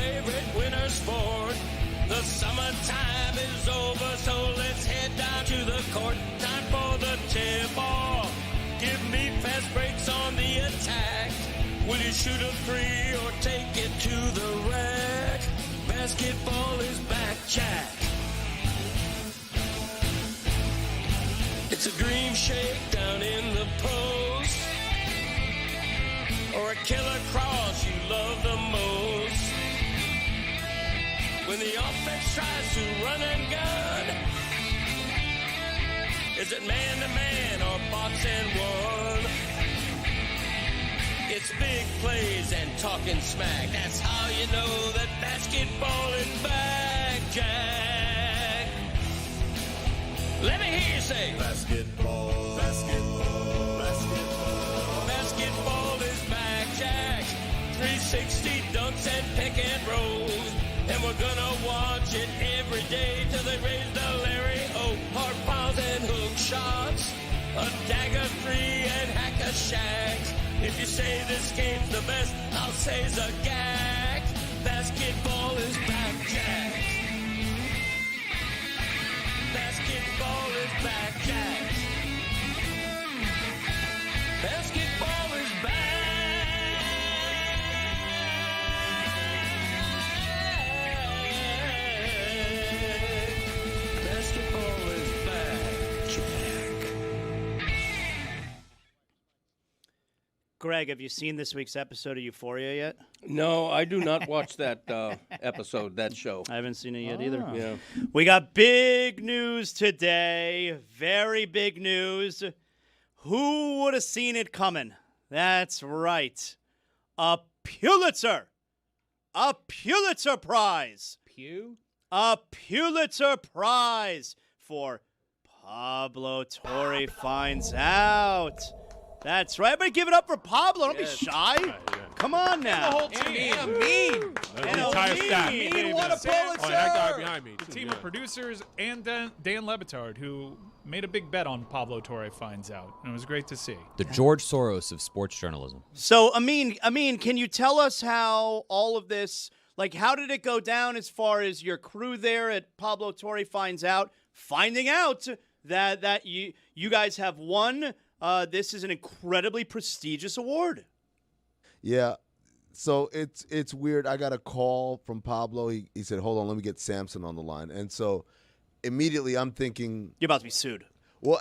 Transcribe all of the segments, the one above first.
favorite winter sport. The summertime is over, so let's head down to the court. Time for the tip-off. Give me fast breaks on the attack. Will you shoot a three or take it to the rack? Basketball is back, Jack. It's a dream shake down in the post, or a killer cross you love the most. When the offense tries to run and gun, is it man-to-man or box and one? It's big plays and talking smack. That's how you know that basketball is back, Jack. Let me hear you say basketball, basketball, basketball. Basketball is back, Jack. 360 dunks and pick and rolls. And we're gonna watch it every day till they raise the Larry O. Hard fouls and hook shots. A dagger three and hack a shack. If you say this game's the best, I'll say's a gag. Basketball is back, Jack. Basketball is back, Jack. Basketball is back. Basketball is back, Jack. Greg, have you seen this week's episode of Euphoria yet? No, I do not watch that episode, that show. I haven't seen it yet either. Yeah. We got big news today. Very big news. Who would have seen it coming? That's right. A Pulitzer. A Pulitzer Prize. A Pulitzer Prize for Pablo Torre Finds Out. That's right. Everybody give it up for Pablo. Don't be shy. Come on now. The whole team. The entire staff. Mean won a Pulitzer. Oh, that guy behind me. The team of producers and Dan Le Batard, who made a big bet on Pablo Torre Finds Out. And it was great to see. The George Soros of sports journalism. So, Amin, can you tell us how all of this, like, how did it go down as far as your crew there at Pablo Torre Finds Out, finding out that you guys have won? This is an incredibly prestigious award. Yeah. So it's weird. I got a call from Pablo. He said, hold on, let me get Samson on the line. And so immediately I'm thinking, You're about to be sued. well,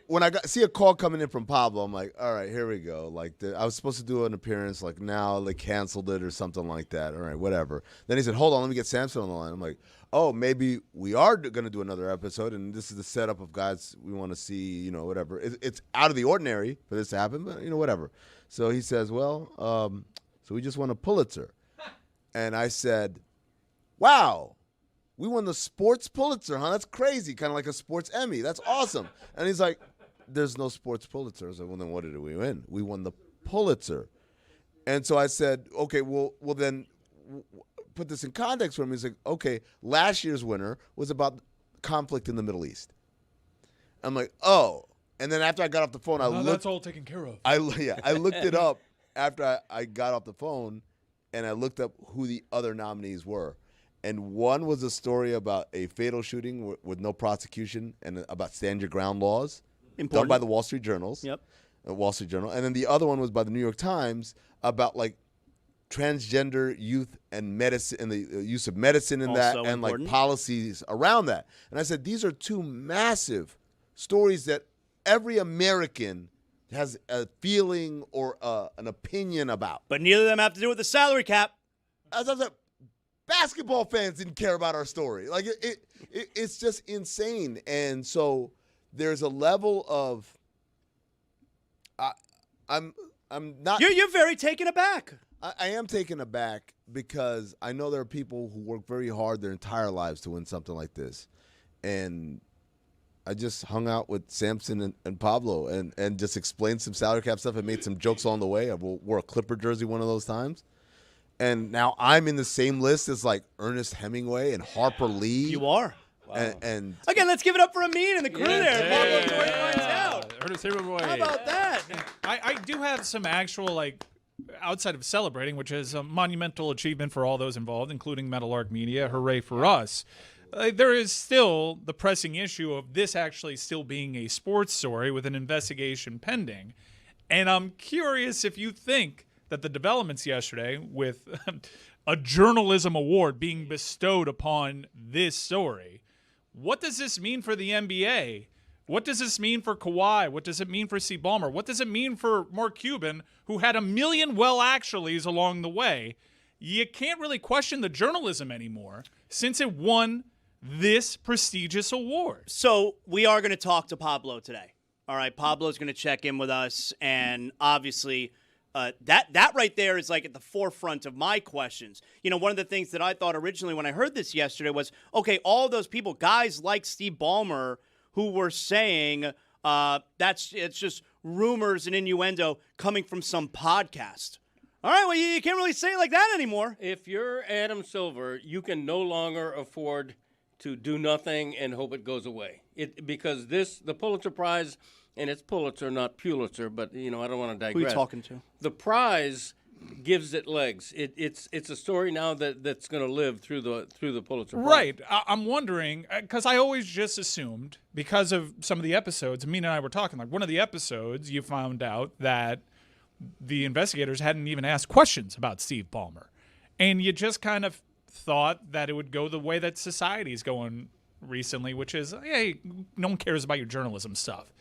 when I see a call coming in from Pablo, I'm like, all right, here we go. Like I was supposed to do an appearance, like now they canceled it or something like that. All right, whatever. Then he said, hold on, let me get Samson on the line. I'm like, oh, maybe we are going to do another episode, and this is the setup of guys we want to see, whatever. It's out of the ordinary for this to happen, but, whatever. So he says, well, so we just won a Pulitzer. And I said, wow, we won the sports Pulitzer, huh? That's crazy, kind of like a sports Emmy. That's awesome. And he's like, there's no sports Pulitzer. I was like, well, then what did we win? We won the Pulitzer. And so I said, okay, well then put this in context for him. He's like, okay, last year's winner was about conflict in the Middle East. I'm like, oh. And then after I got off the phone, that's all taken care of. I looked it up after I got off the phone, and I looked up who the other nominees were. And one was a story about a fatal shooting with no prosecution and about stand your ground laws. Done by the Wall Street Journals. Yep. Wall Street Journal. And then the other one was by the New York Times about like transgender youth and medicine and the use of medicine in Also that and important. like policies around that. And I said, these are two massive stories that every American has a feeling or an opinion about. But neither of them have to do with the salary cap. As I said, basketball fans didn't care about our story. Like it's just insane. And so there's a level of I'm not. You're very taken aback. I am taken aback because I know there are people who work very hard their entire lives to win something like this, and I just hung out with Samson and Pablo and just explained some salary cap stuff and made some jokes along the way. I wore a Clipper jersey one of those times. And now I'm in the same list as like Ernest Hemingway and Harper Lee. You are. Wow. And again, let's give it up for Amin and the crew there. Pablo Torre Finds Out. Ernest Hemingway. How about that? I do have some actual outside of celebrating, which is a monumental achievement for all those involved, including Meadowlark Media, hooray for us, there is still the pressing issue of this actually still being a sports story with an investigation pending. And I'm curious if you think that the developments yesterday with a journalism award being bestowed upon this story, what does this mean for the NBA? What does this mean for Kawhi? What does it mean for Steve Ballmer? What does it mean for Mark Cuban, who had a million well-actuallys along the way? You can't really question the journalism anymore since it won this prestigious award. So we are going to talk to Pablo today. All right, Pablo's going to check in with us, and obviously that right there is like at the forefront of my questions. You know, one of the things that I thought originally when I heard this yesterday was, okay, all those people, guys like Steve Ballmer, who were saying it's just rumors and innuendo coming from some podcast. All right, well, you can't really say it like that anymore. If you're Adam Silver, you can no longer afford to do nothing and hope it goes away. Because the Pulitzer Prize, and it's Pulitzer, not Pulitzer, but, I don't want to digress. Who are you talking to? The prize gives it legs. It's a story now that's going to live through the Pulitzer Prize. Right. I'm wondering, because I always just assumed, because of some of the episodes, Mina and I were talking, like one of the episodes, you found out that the investigators hadn't even asked questions about Steve Ballmer. And you just kind of thought that it would go the way that society's going recently, which is, hey, no one cares about your journalism stuff.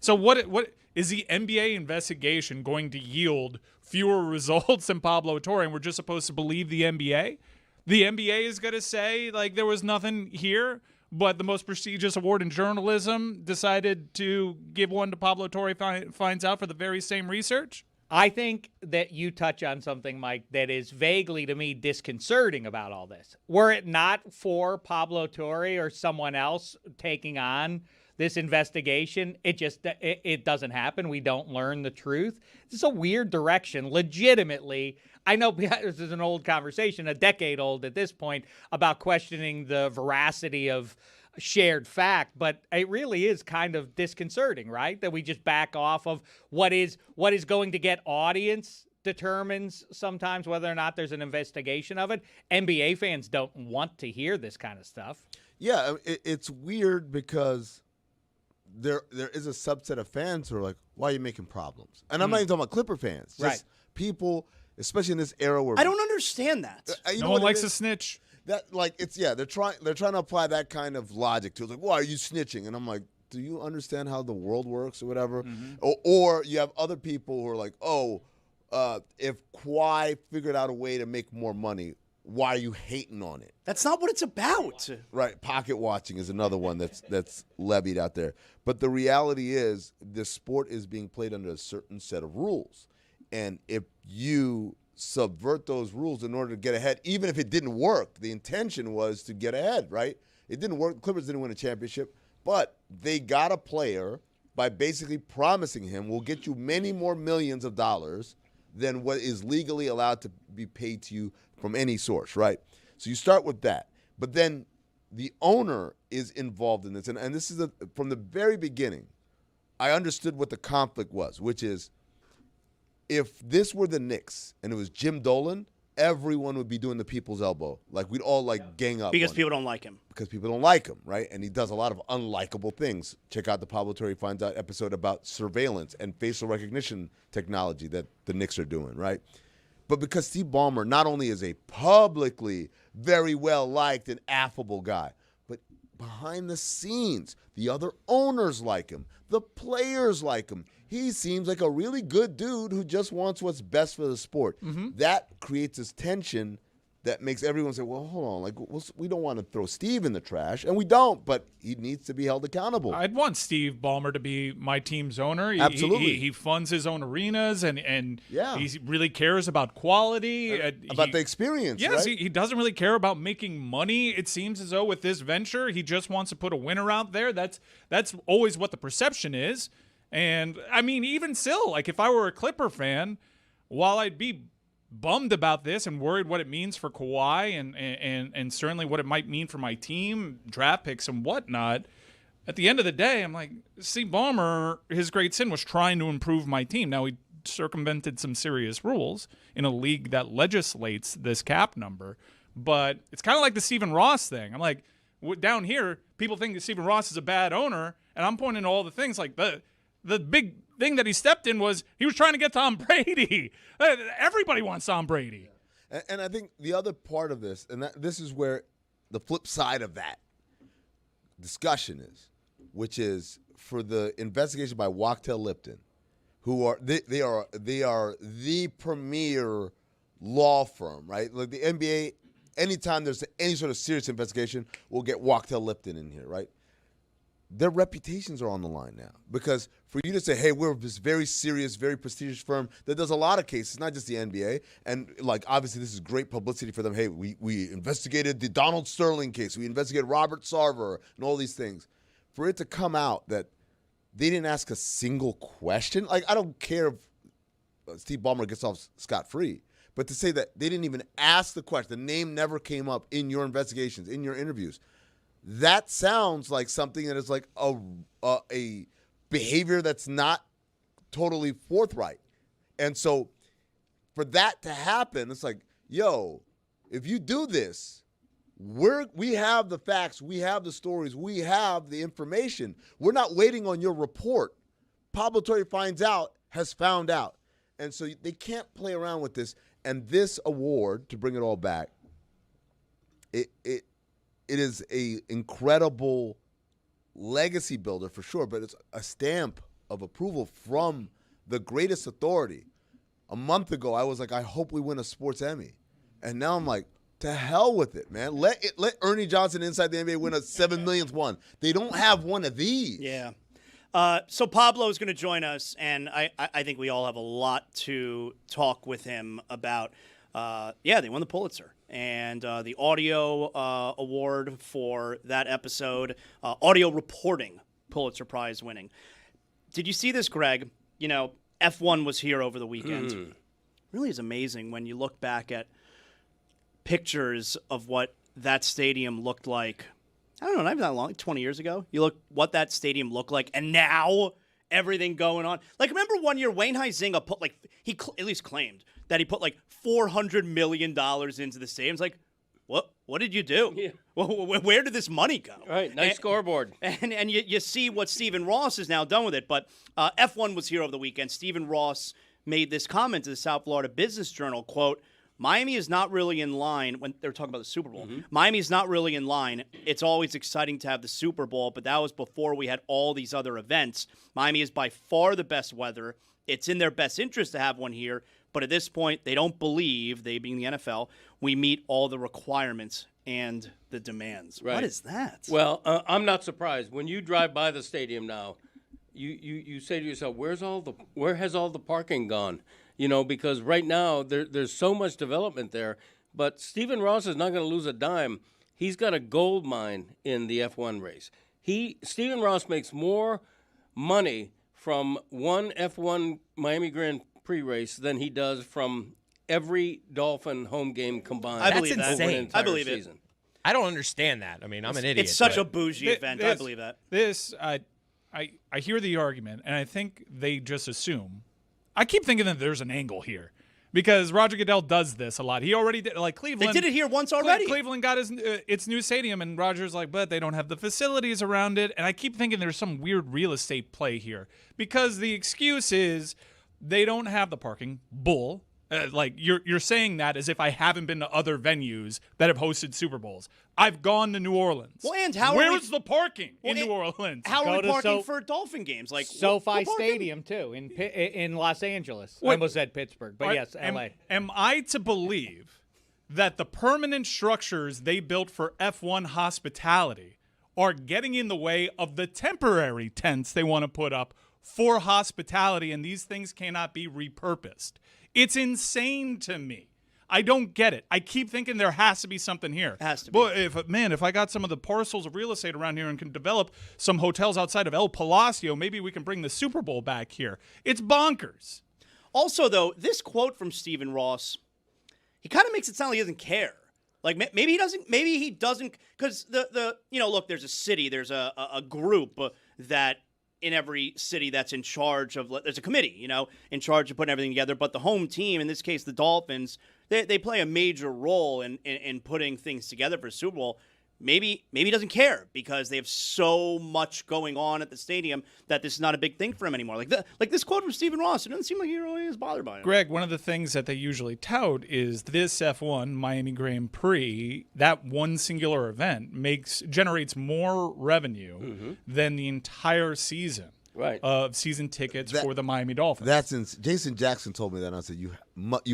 So what is the NBA investigation going to yield fewer results than Pablo Torre, and we're just supposed to believe the NBA? The NBA is going to say, like, there was nothing here, but the most prestigious award in journalism decided to give one to Pablo Torre finds out for the very same research? I think that you touch on something, Mike, that is vaguely to me disconcerting about all this. Were it not for Pablo Torre or someone else taking on this investigation, it doesn't happen. We don't learn the truth. It's a weird direction, legitimately. I know this is an old conversation, a decade old at this point, about questioning the veracity of shared fact, but it really is kind of disconcerting, right? That we just back off of what is going to get audience determines sometimes whether or not there's an investigation of it. NBA fans don't want to hear this kind of stuff. Yeah, it's weird because there is a subset of fans who are like, why are you making problems? And I'm not even talking about Clipper fans. Just right. People, especially in this era where I don't understand that. No one likes a snitch. That they're trying to apply that kind of logic to it. Like, why are you snitching? And I'm like, do you understand how the world works or whatever? Mm-hmm. Or you have other people who are like, if Kawhi figured out a way to make more money, why are you hating on it? That's not what it's about. Right. Pocket watching is another one that's levied out there. But the reality is the sport is being played under a certain set of rules. And if you subvert those rules in order to get ahead, even if it didn't work, the intention was to get ahead, right? It didn't work. The Clippers didn't win a championship, but they got a player by basically promising him, we'll get you many more millions of dollars than what is legally allowed to be paid to you from any source, right? So you start with that. But then the owner is involved in this. And this is from the very beginning, I understood what the conflict was, which is if this were the Knicks and it was Jim Dolan, everyone would be doing the people's elbow. Like, we'd all, gang up. Because people don't like him. Because people don't like him, right? And he does a lot of unlikable things. Check out the Pablo Torre Finds Out episode about surveillance and facial recognition technology that the Knicks are doing, right? But because Steve Ballmer not only is a publicly very well-liked and affable guy, but behind the scenes, the other owners like him, the players like him. He seems like a really good dude who just wants what's best for the sport. Mm-hmm. That creates this tension that makes everyone say, well, hold on, we don't want to throw Steve in the trash, and we don't, but he needs to be held accountable. I'd want Steve Ballmer to be my team's owner. Absolutely. He funds his own arenas, and yeah. He really cares about quality. About the experience, yes, right? He doesn't really care about making money. It seems as though with this venture, he just wants to put a winner out there. That's always what the perception is. And, I mean, even still, if I were a Clipper fan, while I'd be bummed about this and worried what it means for Kawhi and certainly what it might mean for my team, draft picks and whatnot, at the end of the day, I'm like, Steve Ballmer, his great sin was trying to improve my team. Now, he circumvented some serious rules in a league that legislates this cap number. But it's kind of like the Stephen Ross thing. I'm like, down here, people think that Stephen Ross is a bad owner, and I'm pointing to all the things like the big thing that he stepped in was he was trying to get Tom Brady. Everybody wants Tom Brady. And I think the other part of this, and this is where the flip side of that discussion is, which is for the investigation by Wachtell Lipton, who are they are the premier law firm, right? Like the NBA, anytime there's any sort of serious investigation, we'll get Wachtell Lipton in here, right? Their reputations are on the line now, because for you to say, hey, we're this very serious, very prestigious firm that does a lot of cases, not just the NBA, and like obviously this is great publicity for them. Hey, we investigated the Donald Sterling case, we investigated Robert Sarver and all these things. For it to come out that they didn't ask a single question, like I don't care if Steve Ballmer gets off scot-free, but to say that they didn't even ask the question, the name never came up in your investigations, in your interviews, that sounds like something that is like a behavior that's not totally forthright. And so for that to happen, it's like, yo, if you do this, we have the facts, we have the stories, we have the information. We're not waiting on your report. Pablo Torre has found out. And so they can't play around with this. And this award, to bring it all back, it is a incredible legacy builder for sure, but it's a stamp of approval from the greatest authority. A month ago, I was like, I hope we win a sports Emmy. And now I'm like, to hell with it, man. Let Ernie Johnson inside the NBA win a 7 millionth one. They don't have one of these. Yeah. So Pablo is going to join us, and I think we all have a lot to talk with him about. They won the Pulitzer. And the audio award for that episode, audio reporting, Pulitzer Prize winning. Did you see this, Greg? You know, F1 was here over the weekend. Really is amazing when you look back at pictures of what that stadium looked like. I don't know, not even that long, like 20 years ago. You look what that stadium looked like, and now everything going on. Like, remember one year Wayne Huizenga put, like, at least claimed that he put like $400 million into the stadium. It's like, what did you do? Yeah. Where did this money go? Right, nice scoreboard. And you see what Stephen Ross has now done with it. But F1 was here over the weekend. Stephen Ross made this comment to the South Florida Business Journal, quote, Miami is not really in line when they were talking about the Super Bowl. Miami is not really in line. It's always exciting to have the Super Bowl, but that was before we had all these other events. Miami is by far the best weather. It's in their best interest to have one here. But at this point, they don't believe, they being the NFL, we meet all the requirements and the demands. Right. What is that? Well, I'm not surprised. When you drive by the stadium now, you say to yourself, where has all the parking gone? You know, because right now there's so much development there. But Stephen Ross is not going to lose a dime. He's got a gold mine in the F1 race. Stephen Ross makes more money from one F1 Miami Grand Prix race than he does from every Dolphin home game combined. I believe That's that. insane. Over an entire I believe season. it. I don't understand that. I mean, I'm an idiot. It's such but- a bougie event. I believe that. I hear the argument, and I think they just assume. I keep thinking that there's an angle here because Roger Goodell does this a lot. He already did, like Cleveland. They did it here once already. Cleveland got its new stadium, and Roger's like, but they don't have the facilities around it. And I keep thinking there's some weird real estate play here because the excuse is they don't have the parking. Bull. Like you're saying that as if I haven't been to other venues that have hosted Super Bowls. I've gone to New Orleans. Well, and how where's the parking in Well, New Orleans? How Go are we to parking for Dolphin games? Like SoFi we're parking- Stadium too in Los Angeles. I Wait. almost said Pittsburgh, but yes, LA. Am I to believe that the permanent structures they built for F1 hospitality are getting in the way of the temporary tents they want to put up for hospitality, and these things cannot be repurposed? It's insane to me. I don't get it. I keep thinking there has to be something here. Has to be. But if I got some of the parcels of real estate around here and can develop some hotels outside of El Palacio, maybe we can bring the Super Bowl back here. It's bonkers. Also, though, this quote from Stephen Ross, he kind of makes it sound like he doesn't care. Like maybe he doesn't. Maybe he doesn't because look, there's a city, there's a group that in every city that's in charge of, there's a committee, in charge of putting everything together. But the home team, in this case, the Dolphins, they play a major role in putting things together for Super Bowl. Maybe he doesn't care because they have so much going on at the stadium that this is not a big thing for him anymore. Like this quote from Stephen Ross, it doesn't seem like he really is bothered by it. Greg, one of the things that they usually tout is this F1 Miami Grand Prix, that one singular event generates more revenue than the entire season. Right. Of season tickets for the Miami Dolphins. Jason Jackson told me that, and I said, you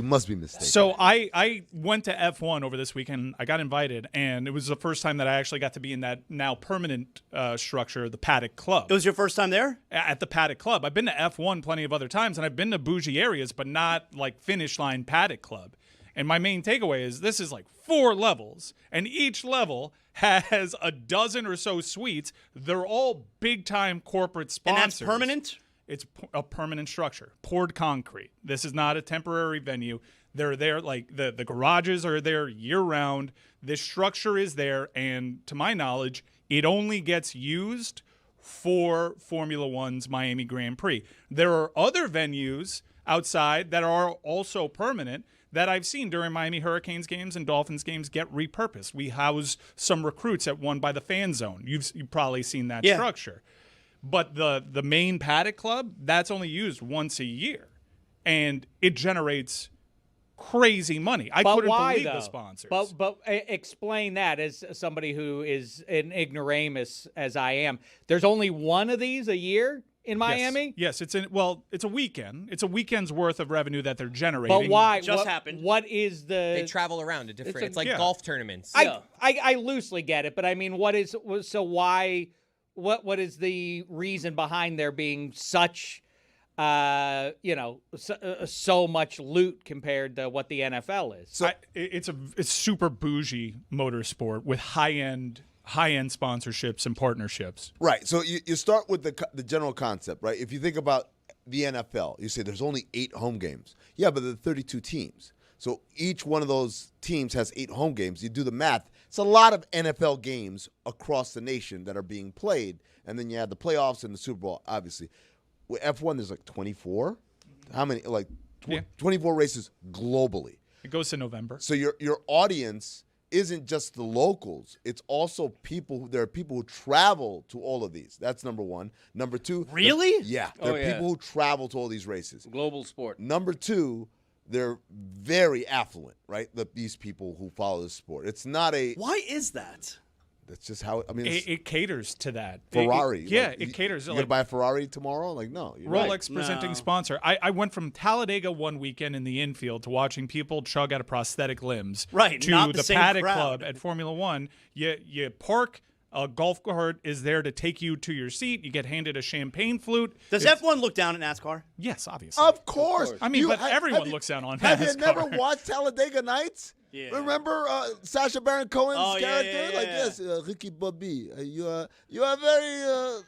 must be mistaken. So I went to F1 over this weekend. I got invited, and it was the first time that I actually got to be in that now permanent structure, the Paddock Club. It was your first time there? At the Paddock Club. I've been to F1 plenty of other times, and I've been to bougie areas, but not like finish line Paddock Club. And my main takeaway is this is like 4 levels, and each level has a dozen or so suites. They're all big-time corporate sponsors. And that's permanent? It's a permanent structure, poured concrete. This is not a temporary venue. They're there, like the garages are there year-round. This structure is there, and to my knowledge, it only gets used for Formula One's Miami Grand Prix. There are other venues outside that are also permanent that I've seen during Miami Hurricanes games and Dolphins games get repurposed. We house some recruits at one by the fan zone. You've probably seen that structure. But the main Paddock Club, that's only used once a year. And it generates crazy money. I couldn't believe the sponsors. But explain that as somebody who is an ignoramus as I am. There's only one of these a year? In Miami? Yes, it's a weekend. It's a weekend's worth of revenue that they're generating. But why? Just happened. What is the? They travel around to different. It's like golf tournaments. I loosely get it, but I mean, what is why? What is the reason behind there being such, so much loot compared to what the NFL is? So it's super bougie motorsport with high-end sponsorships and partnerships. Right. So you start with the general concept, right? If you think about the NFL, you say there's only 8 home games. Yeah, but there are 32 teams. So each one of those teams has 8 home games. You do the math. It's a lot of NFL games across the nation that are being played. And then you add the playoffs and the Super Bowl, obviously. With F1, there's like 24. How many? 24 races globally. It goes to November. So your audience isn't just the locals. It's also there are people who travel to all of these. That's number one. Number two. Really? There are people who travel to all these races. Global sport. Number two, they're very affluent, right? These people who follow the sport. It's not a. Why is that? That's just how. I mean, it caters to that. Ferrari. It caters. You gonna buy a Ferrari tomorrow? Like, no. Rolex presenting sponsor. I went from Talladega one weekend in the infield to watching people chug out of prosthetic limbs. Right. To not the same Paddock crowd. Club at Formula One. You park. A golf cart is there to take you to your seat. You get handed a champagne flute. Does F1 look down at NASCAR? Yes, obviously. Of course. I mean, but everyone looks down on NASCAR. Have you never watched Talladega Nights? Yeah. Remember Sacha Baron Cohen's character? Yeah. Ricky Bobby. You are very.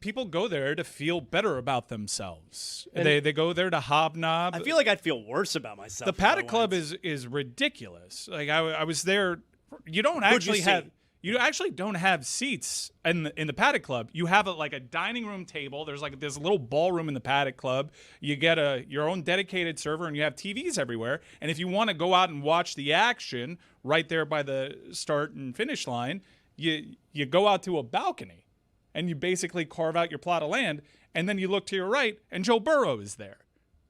People go there to feel better about themselves. They go there to hobnob. I feel like I'd feel worse about myself. The Paddock Club is ridiculous. Like I was there. You don't actually have. You actually don't have seats in the Paddock Club. You have a dining room table. There's like this little ballroom in the Paddock Club. You get your own dedicated server, and you have TVs everywhere. And if you want to go out and watch the action right there by the start and finish line, you go out to a balcony, and you basically carve out your plot of land, and then you look to your right, and Joe Burrow is there.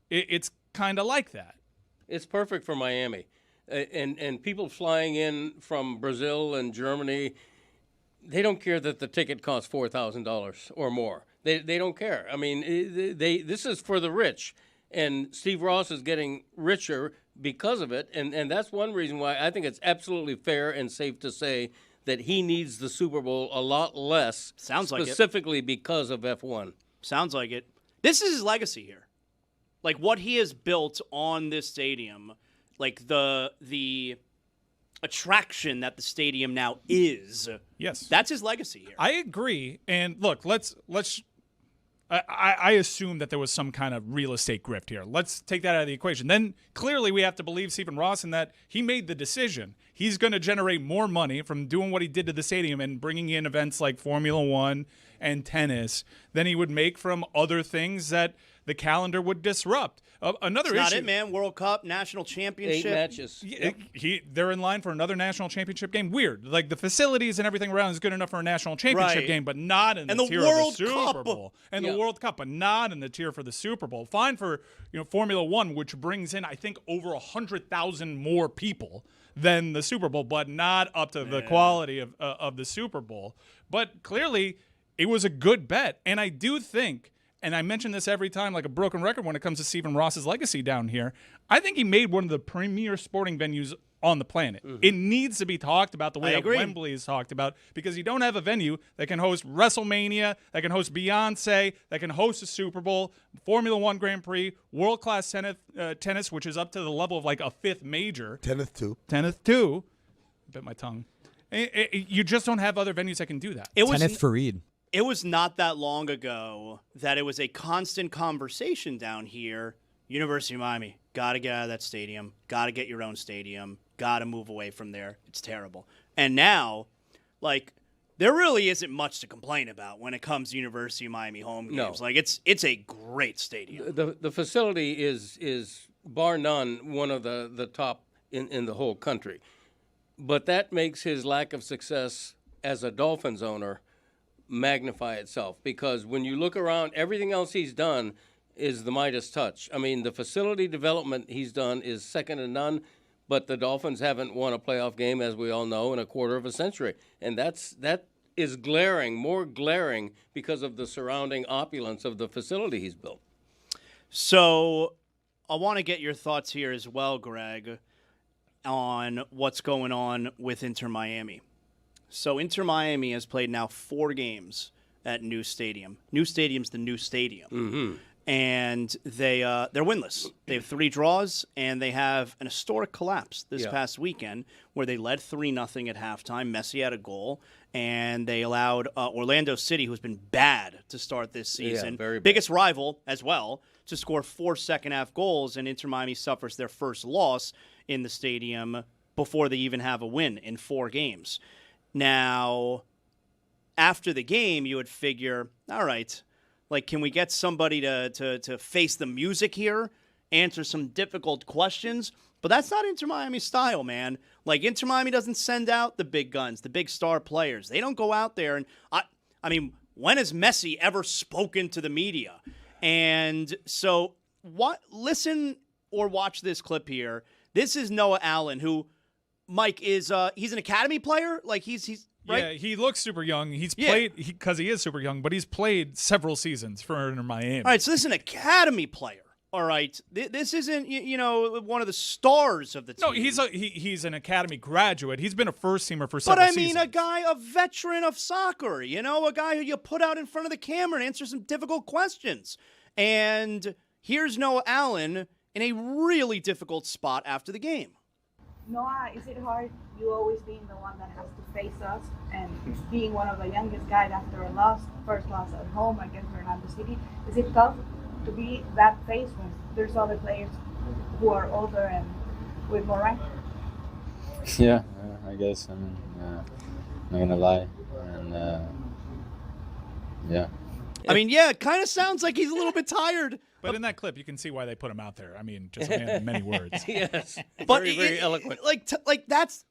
It's kind of like that. It's perfect for Miami. And people flying in from Brazil and Germany, they don't care that the ticket costs $4,000 or more. They don't care. I mean, this is for the rich, and Steve Ross is getting richer because of it, and that's one reason why I think it's absolutely fair and safe to say that he needs the Super Bowl a lot less. Sounds like it. Specifically because of F1. Sounds like it. This is his legacy here. Like what he has built on this stadium. Like the attraction that the stadium now is. Yes. That's his legacy here. I agree. And look, let's I assume that there was some kind of real estate grift here. Let's take that out of the equation. Then clearly we have to believe Stephen Ross in that he made the decision. He's going to generate more money from doing what he did to the stadium and bringing in events like Formula One and tennis than he would make from other things that the calendar would disrupt. Another It's not issue. it, man. World Cup, national 8 championship. matches. They're in line for another national championship game. Weird. Like the facilities and everything around is good enough for a national championship Right. game, but not in And the the tier World of the Super Cup. Bowl. And Yeah. the World Cup, but not in the tier for the Super Bowl. Fine for Formula One, which brings in, I think, over 100,000 more people than the Super Bowl, but not up to the quality of the Super Bowl. But clearly, it was a good bet. And I do think, and I mention this every time like a broken record when it comes to Stephen Ross's legacy down here, I think he made one of the premier sporting venues on the planet. It needs to be talked about the way I that agree. Wembley is talked about, because you don't have a venue that can host WrestleMania, that can host Beyonce, that can host a Super Bowl, Formula One Grand Prix, world-class tennis, which is up to the level of like a fifth major. Tennis too. Tennis too. Bit my tongue. You just don't have other venues that can do that. It was Kenneth Fareed. It was not that long ago that it was a constant conversation down here. University of Miami, got to get out of that stadium. Got to get your own stadium. Got to move away from there. It's terrible. And now, like, there really isn't much to complain about when it comes to University of Miami home No. games. Like, it's a great stadium. The facility is bar none one of the top in the whole country. But that makes his lack of success as a Dolphins owner magnify itself, because when you look around, everything else he's done is the Midas touch. I mean, the facility development he's done is second to none, but the Dolphins haven't won a playoff game, as we all know, in a quarter of a century. And that is glaring, more glaring, because of the surrounding opulence of the facility he's built. So I want to get your thoughts here as well, Greg, on what's going on with Inter Miami. So Inter Miami has played now 4 games at New Stadium. New Stadium's the new stadium. Mm-hmm. And they're winless. They have 3 draws, and they have an historic collapse this past weekend where they led 3-0 at halftime. Messi had a goal, and they allowed Orlando City, who's been bad to start this season, very bad. biggest rival as well, to score 4 second-half goals, and Inter Miami suffers their first loss in the stadium before they even have a win in 4 games. Now, after the game, you would figure, all right, like, can we get somebody to face the music here, answer some difficult questions? But that's not Inter Miami's style, man. Like, Inter Miami doesn't send out the big guns, the big star players. They don't go out there and, I mean, when has Messi ever spoken to the media? And so, listen or watch this clip here. This is Noah Allen, who, Mike, is he's an academy player. Like, he's right? Yeah, he looks super young. He's played, because he is super young, but he's played several seasons for Inter Miami. All right, so this is an academy player. All right, this isn't one of the stars of the team. No, he's an academy graduate. He's been a first teamer for But several I mean, seasons. a veteran of soccer. A guy who you put out in front of the camera and answer some difficult questions. And here's Noah Allen in a really difficult spot after the game. Noah, is it hard, you always being the one that has to face us and being one of the youngest guys after a first loss at home against Orlando City? Is it tough to be that face when there's other players who are older and with more rank? Yeah, I guess. I mean, not gonna lie, and yeah. I mean, yeah, it kind of sounds like he's a little bit tired. But in that clip, you can see why they put him out there. I mean, just a man of many words. Yes, But very eloquent. Like that's.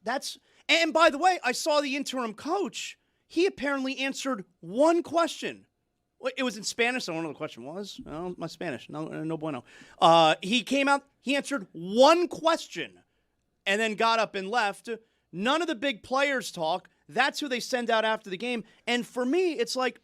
And by the way, I saw the interim coach. He apparently answered one question. It was in Spanish. I don't know what the question was. Oh, my Spanish, no bueno. He came out. He answered one question, and then got up and left. None of the big players talk. That's who they send out after the game. And for me, it's like,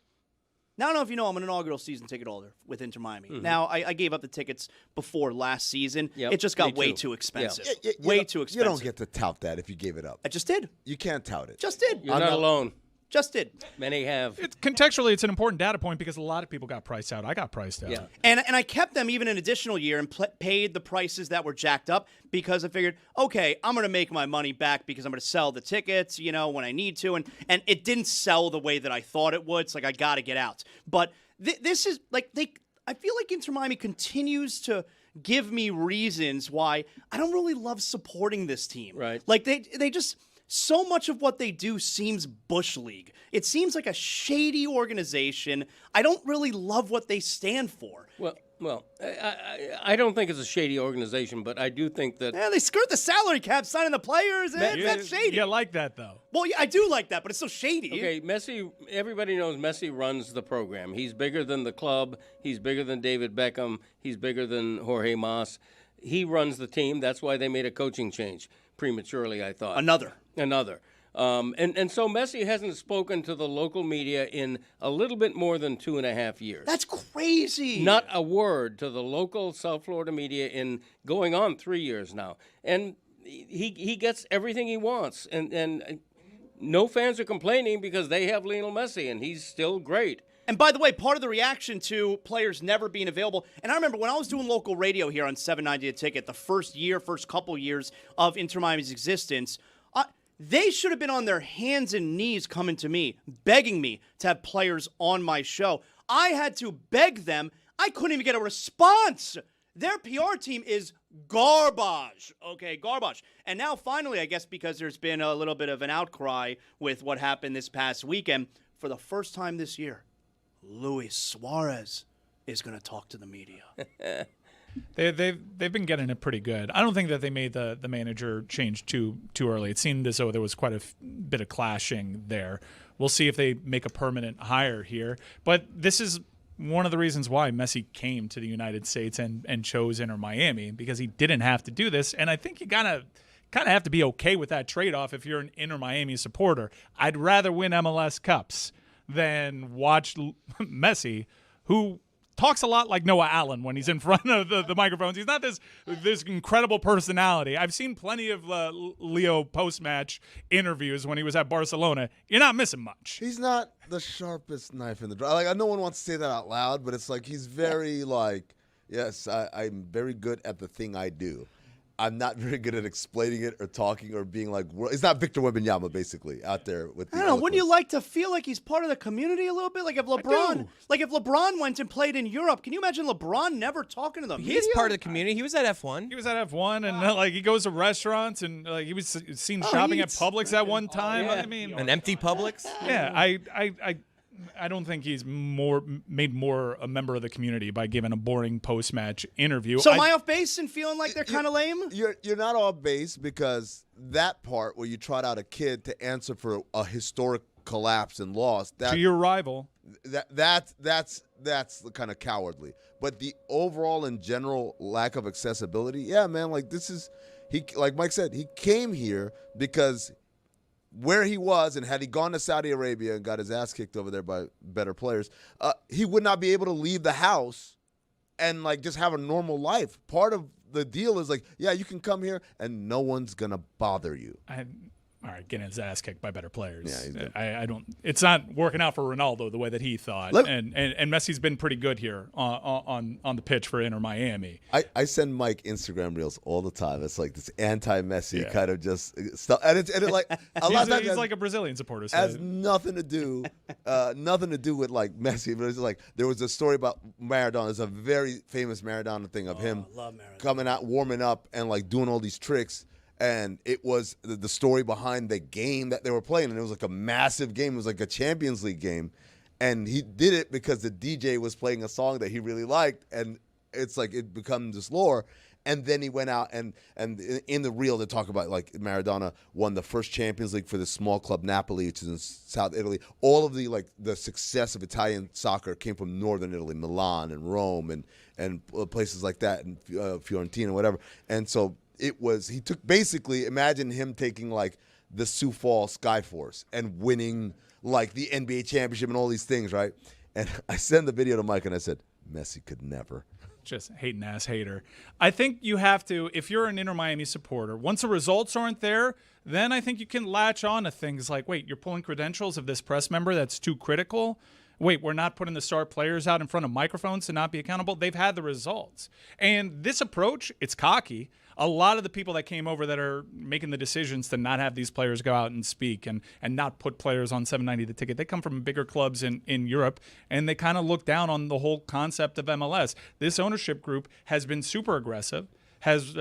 now, I don't know if you know, I'm an inaugural season ticket holder with Inter Miami. Mm-hmm. Now, I gave up the tickets before last season. Yep, it just got me way too. too expensive. Yeah, Way too expensive. You don't get to tout that if you gave it up. I just did. You can't tout it. Just did. You're not alone. Just did. Many have. Contextually, it's an important data point because a lot of people got priced out. I got priced out. Yeah. And I kept them even an additional year and paid the prices that were jacked up because I figured, okay, I'm going to make my money back because I'm going to sell the tickets, when I need to. And it didn't sell the way that I thought it would. It's like, I got to get out. But this is like I feel like Inter Miami continues to give me reasons why I don't really love supporting this team. Right. Like they just so much of what they do seems Bush League. It seems like a shady organization. I don't really love what they stand for. Well, I don't think it's a shady organization, but I do think that Yeah, they skirt the salary cap, signing the players. That's shady. You like that, though. Well, yeah, I do like that, but it's so shady. Okay, Messi, everybody knows Messi runs the program. He's bigger than the club. He's bigger than David Beckham. He's bigger than Jorge Mas. He runs the team. That's why they made a coaching change prematurely, I thought. Another. And so Messi hasn't spoken to the local media in a little bit more than 2.5 years. That's crazy. Not a word to the local South Florida media in going on 3 years now. And he gets everything he wants. And no fans are complaining because they have Lionel Messi, and he's still great. And by the way, part of the reaction to players never being available, and I remember when I was doing local radio here on 790 A Ticket, the first couple years of Inter Miami's existence, they should have been on their hands and knees coming to me, begging me to have players on my show. I had to beg them. I couldn't even get a response. Their PR team is garbage. Okay, garbage. And now finally, I guess because there's been a little bit of an outcry with what happened this past weekend, for the first time this year, Luis Suarez is going to talk to the media. They've been getting it pretty good. I don't think that they made the manager change too early. It seemed as though there was quite a bit of clashing there. We'll see if they make a permanent hire here. But this is one of the reasons why Messi came to the United States and chose Inter Miami, because he didn't have to do this. And I think you kind of have to be okay with that trade-off if you're an Inter Miami supporter. I'd rather win MLS Cups than watch Messi, who talks a lot like Noah Allen when he's in front of the microphones. He's not this incredible personality. I've seen plenty of Leo post-match interviews when he was at Barcelona. You're not missing much. He's not the sharpest knife in the drawer. Like, no one wants to say that out loud, but it's like he's very like, yes, I'm very good at the thing I do. I'm not very good at explaining it or talking or being like, it's not Victor Wembanyama basically out there with the I don't know. eloquence. Wouldn't you like to feel like he's part of the community a little bit? Like if LeBron went and played in Europe, can you imagine LeBron never talking to them? He is part of the community. He was at F1. He was at F1, and like he goes to restaurants, and like he was seen shopping at Publix at one time. Yeah. I mean, An empty Publix. yeah, I don't think he's made more a member of the community by giving a boring post-match interview. So am I off base and feeling like they're kind of lame? You're not off base, because that part where you trot out a kid to answer for a historic collapse and loss, to your rival. That's kind of cowardly. But the overall and general lack of accessibility, yeah, man, like like Mike said, he came here because where he was, and had he gone to Saudi Arabia and got his ass kicked over there by better players, he would not be able to leave the house and like just have a normal life. Part of the deal is like, yeah, you can come here and no one's gonna bother you. All right, getting his ass kicked by better players. Yeah, I don't. It's not working out for Ronaldo the way that he thought. And Messi's been pretty good here on the pitch for Inter Miami. I send Mike Instagram reels all the time. It's like this anti-Messi kind of just stuff, and it's like a lot of times he's like a Brazilian supporter. So has nothing to do with like Messi. But it's like there was a story about Maradona. There's a very famous Maradona thing of him coming out, warming up, and like doing all these tricks. And it was the story behind the game that they were playing. And it was like a massive game. It was like a Champions League game. And he did it because the DJ was playing a song that he really liked. And it's like it becomes this lore. And then he went out and in the reel they talk about like Maradona won the first Champions League for the small club Napoli, which is in South Italy. All of the success of Italian soccer came from Northern Italy, Milan and Rome and places like that, and Fiorentina, whatever. And so he took basically, imagine him taking like the Sioux Falls Skyforce and winning like the NBA championship and all these things, right? And I sent the video to Mike and I said, Messi could never. Just hating ass hater. I think you have to, if you're an Inter Miami supporter, once the results aren't there, then I think you can latch on to things like, wait, you're pulling credentials of this press member that's too critical? Wait, we're not putting the star players out in front of microphones to not be accountable? They've had the results. And this approach, it's cocky. A lot of the people that came over that are making the decisions to not have these players go out and speak and not put players on $7.90 the ticket, they come from bigger clubs in Europe, and they kind of look down on the whole concept of MLS. This ownership group has been super aggressive, has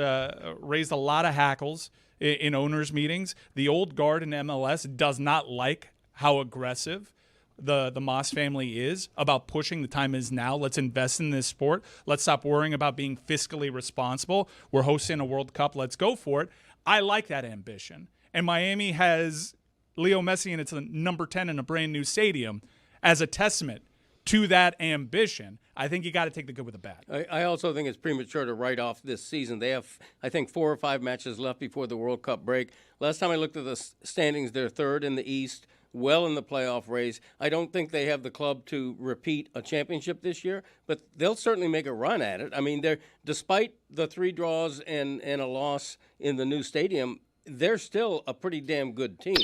raised a lot of hackles in owners' meetings. The old guard in MLS does not like how aggressive the Moss family is about pushing the time is now. Let's invest in this sport. Let's stop worrying about being fiscally responsible. We're hosting a World Cup. Let's go for it. I like that ambition. And Miami has Leo Messi, and it's a number 10 in a brand new stadium as a testament to that ambition. I think you got to take the good with the bad. I also think it's premature to write off this season. They have, I think, 4 or 5 matches left before the World Cup break. Last time I looked at the standings, they're third in the East, well in the playoff race. I don't think they have the club to repeat a championship this year, but they'll certainly make a run at it. I mean, despite the 3 draws and a loss in the new stadium, they're still a pretty damn good team.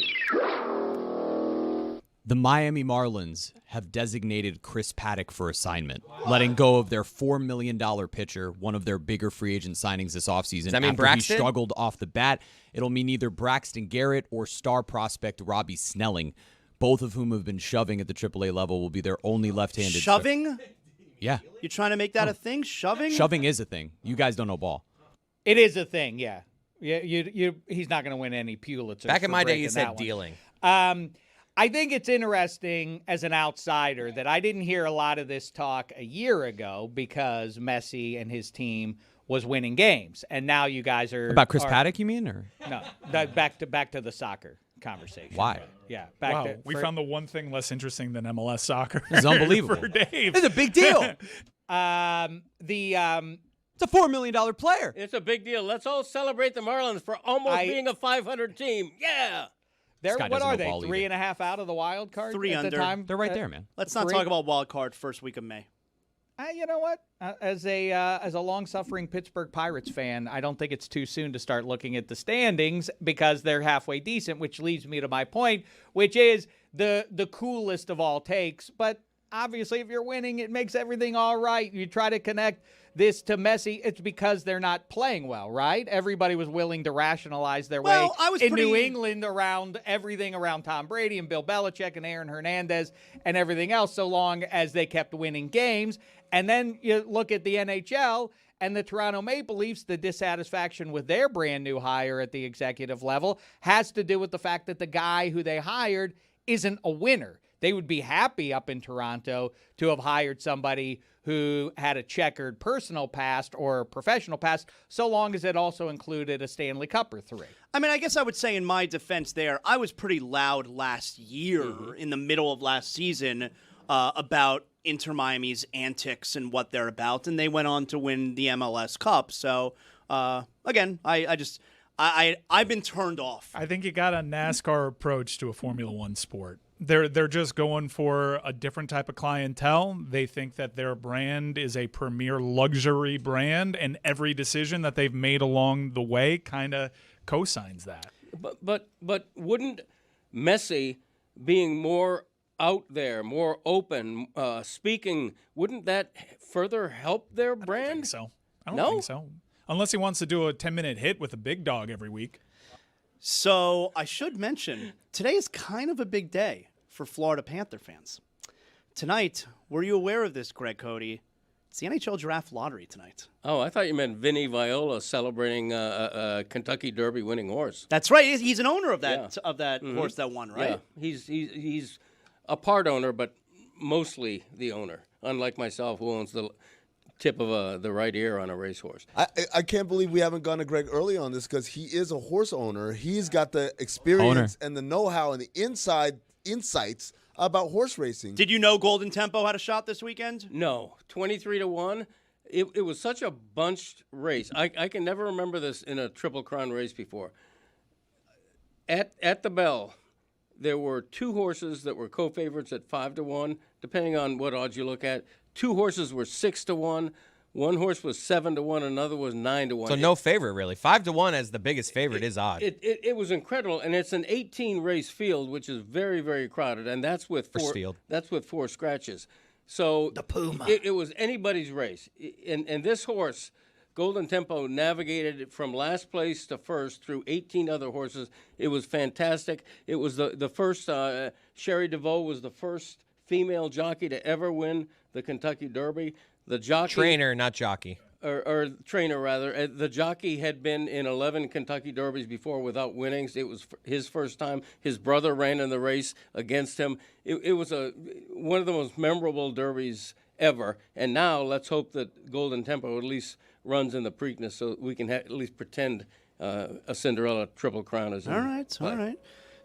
The Miami Marlins have designated Chris Paddock for assignment, letting go of their $4 million pitcher, one of their bigger free agent signings this offseason. Does that mean after Braxton? he struggled off the bat. It'll mean either Braxton Garrett or star prospect Robbie Snelling, both of whom have been shoving at the AAA level, will be their only left-handed. Shoving? Yeah. You trying to make that a thing? Shoving? Shoving is a thing. You guys don't know ball. It is a thing, yeah. Yeah, he's not going to win any Pulitzers. Back in my day, you breaking said that one. dealing. I think it's interesting as an outsider that I didn't hear a lot of this talk a year ago because Messi and his team was winning games, and now you guys are About Chris Paddock, you mean? Or no, back to the soccer conversation. Why? Yeah, We found the one thing less interesting than MLS soccer. This is unbelievable. For Dave. It's a big deal. the It's a $4 million player. It's a big deal. Let's all celebrate the Marlins for almost being a 500 team. Yeah. guy what doesn't are know they? ball 3.5 out of the wild card? 3 at under. the time? They're right there, man. Let's not talk about wild card first week of May. You know what? As a long-suffering Pittsburgh Pirates fan, I don't think it's too soon to start looking at the standings because they're halfway decent, which leads me to my point, which is the coolest of all takes. But obviously, if you're winning, it makes everything all right. You try to connect this to Messi, it's because they're not playing well, right? Everybody was willing to rationalize their way in New England around everything around Tom Brady and Bill Belichick and Aaron Hernandez and everything else, so long as they kept winning games. And then you look at the NHL and the Toronto Maple Leafs, the dissatisfaction with their brand new hire at the executive level has to do with the fact that the guy who they hired isn't a winner. They would be happy up in Toronto to have hired somebody who had a checkered personal past or professional past, so long as it also included a Stanley Cup or 3. I mean, I guess I would say in my defense there, I was pretty loud last year in the middle of last season about Inter Miami's antics and what they're about, and they went on to win the MLS Cup. So, again, I've been turned off. I think you got a NASCAR approach to a Formula One sport. They're just going for a different type of clientele. They think that their brand is a premier luxury brand, and every decision that they've made along the way kind of co-signs that. But wouldn't Messi being more out there, more open, speaking, wouldn't that further help their brand? I don't think so. Unless he wants to do a 10-minute hit with a big dog every week. So I should mention, today is kind of a big day for Florida Panther fans. Tonight, were you aware of this, Greg Cody? It's the NHL Draft Lottery tonight. Oh, I thought you meant Vinny Viola celebrating a Kentucky Derby winning horse. That's right. He's an owner of that horse that won, right? Yeah. He's a part owner, but mostly the owner, unlike myself, who owns the tip of the right ear on a racehorse. I can't believe we haven't gone to Greg early on this because he is a horse owner. He's got the experience and the know-how and the insights about horse racing. Did you know Golden Tempo had a shot this weekend? No. 23-1. It was such a bunched race. I can never remember this in a Triple Crown race before. At the bell, there were 2 horses that were co-favorites at 5-1, depending on what odds you look at. 2 horses were 6-1. 1 horse was 7-1. Another was 9-1. So no favorite, really. 5-1 as the biggest favorite is odd. It was incredible, and it's an 18-race field, which is very, very crowded, and that's with 4 scratches. So the Puma. It was anybody's race, and this horse Golden Tempo navigated it from last place to first through 18 other horses. It was fantastic. It was the first, Sherry DeVoe was the first female jockey to ever win the Kentucky Derby. The jockey. Trainer, not jockey. Or trainer, rather. The jockey had been in 11 Kentucky Derbies before without winnings. It was his first time. His brother ran in the race against him. It was one of the most memorable Derbies ever. And now let's hope that Golden Tempo at least runs in the Preakness so we can at least pretend a Cinderella Triple Crown is in play. All right.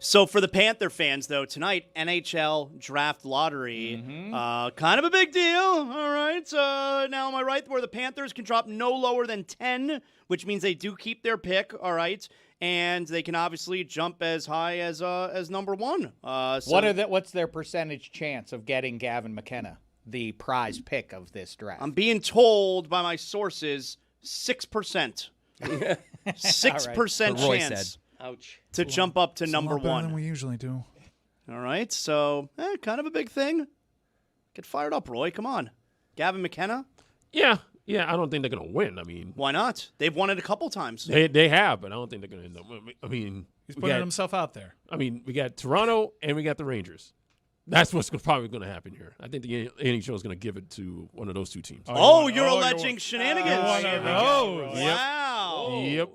So for the Panther fans, though, tonight, NHL Draft Lottery, kind of a big deal, all right? Now, am I right, where the Panthers can drop no lower than 10, which means they do keep their pick, all right? And they can obviously jump as high as number one. What's their percentage chance of getting Gavin McKenna, the prize pick of this draft? I'm being told by my sources, 6%. 6% Roy chance. said. Ouch. To jump up to It's number a lot better one. than we usually do. All right, so kind of a big thing. Get fired up, Roy. Come on. Gavin McKenna? Yeah, I don't think they're going to win. I mean, Why not? They've won it a couple times. they have, but I don't think they're going to end up. I mean, He's we putting got- himself out there. I mean, we got Toronto and we got the Rangers. That's what's probably going to happen here. I think the NHL is going to give it to one of those two teams. Oh, you're alleging shenanigans. one of those. Wow. Yep.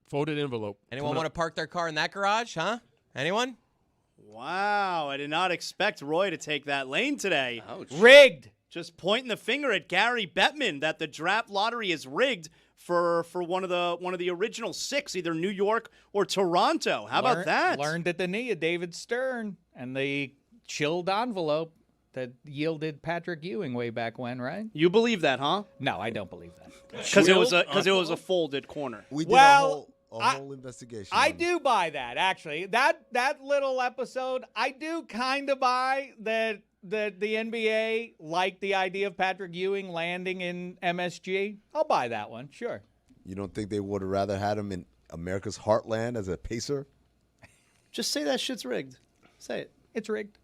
Folded envelope. Anyone want to park their car in that garage, huh? Anyone? Wow. I did not expect Roy to take that lane today. Ouch. Rigged. Just pointing the finger at Gary Bettman that the draft lottery is rigged for one of the original six, either New York or Toronto. How about that? Learned at the knee of David Stern and the chilled envelope that yielded Patrick Ewing way back when, right? You believe that, huh? No, I don't believe that. Because it was a folded corner. We did Well, a whole investigation. I on it. do buy that, actually. That little episode, I do kind of buy that the NBA liked the idea of Patrick Ewing landing in MSG. I'll buy that one, sure. You don't think they would have rather had him in America's heartland as a pacer? Just say that shit's rigged. Say it. It's rigged.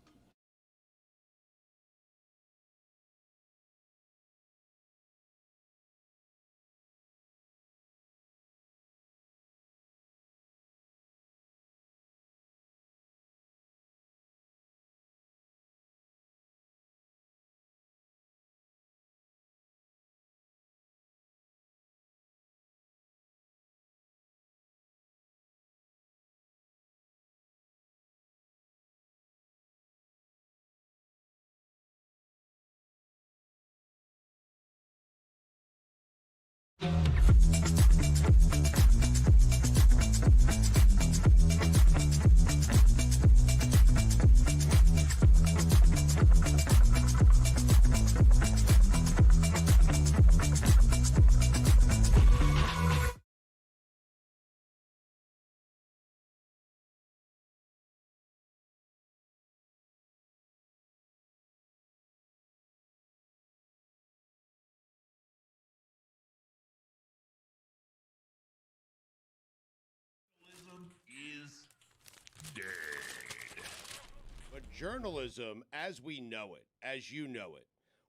But journalism, as we know it, as you know it,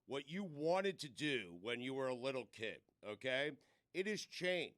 what you wanted to do when you were a little kid, okay? It has changed.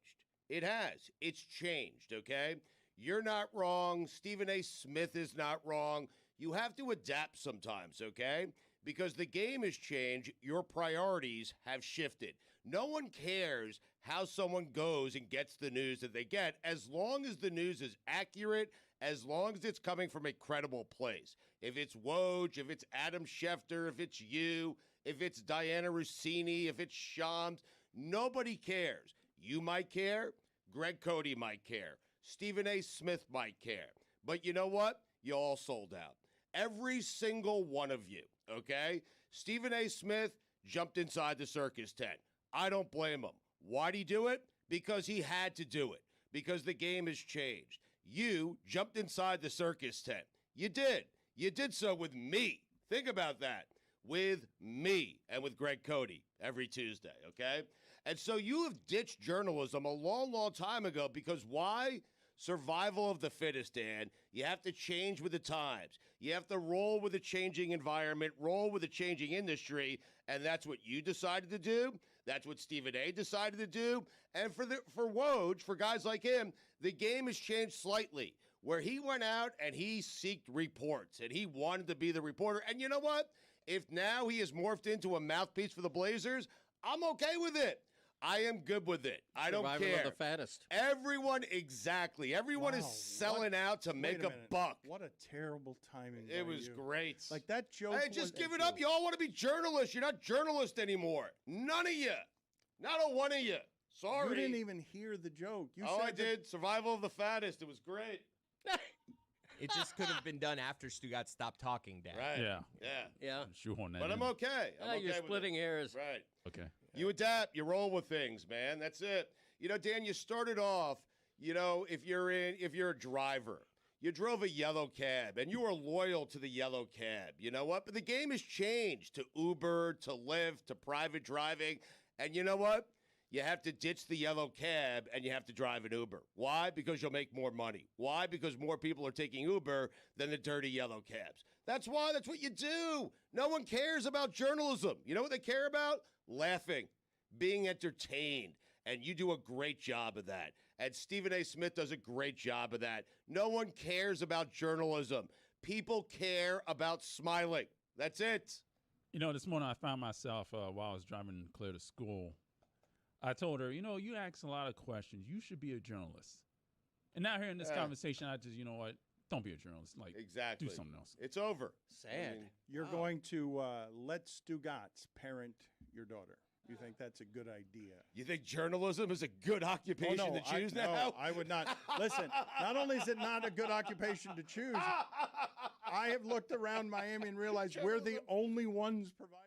It has. It's changed, okay? You're not wrong. Stephen A. Smith is not wrong. You have to adapt sometimes, okay? Because the game has changed. Your priorities have shifted. No one cares how someone goes and gets the news that they get as long as the news is accurate, as long as it's coming from a credible place. If it's Woj, if it's Adam Schefter, if it's you, if it's Diana Rossini, if it's Shams, nobody cares. You might care. Greg Cody might care. Stephen A. Smith might care. But you know what? You all sold out. Every single one of you, okay? Stephen A. Smith jumped inside the circus tent. I don't blame him. Why'd he do it? Because he had to do it. Because the game has changed. You jumped inside the circus tent. You did. You did so with me. Think about that. With me and with Greg Cody every Tuesday, okay? And so you have ditched journalism a long, long time ago because why? Survival of the fittest, Dan. You have to change with the times. You have to roll with a changing environment, roll with a changing industry, and that's what you decided to do. That's what Stephen A. decided to do. And for Woj, for guys like him, the game has changed slightly, where he went out and he seeked reports, and he wanted to be the reporter. And you know what? If now he has morphed into a mouthpiece for the Blazers, I'm okay with it. I am good with it. I don't Survival care. of the fattest. Everyone, exactly. Everyone is selling out to make a buck. What a terrible timing. It by was you. great. Like that joke. Hey, just give it up. You all want to be journalists. You're not journalists anymore. None of you. Not a one of you. Sorry. You didn't even hear the joke. You said I did. Survival of the fattest. It was great. It just could have been done after Stugotz stopped talking, Dad. Right. Yeah. Yeah. Sure on that. But I'm okay. I'm okay You're with splitting it. hairs. Right. Okay. You adapt. You roll with things, man. That's it. You know, Dan, you started off, you know, if you're a driver, you drove a yellow cab and you were loyal to the yellow cab. You know what? But the game has changed to Uber, to Lyft, to private driving. And you know what? You have to ditch the yellow cab and you have to drive an Uber. Why? Because you'll make more money. Why? Because more people are taking Uber than the dirty yellow cabs. That's why. That's what you do. No one cares about journalism. You know what they care about? Laughing, being entertained. And you do a great job of that. And Stephen A. Smith does a great job of that. No one cares about journalism. People care about smiling. That's it. You know, this morning I found myself while I was driving Claire to school. I told her, you know, you ask a lot of questions. You should be a journalist. And now here in this conversation, I just, you know what? Don't be a journalist. Like, exactly. do something else. It's over. Sad. You're going to let Stugotz parent your daughter. You think that's a good idea? You think journalism is a good occupation to choose now? No, I would not. Listen, not only is it not a good occupation to choose, I have looked around Miami and realized we're the only ones providing.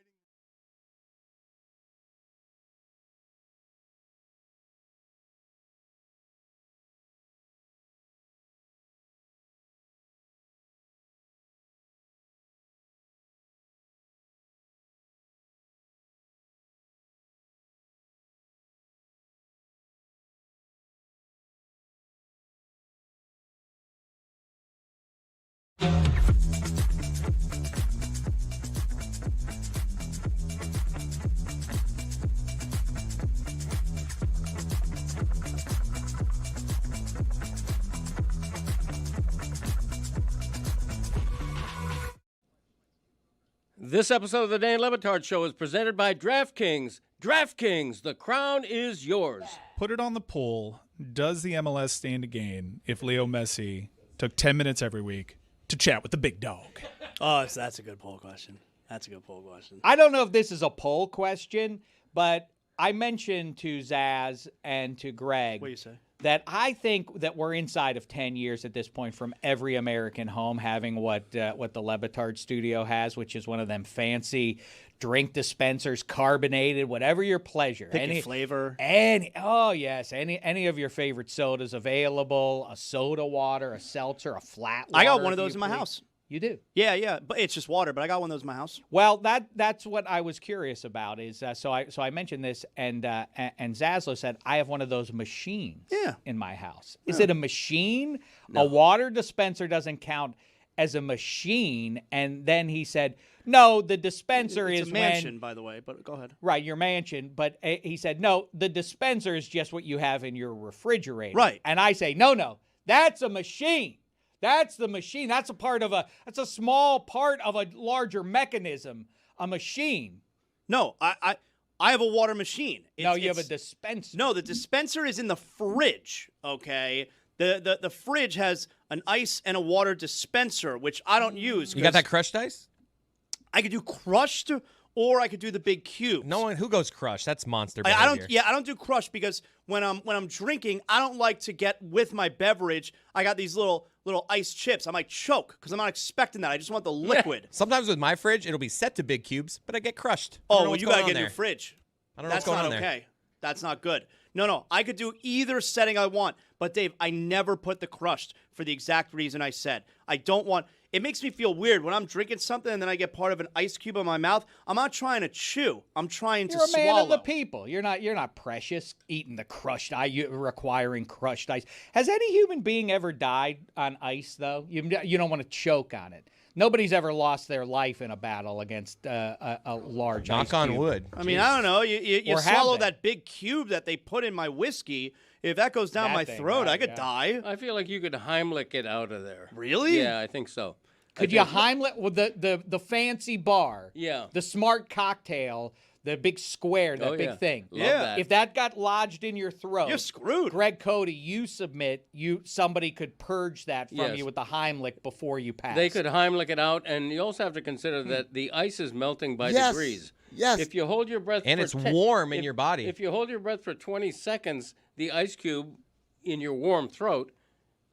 This episode of the Dan Le Batard Show is presented by DraftKings. DraftKings, the crown is yours. Put it on the poll. Does the MLS stand to gain if Leo Messi took 10 minutes every week to chat with the big dog? Oh, so that's a good poll question. That's a good poll question. I don't know if this is a poll question, but I mentioned to Zaz and to Greg What do you say? that I think that we're inside of 10 years at this point from every American home having what the Le Batard studio has, which is one of them fancy drink dispensers, carbonated, whatever your pleasure. Pick your flavor. Any of your favorite sodas available, a soda water, a seltzer, a flat water. I got one of if those you in my please. house. You do? Yeah, but it's just water. But I got one of those in my house. Well, that's what I was curious about. Is so I mentioned this, and Zaslow said I have one of those machines. In my house. Is it a machine? No. A water dispenser doesn't count as a machine. And then he said, no, the dispenser it's is a mansion, by the way. But go ahead. Right, your mansion. But he said, no, the dispenser is just what you have in your refrigerator. Right. And I say, no, that's a machine. That's the machine. That's a small part of a larger mechanism, a machine. No, I have a water machine. You have a dispenser. No, the dispenser is in the fridge, okay? The fridge has an ice and a water dispenser, which I don't use. You got that crushed ice? I could do crushed, or I could do the big cubes. No one who goes crushed. That's monster behavior. I don't do crushed because when I'm drinking, I don't like to get with my beverage. I got these little ice chips. I might choke because I'm not expecting that. I just want the liquid. Sometimes with my fridge, it'll be set to big cubes, but I get crushed. Oh, well, you gotta get a new fridge. I don't know what's going on there. That's not okay. That's not good. No, I could do either setting I want. But, Dave, I never put the crushed for the exact reason I said. I don't want – it makes me feel weird when I'm drinking something and then I get part of an ice cube in my mouth. I'm not trying to chew. I'm trying to swallow. You're a man of the people. You're not precious eating the crushed ice, requiring crushed ice. Has any human being ever died on ice, though? You don't want to choke on it. Nobody's ever lost their life in a battle against a large ice Knock on cube. wood. I mean, I don't know. You Or have swallow they? that big cube that they put in my whiskey. If that goes down That my thing, throat, right, I could yeah. die. I feel like you could Heimlich it out of there. Really? Yeah, I think so. Could you Heimlich with the fancy bar? Yeah. The smart cocktail, the big square, that Oh, big yeah. thing. Love that. If that got lodged in your throat, You're screwed. Greg Cody, you submit. Somebody could purge that from Yes. you with the Heimlich before you pass. They could Heimlich it out, and you also have to consider that the ice is melting by Yes. degrees. Yes. If you hold your breath And for it's warm in your body. If you hold your breath for 20 seconds, the ice cube in your warm throat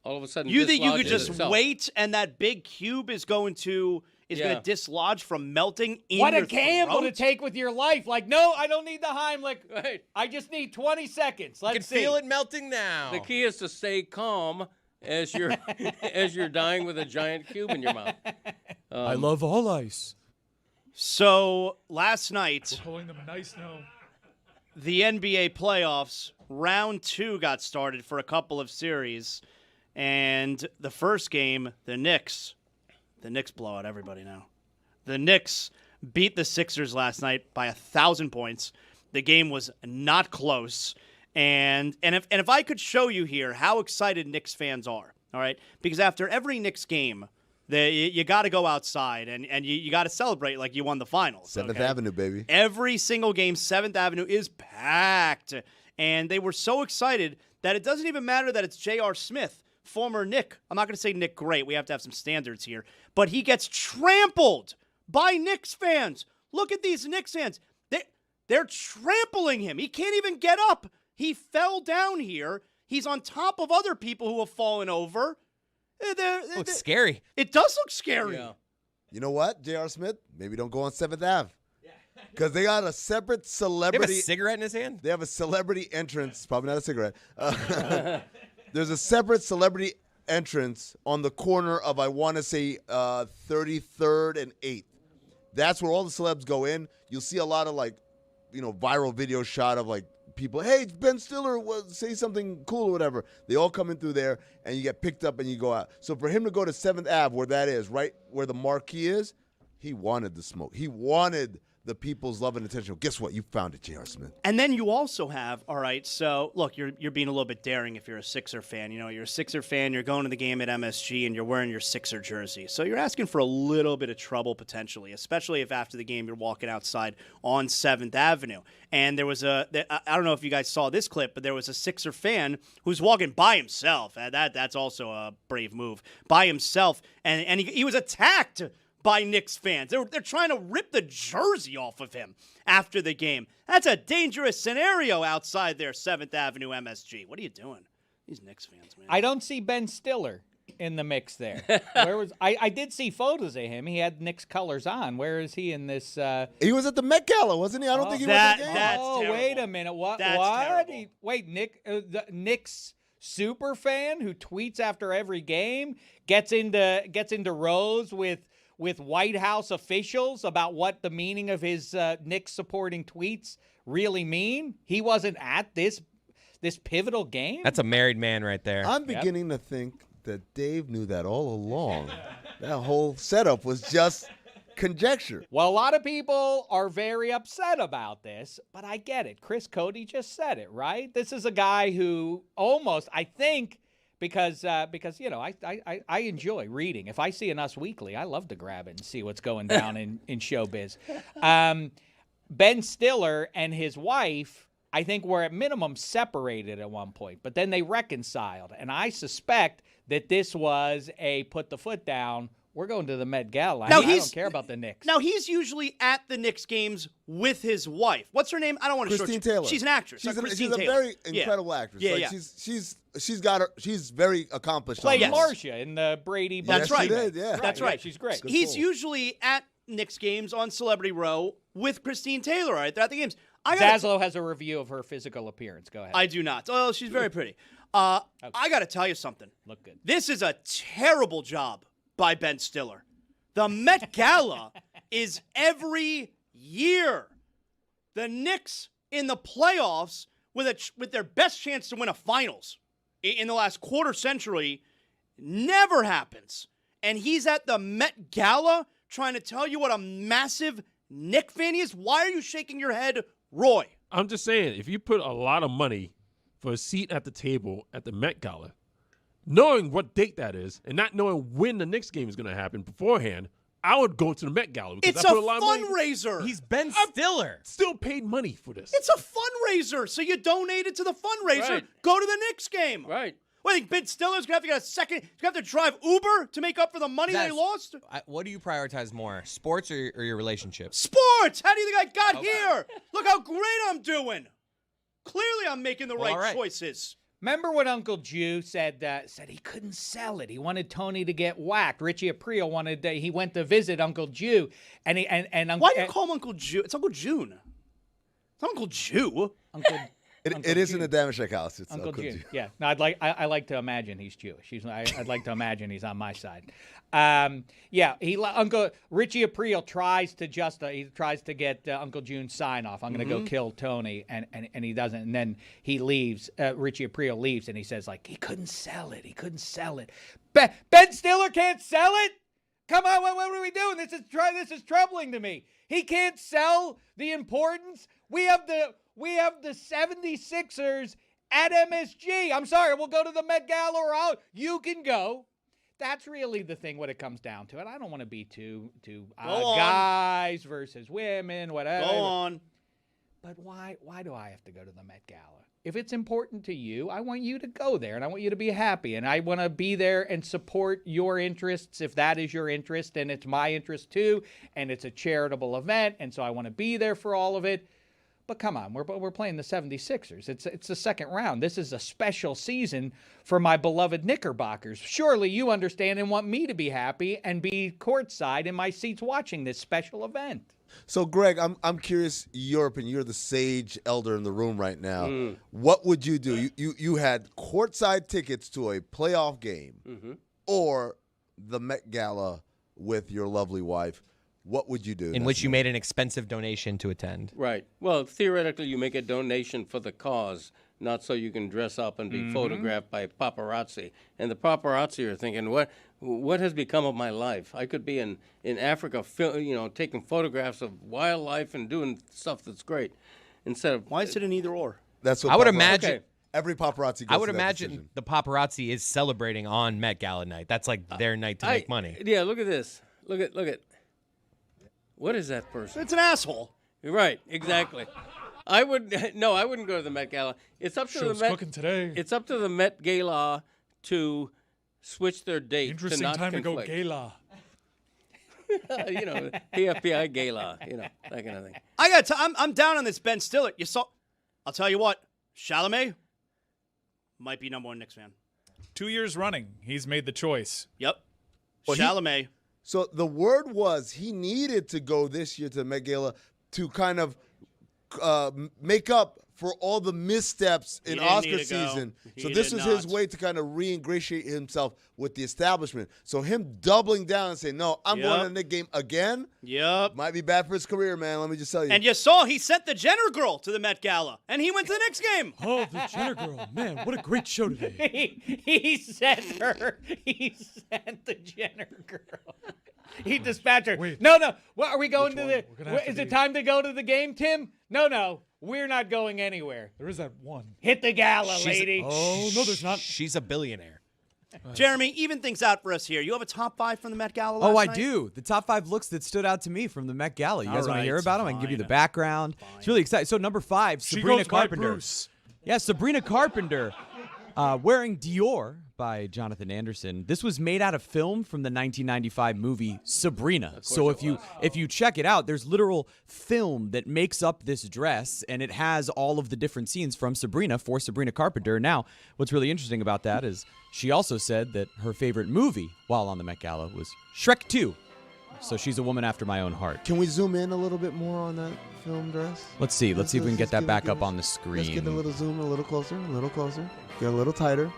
all of a sudden You think you could dislodges just itself. wait and that big cube is going to Yeah. dislodge from melting in What your a gamble throat? to take with your life. Like, no, I don't need the Heimlich. Right. I just need 20 seconds. You can Let's see. feel it melting now. The key is to stay calm as you're as you're dying with a giant cube in your mouth. I love all ice. So last night, Calling them nice no. the NBA playoffs, round 2 got started for a couple of series. And the first game, the Knicks blow out everybody now. The Knicks beat the Sixers last night by 1,000 points. The game was not close. And if I could show you here how excited Knicks fans are, all right? Because after every Knicks game, you got to go outside and you got to celebrate like you won the finals. 7th okay? Avenue, baby. Every single game, 7th Avenue is packed. And they were so excited that it doesn't even matter that it's J.R. Smith, former Knick. I'm not going to say Knick great. We have to have some standards here. But he gets trampled by Knicks fans. Look at these Knicks fans. They're trampling him. He can't even get up. He fell down here. He's on top of other people who have fallen over. Looks scary. It does look scary. Yeah. You know what, J.R. Smith? Maybe don't go on 7th Ave. Because they got a separate They have celebrity. a cigarette in his hand? They have a celebrity entrance. Probably not a cigarette. There's a separate celebrity entrance on the corner of, I want to say, 33rd and 8th. That's where all the celebs go in. You'll see a lot of, viral video shot of, people, hey, Ben Stiller, say something cool or whatever. They all come in through there, and you get picked up and you go out. So for him to go to 7th Ave, where that is, right where the marquee is, he wanted the smoke. He wanted the people's love and attention. Guess what? You found it, J.R. Smith. And then you also have, all right, so look, you're being a little bit daring if you're a Sixer fan. You know, you're a Sixer fan, you're going to the game at MSG, and you're wearing your Sixer jersey. So you're asking for a little bit of trouble potentially, especially if after the game you're walking outside on 7th Avenue. And there was I don't know if you guys saw this clip, but there was a Sixer fan who's walking by himself. That's also a brave move. By himself, and he was attacked by Knicks fans. They're trying to rip the jersey off of him after the game. That's a dangerous scenario outside their 7th Avenue MSG. What are you doing? These Knicks fans, man. I don't see Ben Stiller in the mix there. Where was I did see photos of him. He had Knicks colors on. Where is he in this? He was at the Met Gala, wasn't he? I don't think he was at the game. That's oh, terrible. wait a minute. What? That's what? terrible. Wait, the Knicks super fan who tweets after every game gets into rows with White House officials about what the meaning of his Knicks supporting tweets really mean. He wasn't at this pivotal game. That's a married man right there. I'm beginning to think that Dave knew that all along. That whole setup was just conjecture. Well, a lot of people are very upset about this, but I get it. Chris Cody just said it, right? This is a guy who almost, I think, because you know, I enjoy reading. If I see an Us Weekly, I love to grab it and see what's going down in showbiz. Ben Stiller and his wife, I think, were at minimum separated at one point, but then they reconciled. And I suspect that this was a put the foot down. We're going to the Met Gala. Now I don't care about the Knicks. Now, he's usually at the Knicks games with his wife. What's her name? I don't want to Christine Taylor. She's an actress. She's, Christine she's a Taylor. very incredible actress. Yeah, like, yeah. She's very accomplished. Played on this. Marcia in the Brady Bunch. That's right. She did, yeah. That's right. She's great. He's usually at Knicks games on Celebrity Row with Christine Taylor. Right, they're at the games. Zaslow has a review of her physical appearance. Go ahead. I do not. Oh, she's very pretty. I got to tell you something. Look good. This is a terrible job by Ben Stiller. The Met Gala is every year. The Knicks in the playoffs with their best chance to win a finals in the last quarter century never happens. And he's at the Met Gala trying to tell you what a massive Knick fan he is. Why are you shaking your head, Roy? I'm just saying, if you put a lot of money for a seat at the table at the Met Gala, knowing what date that is and not knowing when the Knicks game is going to happen beforehand, I would go to the Met Gala. It's I a put lot of money. fundraiser. He's Ben Stiller. Still paid money for this. It's a fundraiser. So you donate it to the fundraiser. Right. Go to the Knicks game. Right. Well, I think Ben Stiller's going to have to get a second. He's going to have to drive Uber to make up for the money they lost. What do you prioritize more, sports or your relationships? Sports. How do you think I got here? Look how great I'm doing. Clearly, I'm making the right choices. Remember when Uncle Jew said he couldn't sell it? He wanted Tony to get whacked. Richie Aprile he went to visit Uncle Jew, and why do you call him Uncle Jew? It's Uncle June. It's not Uncle Jew. It is in the Damashek house. It's Uncle Jew. Yeah. No, I like to imagine he's Jewish. I'd like to imagine he's on my side. Uncle Richie Aprile tries to get Uncle June's sign off. I'm going to go kill Tony, and he doesn't. And then he leaves. Richie Aprile leaves, and he says he couldn't sell it. He couldn't sell it. Ben Stiller can't sell it. Come on, what are we doing? This is troubling to me. He can't sell the importance. We have the 76ers at MSG. I'm sorry, we'll go to the Met Gala or you can go. That's really the thing when it comes down to it. I don't want to be too guys versus women, whatever. Go on. But why do I have to go to the Met Gala? If it's important to you, I want you to go there, and I want you to be happy, and I want to be there and support your interests if that is your interest, and it's my interest too, and it's a charitable event, and so I want to be there for all of it. But come on, we're playing the 76ers. It's the second round. This is a special season for my beloved Knickerbockers. Surely you understand and want me to be happy and be courtside in my seats watching this special event. So, Greg, I'm curious your opinion. You're the sage elder in the room right now. What would you do? You had courtside tickets to a playoff game or the Met Gala with your lovely wife. What would you do? In which you made an expensive donation to attend. Right. Well, theoretically, you make a donation for the cause, not so you can dress up and be photographed by paparazzi. And the paparazzi are thinking, what has become of my life? I could be in Africa, taking photographs of wildlife and doing stuff that's great. Instead of why is it an either or? That's what I would imagine. Okay. Every paparazzi goes I would to that imagine decision. the paparazzi is celebrating on Met Gala night. That's like their night to make money. Yeah, look at this. Look at. What is that person? It's an asshole. Right, exactly. I wouldn't go to the Met Gala. It's up to Show's the Met. cooking today. It's up to the Met Gala to switch their date. Interesting to not time conflict. to go gala. PFPI Gala, that kind of thing. I'm down on this Ben Stiller. I'll tell you what, Chalamet might be number one Knicks fan. 2 years running, he's made the choice. Yep. Well, Chalamet. So the word was he needed to go this year to the Met Gala to kind of make up for all the missteps in Oscar season. So this was his way to kind of re-ingratiate himself with the establishment. So him doubling down and saying, no, I'm going to the Knicks game again. Yep. Might be bad for his career, man. Let me just tell you. And you saw he sent the Jenner girl to the Met Gala, and he went to the Knicks game. Oh, the Jenner girl. Man, what a great show today. He sent her. He sent the Jenner girl. He dispatched her. Wait. No. What are we going to Is it time to go to the game, Tim? No. We're not going anywhere. There is that one. Hit the gala, lady. Oh, no, there's not. She's a billionaire. Jeremy, even things out for us here. You have a top 5 from the Met Gala last Oh, I night? do. The top 5 looks that stood out to me from the Met Gala. You guys want to hear right, about them? I can give you the fine. background. It's really exciting. So number 5, She Sabrina goes by Carpenter. Bruce. Yeah, Sabrina Carpenter wearing Dior by Jonathan Anderson. This was made out of film from the 1995 movie Sabrina. So if you check it out, there's literal film that makes up this dress, and it has all of the different scenes from Sabrina for Sabrina Carpenter. Now, what's really interesting about that is she also said that her favorite movie while on the Met Gala was Shrek 2. So she's a woman after my own heart. Can we zoom in a little bit more on that film dress? Let's see. Let's see if we can get that back up on the Let's screen. get a little zoom, a little closer, Get a little tighter.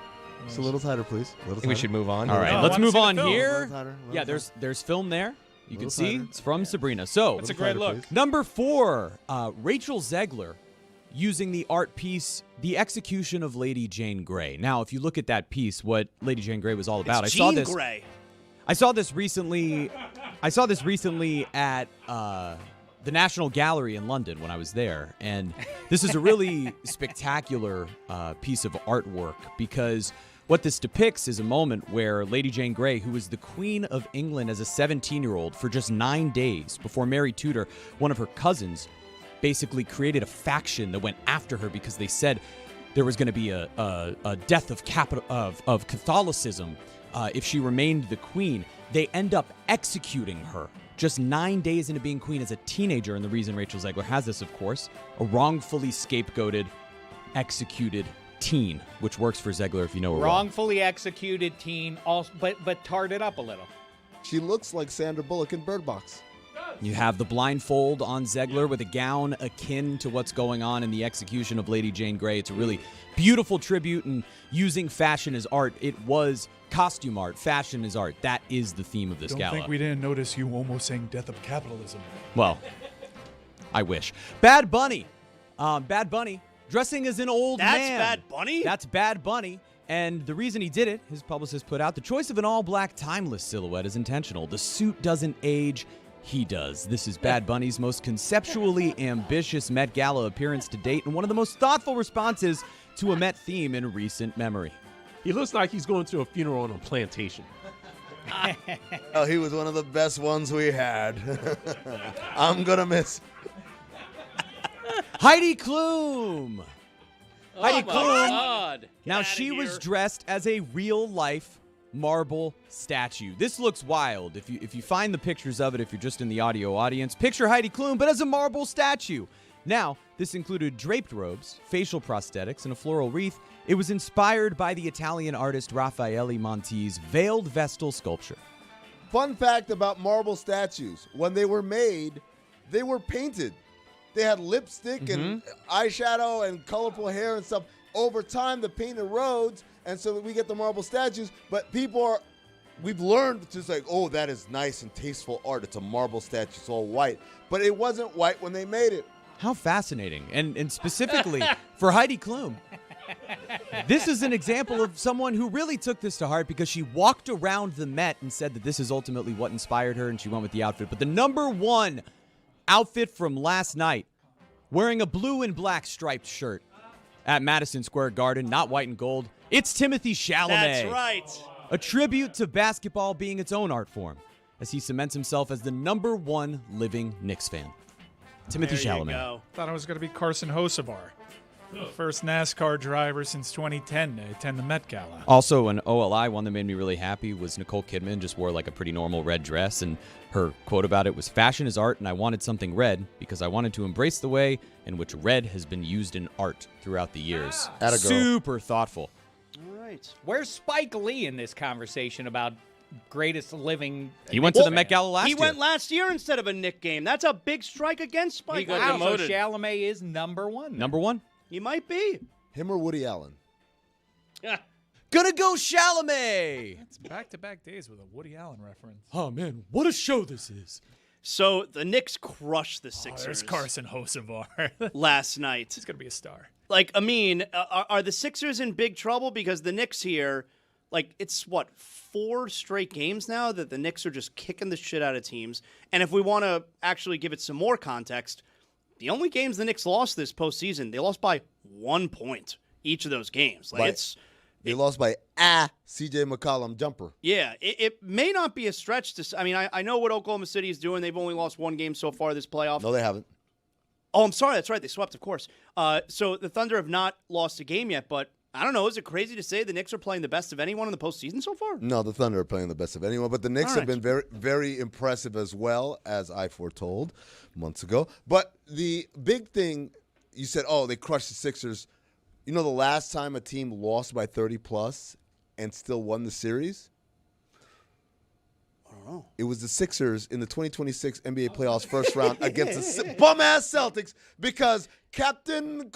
Just a little tighter, please. I think we should move on. All right, I let's wanna move see the on film. here. Tighter, Yeah, there's film there. You can see tighter. it's from Sabrina. So That's a great look. number 4, Rachel Zegler, using the art piece, The Execution of Lady Jane Grey. Now, if you look at that piece, what Lady Jane Grey was all about, It's I saw Jean this. Grey. I saw this recently. At the National Gallery in London when I was there, and this is a really spectacular piece of artwork because what this depicts is a moment where Lady Jane Grey, who was the Queen of England as a 17-year-old for just 9 days before Mary Tudor, one of her cousins, basically created a faction that went after her because they said there was going to be a death of Catholicism if she remained the queen. They end up executing her just 9 days into being queen as a teenager. And the reason Rachel Zegler has this, of course, a wrongfully scapegoated, executed teen, which works for Zegler if you know her well. Wrongfully executed teen, also, but tarred it up a little. She looks like Sandra Bullock in Bird Box. You have the blindfold on Zegler with a gown akin to what's going on in the execution of Lady Jane Grey. It's a really beautiful tribute, and using fashion as art, it was costume art. Fashion is art. That is the theme of this Don't gala. think we didn't notice you almost saying death of capitalism. Well, I wish. Bad Bunny. Bad Bunny dressing as an old That's man. Bad Bunny? That's Bad Bunny. And the reason he did it, his publicist put out, the choice of an all-black timeless silhouette is intentional. The suit doesn't age. He does. This is Bad Bunny's most conceptually ambitious Met Gala appearance to date and one of the most thoughtful responses to a Met theme in recent memory. He looks like he's going to a funeral on a plantation. Oh, he was one of the best ones we had. I'm going to miss. Heidi Klum. Heidi my Klum. God. Now, she was dressed as a real-life marble statue. This looks wild. If you find the pictures of it, if you're just in the audio audience, picture Heidi Klum, but as a marble statue. Now, this included draped robes, facial prosthetics, and a floral wreath. It was inspired by the Italian artist Raffaele Monti's veiled vestal sculpture. Fun fact about marble statues. When they were made, they were painted. They had lipstick and eyeshadow and colorful hair and stuff. Over time, the paint erodes, and so we get the marble statues. But we've learned to say, oh, that is nice and tasteful art. It's a marble statue. It's all white. But it wasn't white when they made it. How fascinating. And specifically for Heidi Klum, this is an example of someone who really took this to heart because she walked around the Met and said that this is ultimately what inspired her, and she went with the outfit. But the number one outfit from last night, wearing a blue and black striped shirt at Madison Square Garden, not white and gold, it's Timothy Chalamet. That's right. A tribute to basketball being its own art form as he cements himself as the number one living Knicks fan. Timothy There you Chalamet. go. Thought it was going to be Carson Hocevar. First NASCAR driver since 2010 to attend the Met Gala. Also, an OLI one that made me really happy was Nicole Kidman just wore like a pretty normal red dress, and her quote about it was, "Fashion is art, and I wanted something red because I wanted to embrace the way in which red has been used in art throughout the years." Atta girl. Super thoughtful. All right. Where's Spike Lee in this conversation about greatest living? He went to the Met Gala last He year. went last year instead of a Knick game. That's a big strike against Spike. He got Wow, so demoted. Chalamet is number one. Number one. He might be. Him or Woody Allen? Gonna go Chalamet. It's back-to-back days with a Woody Allen reference. Oh, man, what a show this is. So the Knicks crushed the There's Sixers Carson Hocevar. last night. He's going to be a star. Like, Amin, are the Sixers in big trouble? Because the Knicks here, like, it's, 4 straight games now that the Knicks are just kicking the shit out of teams. And if we want to actually give it some more context, the only games the Knicks lost this postseason, they lost by 1 point each of those games. Like, They lost by C.J. McCollum jumper. Yeah, it may not be a stretch to. I mean, I know what Oklahoma City is doing. They've only lost 1 game so far this playoff. No, they haven't. Oh, I'm sorry. That's right. They swept, of course. So the Thunder have not lost a game yet, but I don't know. Is it crazy to say the Knicks are playing the best of anyone in the postseason so far? No, the Thunder are playing the best of anyone, but the Knicks All have been very, very impressive as well, as I foretold months ago. But the big thing, you said, oh, they crushed the Sixers. You know the last time a team lost by 30-plus and still won the series? I don't know. It was the Sixers in the 2026 NBA playoffs first round against the bum-ass Celtics because Captain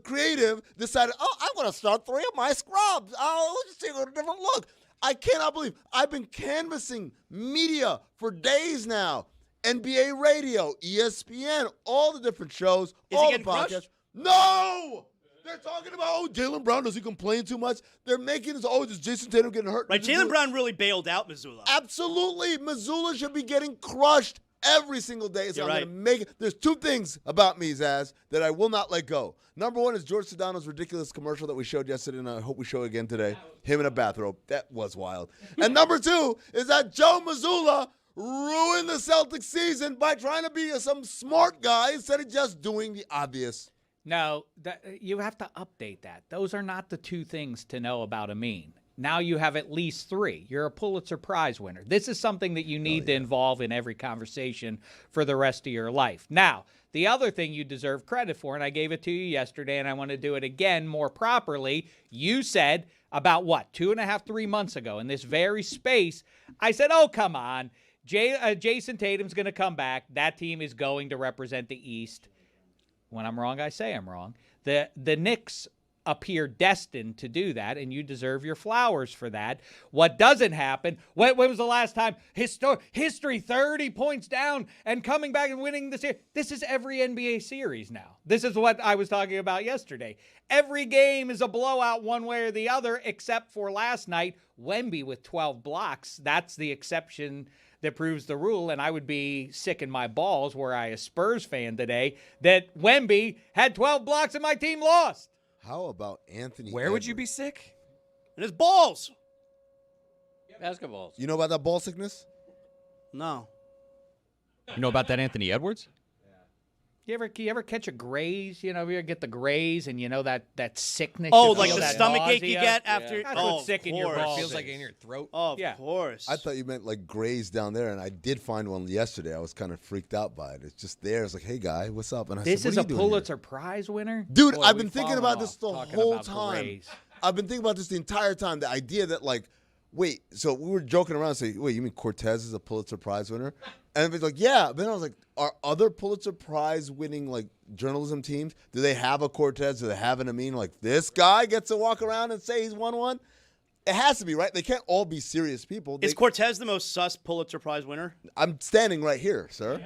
Creative decided, I'm going to start 3 of my scrubs. Let's just take a different look. I cannot believe I've been canvassing media for days now. NBA radio, ESPN, all the different shows, all the podcasts. Crushed? No! They're talking about, Jaylen Brown, does he complain too much? They're making this, is Jason Tatum getting hurt? Right, Jaylen Brown really bailed out Missoula. Absolutely. Missoula should be getting crushed every single day. So You're I'm right. going to make it. There's 2 things about me, Zaz, that I will not let go. Number 1 is George Sedano's ridiculous commercial that we showed yesterday, and I hope we show again today. Him in a bathrobe. That was wild. And number 2 is that Joe Missoula ruined the Celtics season by trying to be some smart guy instead of just doing the obvious. No, you have to update that. Those are not the 2 things to know about Amin. Now you have at least 3. You're a Pulitzer Prize winner. This is something that you need to involve in every conversation for the rest of your life. Now, the other thing you deserve credit for, and I gave it to you yesterday, and I want to do it again more properly, you said about, 2.5, 3 months ago in this very space, I said, oh, come on. Jason Tatum's going to come back. That team is going to represent the East. When I'm wrong, I say I'm wrong. The Knicks appear destined to do that, and you deserve your flowers for that. What doesn't happen, when was the last time history 30 points down and coming back and winning the series? This is every NBA series now. This is what I was talking about yesterday. Every game is a blowout one way or the other, except for last night, Wemby with 12 blocks. That's the exception that proves the rule, and I would be sick in my balls were I a Spurs fan today that Wemby had 12 blocks and my team lost. How about Anthony Where would you be sick? And his balls. Basketballs. You know about that ball sickness? No. You know about that Anthony Edwards? You ever catch a graze? You ever get the graze and that sickness? Oh, you like feel, the that stomach ache nausea? you get after. That's Oh, what's sick of in your course. balls. Feels like in your throat. Of course. I thought you meant like graze down there, and I did find one yesterday. I was kind of freaked out by it. It's just there. It's like, hey, guy, what's up? And I This said, is what a are you doing here? Pulitzer Prize winner? Dude, Boy, I've we've been thinking fallen about off this the talking whole about time. graze. I've been thinking about this the entire time. The idea that, like, wait, so we were joking around saying, wait, you mean Cortez is a Pulitzer Prize winner? And it's like, yeah. But then I was like, are other Pulitzer Prize winning, like, journalism teams, do they have a Cortez? Do they have an Amin? Like, this guy gets to walk around and say he's won one? It has to be, right? They can't all be serious people. Is Cortez the most sus Pulitzer Prize winner? I'm standing right here, sir.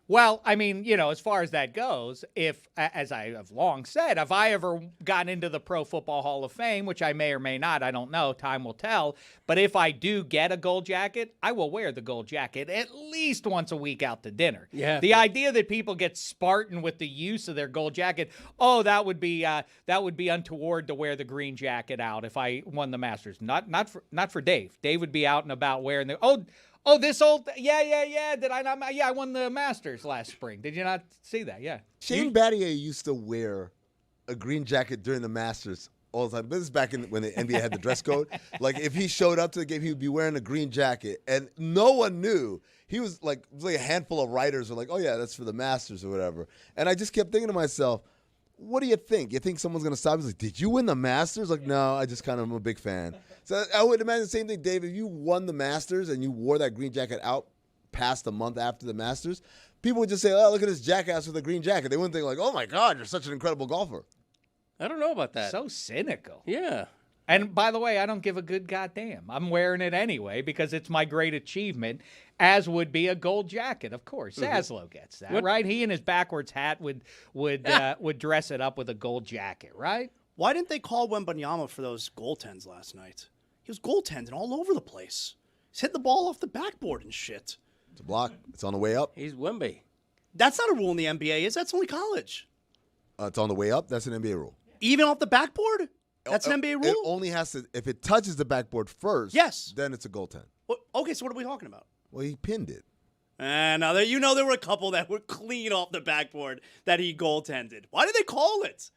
Well, I mean, as far as that goes, as I have long said, if I ever got into the Pro Football Hall of Fame, which I may or may not, I don't know, time will tell, but if I do get a gold jacket, I will wear the gold jacket at least once a week out to dinner. Yeah. The idea that people get Spartan with the use of their gold jacket, that would be untoward to wear the green jacket out if I won the Masters. Not for Dave. Dave would be out and about wearing the this old Did I not? Yeah, I won the Masters last spring. Did you not see that? Yeah. Shane Battier used to wear a green jacket during the Masters all the time. This is back when the NBA had the dress code. Like, if he showed up to the game, he would be wearing a green jacket, and no one knew. He was like a handful of writers were like, oh, yeah, that's for the Masters or whatever. And I just kept thinking to myself, what do you think? You think someone's going to stop? He's like, did you win the Masters? Like, no, I just kind of am a big fan. So I would imagine the same thing, Dave. If you won the Masters and you wore that green jacket out past a month after the Masters, people would just say, oh, look at this jackass with a green jacket. They wouldn't think like, oh, my God, you're such an incredible golfer. I don't know about that. So cynical. Yeah. And by the way, I don't give a good goddamn. I'm wearing it anyway because it's my great achievement, as would be a gold jacket, of course. Zaslow gets that, right? He and his backwards hat would dress it up with a gold jacket, right? Why didn't they call Wembanyama for those goaltends last night? He was goaltending all over the place. He's hitting the ball off the backboard and shit. It's a block. It's on the way up. He's Wemby. That's not a rule in the NBA, is that's only college. It's on the way up. That's an NBA rule. Even off the backboard? That's an NBA rule? It only has to, if it touches the backboard first, yes, then it's a goaltend. Well, okay, so what are we talking about? Well, he pinned it. And now there were a couple that were clean off the backboard that he goaltended. Why did they call it?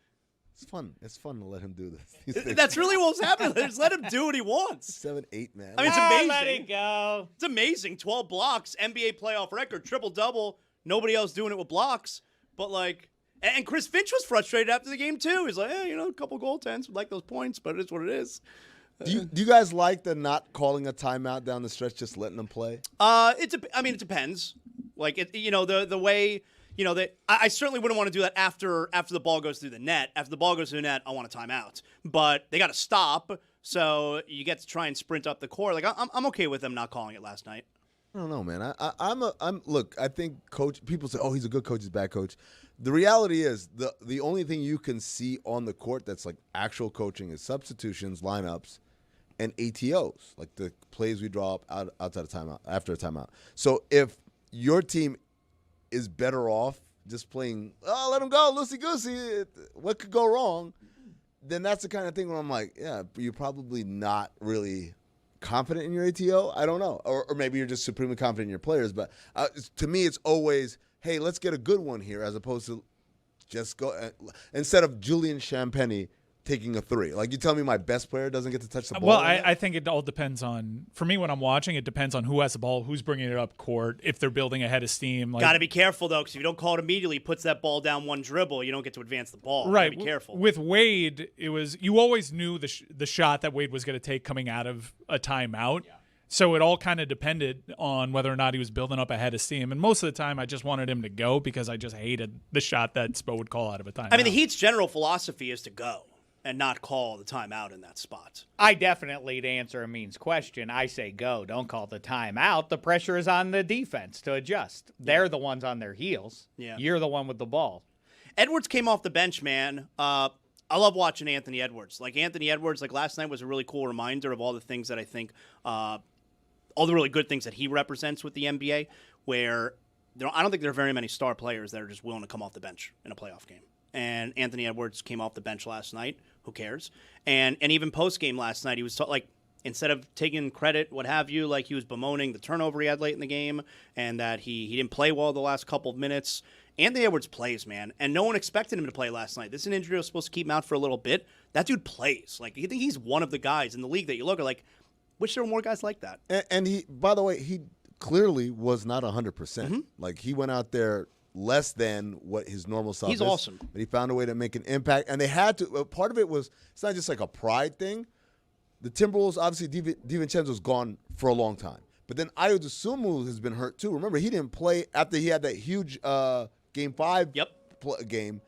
It's fun. It's fun to let him do this. That's really what's happening. Just let him do what he wants. 7-8, man. I mean, it's amazing. Let it go. It's amazing. 12 blocks, NBA playoff record, triple-double. Nobody else doing it with blocks. But, like, and Chris Finch was frustrated after the game, too. He's like, a couple goaltends. Would like those points, but it is what it is. Do you guys like the not calling a timeout down the stretch, just letting them play? It depends. Like the way I certainly wouldn't want to do that after the ball goes through the net. After the ball goes through the net, I want a timeout. But they got to stop, so you get to try and sprint up the court. Like I'm okay with them not calling it last night. I don't know, man. Look, I think people say, "Oh, he's a good coach, he's a bad coach." The reality is the only thing you can see on the court that's like actual coaching is substitutions, lineups, and ATOs, like the plays we draw up outside of timeout, after a timeout. So if your team is better off just playing, let them go, loosey-goosey, what could go wrong, then that's the kind of thing where I'm like, yeah, you're probably not really confident in your ATO. I don't know. Or maybe you're just supremely confident in your players. But to me, it's always, hey, let's get a good one here, as opposed to just go instead of Julian Champagny taking a three. Like, you tell me my best player doesn't get to touch the ball? Well, I think it all depends on, for me when I'm watching, it depends on who has the ball, who's bringing it up court, if they're building a head of steam. Like, got to be careful, though, because if you don't call it immediately, he puts that ball down one dribble, you don't get to advance the ball. Right. Be careful. With Wade, it was, you always knew the shot that Wade was going to take coming out of a timeout. Yeah. So it all kind of depended on whether or not he was building up a head of steam. And most of the time, I just wanted him to go because I just hated the shot that Spo would call out of a timeout. I mean, the Heat's general philosophy is to go and not call the timeout in that spot. I definitely, to answer Amin's question, I say go. Don't call the timeout. The pressure is on the defense to adjust. They're the ones on their heels. Yeah. You're the one with the ball. Edwards came off the bench, man. I love watching Anthony Edwards. Like, Anthony Edwards, like, last night was a really cool reminder of all the things that I think, all the really good things that he represents with the NBA, where I don't think there are very many star players that are just willing to come off the bench in a playoff game. And Anthony Edwards came off the bench last night. Who cares? And even post-game last night, he was like, instead of taking credit, what have you, like, he was bemoaning the turnover he had late in the game and that he didn't play well the last couple of minutes. Anthony Edwards plays, man, and no one expected him to play last night. This is an injury that was supposed to keep him out for a little bit. That dude plays. Like, you think he's one of the guys in the league that you look at, like, wish there were more guys like that. And he, by the way, he clearly was not 100%. Mm-hmm. Like, he went out there less than what his normal self is. He's awesome. But he found a way to make an impact. And they had to. Part of it was, it's not just like a pride thing. The Timberwolves, obviously, DiVincenzo's gone for a long time. But then Ayo Dosunmu has been hurt too. Remember, he didn't play after he had that huge Game 5 game.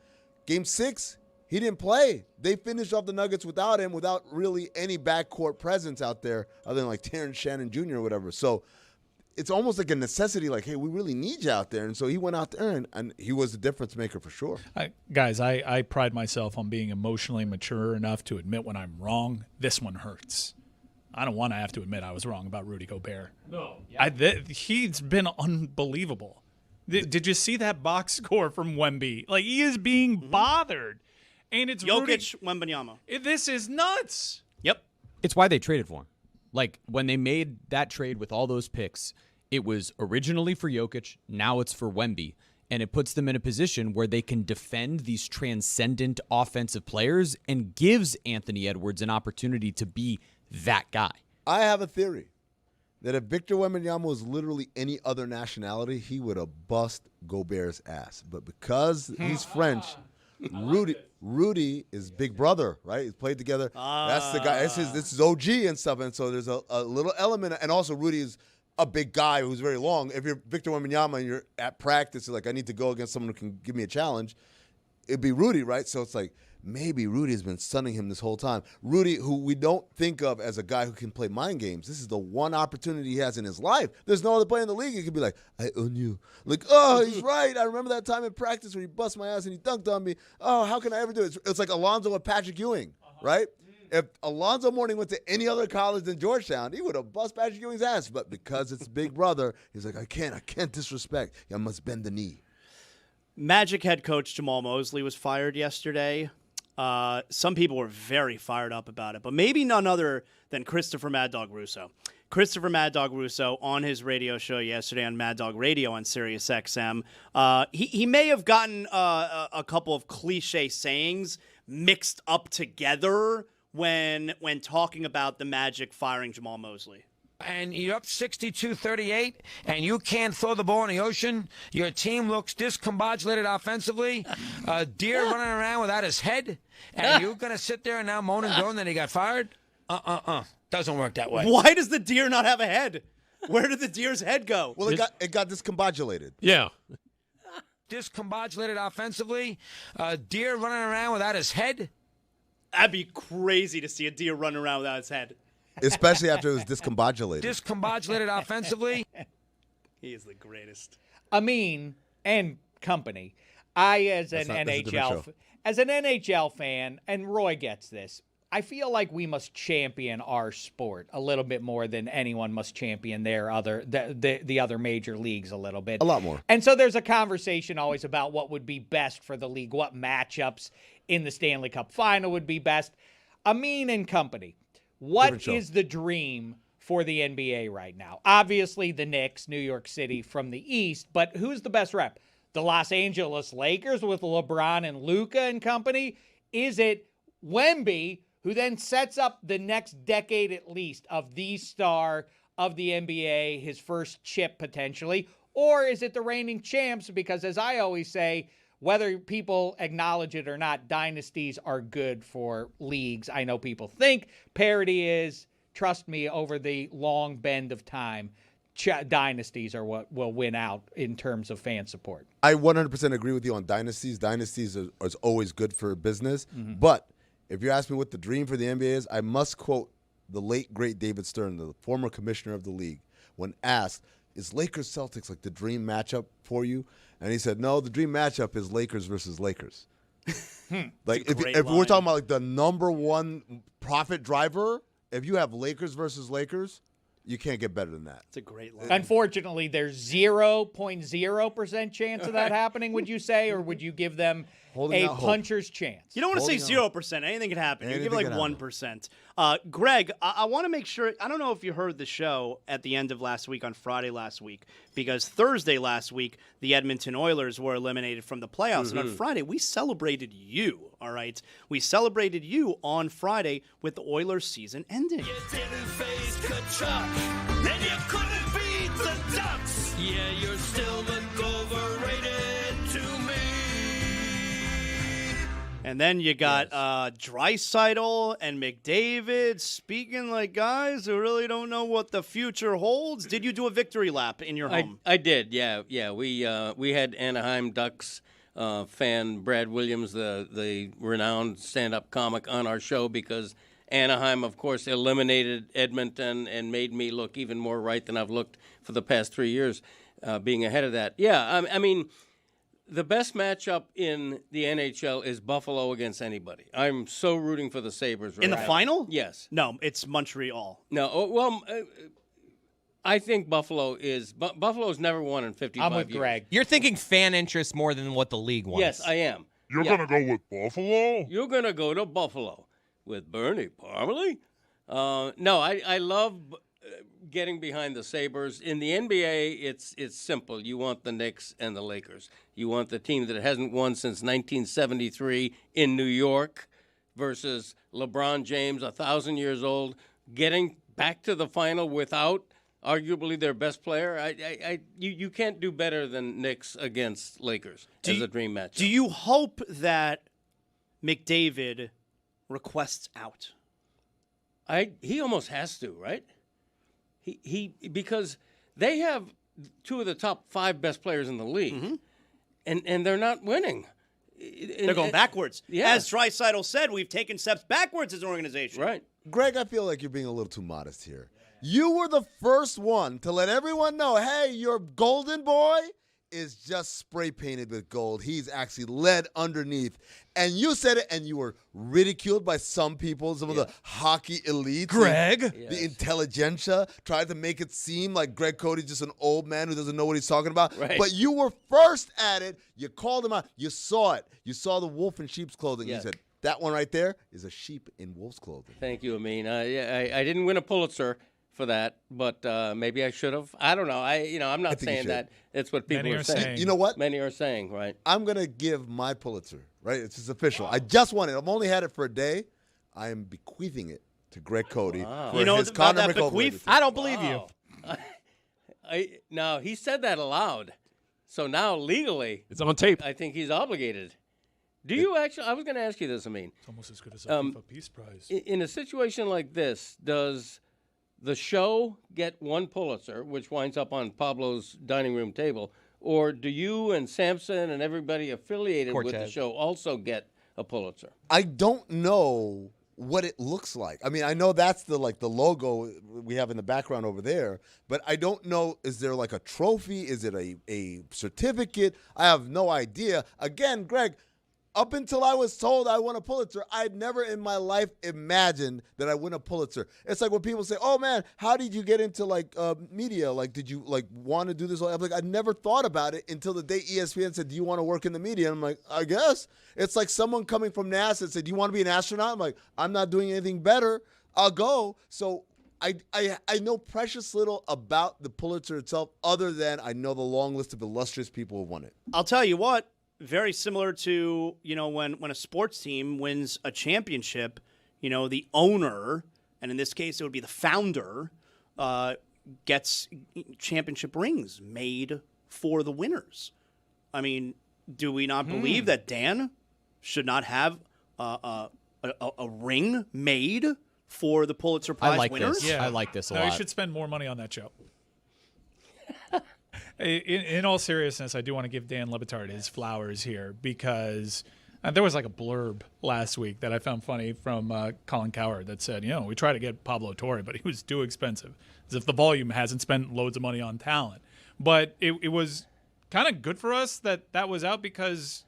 Game 6, he didn't play. They finished off the Nuggets without him, without really any backcourt presence out there other than like Terrence Shannon Jr. or whatever. So it's almost like a necessity, like, hey, we really need you out there. And so he went out there, and he was the difference maker for sure. Guys, I pride myself on being emotionally mature enough to admit when I'm wrong. This one hurts. I don't want to have to admit I was wrong about Rudy Gobert. No. He's been unbelievable. Did you see that box score from Wemby? Like, he is being bothered. And it's Jokic, Wembanyama. This is nuts. Yep. It's why they traded for him. Like, when they made that trade with all those picks, it was originally for Jokic, now it's for Wemby. And it puts them in a position where they can defend these transcendent offensive players and gives Anthony Edwards an opportunity to be that guy. I have a theory that if Victor Wembanyama was literally any other nationality, he would have bust Gobert's ass. But because he's French, Rudy is big brother, right? He's played together. That's the guy. This is OG and stuff. And so there's a little element. And also Rudy is a big guy who's very long. If you're Victor Wembanyama and you're at practice, you're like, I need to go against someone who can give me a challenge, it'd be Rudy, right? So it's like, maybe Rudy has been stunning him this whole time. Rudy, who we don't think of as a guy who can play mind games. This is the one opportunity he has in his life. There's no other player in the league. He could be like, I own you. Like, oh, he's right. I remember that time in practice where he bust my ass and he dunked on me. Oh, how can I ever do it? It's like Alonzo and Patrick Ewing, right? If Alonzo Mourning went to any other college than Georgetown, he would have bust Patrick Ewing's ass. But because it's big brother, he's like, I can't disrespect. I must bend the knee. Magic head coach Jamal Mosley was fired yesterday. Some people were very fired up about it, but maybe none other than Christopher Mad Dog Russo. Christopher Mad Dog Russo on his radio show yesterday on Mad Dog Radio on Sirius XM. He may have gotten a couple of cliche sayings mixed up together when talking about the Magic firing Jamal Mosley. And you're up 62-38, and you can't throw the ball in the ocean. Your team looks discombobulated offensively. Deer running around without his head. And you're going to sit there and now moan and groan that he got fired? Doesn't work that way. Why does the deer not have a head? Where did the deer's head go? Well, it got discombobulated. Yeah. Discombobulated offensively. Deer running around without his head. That'd be crazy to see a deer running around without its head. Especially after it was discombobulated. Discombobulated offensively. He is the greatest. Amin and company. I, as an That's a different NHL, show. as an NHL fan, and Roy gets this, I feel like we must champion our sport a little bit more than anyone must champion the other major leagues a little bit. A lot more. And so there's a conversation always about what would be best for the league, what matchups in the Stanley Cup final would be best. Amin and company, what is the dream for the NBA right now? Obviously the Knicks, New York City from the East, but who's the best rep? The Los Angeles Lakers with LeBron and Luka and company? Is it Wemby, who then sets up the next decade at least of the star of the NBA, his first chip potentially? Or is it the reigning champs? Because as I always say, whether people acknowledge it or not, dynasties are good for leagues. I know people think parity is. Trust me, over the long bend of time, dynasties are what will win out in terms of fan support. I 100% agree with you on dynasties. Dynasties is always good for business. Mm-hmm. But if you ask me what the dream for the NBA is, I must quote the late, great David Stern, the former commissioner of the league, when asked, is Lakers-Celtics like the dream matchup for you? And he said, no, the dream matchup is Lakers versus Lakers. Like if we're talking about like the number one profit driver, if you have Lakers versus Lakers, you can't get better than that. It's a great line. Unfortunately, there's 0.0% chance of that happening, would you say? Or would you give them Holding a out hope. puncher's chance? You don't want to say 0%. Anything can happen. You give it like Anything can 1%. Greg, I want to make sure. I don't know if you heard the show at the end of last week, on Friday last week, because Thursday last week, the Edmonton Oilers were eliminated from the playoffs. And on Friday, we celebrated you, all right? We celebrated you on Friday with the Oilers season ending. You didn't face Kachuk, and you couldn't beat the Ducks. Yeah, you're still overrated to me. And then you got Draisaitl and McDavid speaking like guys who really don't know what the future holds. Did you do a victory lap in your home? I did, yeah. We had Anaheim Ducks fan Brad Williams, the renowned stand-up comic, on our show because Anaheim, of course, eliminated Edmonton and made me look even more right than I've looked for the past 3 years, being ahead of that. Yeah, I mean, the best matchup in the NHL is Buffalo against anybody. I'm so rooting for the Sabres right in the now. final? Yes. No, it's Montreal. No, well, I think Buffalo's never won in 55 I'm with years. Greg. You're thinking fan interest more than what the league wants. Yes, I am. You're going to go with Buffalo? You're going to go to Buffalo with Bernie Parmalee? No, I love getting behind the Sabres. In the NBA, it's simple. You want the Knicks and the Lakers. You want the team that hasn't won since 1973 in New York versus LeBron James, 1,000 years old, getting back to the final without arguably their best player. You can't do better than Knicks against Lakers as a dream match. Do you hope that McDavid requests out? He almost has to, right? He because they have two of the top 5 best players in the league, and they're not winning. They're going backwards. Yeah. As Draisaitl said, we've taken steps backwards as an organization. Right. Greg, I feel like you're being a little too modest here. You were the first one to let everyone know, hey, your golden boy is just spray painted with gold. He's actually lead underneath. And you said it, and you were ridiculed by some people, some of the hockey elites. Greg? The intelligentsia tried to make it seem like Greg Cody's just an old man who doesn't know what he's talking about. Right. But you were first at it. You called him out. You saw it. You saw the wolf in sheep's clothing. Yeah. You said, that one right there is a sheep in wolf's clothing. Thank you, Amin. I didn't win a Pulitzer for that, but maybe I should have. I don't know. I'm not think you saying should. that. It's what people Many are are saying. saying. You know what? Many are saying, right? I'm going to give my Pulitzer, right? It's just official. I just won it. I've only had it for a day. I am bequeathing it to Greg Cody. For You know his about Connor that McGovern bequeath? legacy. I don't believe you. Now, he said that aloud. So now, legally, It's on tape. I think he's obligated. Do you actually? I was going to ask you this. I mean, It's almost as good as a FIFA Peace Prize. in a situation like this, does the show get one Pulitzer, which winds up on Pablo's dining room table, or do you and Samson and everybody affiliated with the Cortez. show also get a Pulitzer? I don't know what it looks like. I mean, I know that's the logo we have in the background over there, but I don't know, is there like a trophy? Is it a certificate? I have no idea. Again, Greg, up until I was told I won a Pulitzer, I'd never in my life imagined that I win a Pulitzer. It's like when people say, "Oh man, how did you get into media? Like, did you want to do this?" I'm like, I never thought about it until the day ESPN said, "Do you want to work in the media?" And I'm like, I guess. It's like someone coming from NASA and said, "Do you want to be an astronaut?" I'm like, I'm not doing anything better. I'll go. So I know precious little about the Pulitzer itself, other than I know the long list of illustrious people who won it. I'll tell you what. Very similar to, when a sports team wins a championship, the owner, and in this case it would be the founder, gets championship rings made for the winners. I mean, do we not believe that Dan should not have a ring made for the Pulitzer Prize I like winners? this. I like this a No, lot. you should spend more money on that show. In all seriousness, I do want to give Dan Le Batard his flowers here because there was like a blurb last week that I found funny from Colin Cowherd that said, we tried to get Pablo Torre, but he was too expensive, as if the volume hasn't spent loads of money on talent. But it was kind of good for us that was out because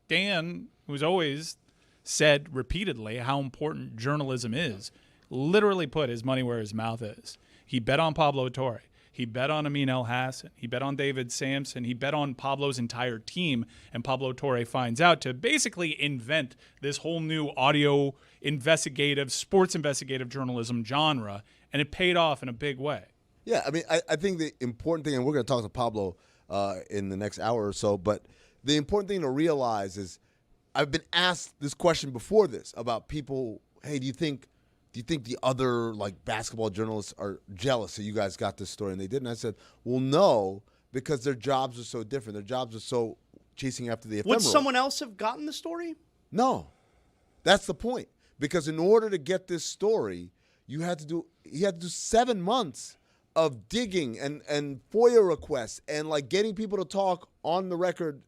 Dan, who's always said repeatedly how important journalism is, literally put his money where his mouth is. He bet on Pablo Torre. He bet on Amin El Hassan. He bet on David Sampson. He bet on Pablo's entire team. And Pablo Torre finds out to basically invent this whole new audio investigative, sports investigative journalism genre. And it paid off in a big way. Yeah, I mean, I think the important thing, and we're going to talk to Pablo in the next hour or so, but the important thing to realize is I've been asked this question before this about people, hey, do you think the other basketball journalists are jealous that you guys got this story and they didn't? I said, well, no, because their jobs are so different. Their jobs are so chasing after the ephemeral. Would someone else have gotten the story? No, that's the point. Because in order to get this story, he had to do 7 months of digging and FOIA requests and getting people to talk on the record,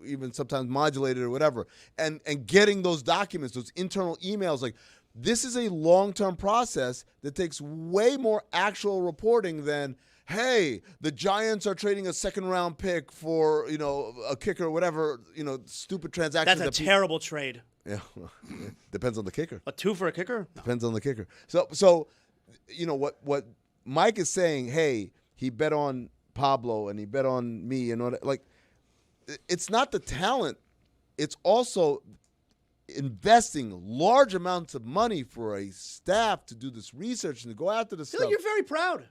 even sometimes modulated or whatever, and getting those documents, those internal emails. This is a long-term process that takes way more actual reporting than, hey, the Giants are trading a second-round pick for, a kicker or whatever, stupid transaction. That's a terrible trade. Yeah, depends on the kicker. A 2 for a kicker? No. Depends on the kicker. So what Mike is saying, hey, he bet on Pablo and he bet on me and all that. It's not the talent. It's also investing large amounts of money for a staff to do this research and to go after this stuff. You're very proud.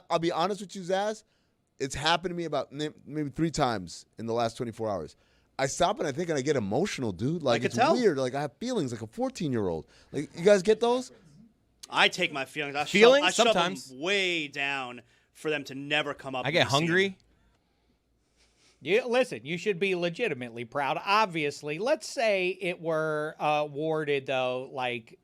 I'll be honest with you, Zaz. It's happened to me about maybe 3 times in the last 24 hours. I stop and I think and I get emotional, dude. It's weird. I have feelings like a 14-year-old. You guys get those? I take my feelings. I Feelings? shove Sometimes. them way down for them to never come up. I get hungry. Listen, you should be legitimately proud. Obviously, let's say it were awarded, though,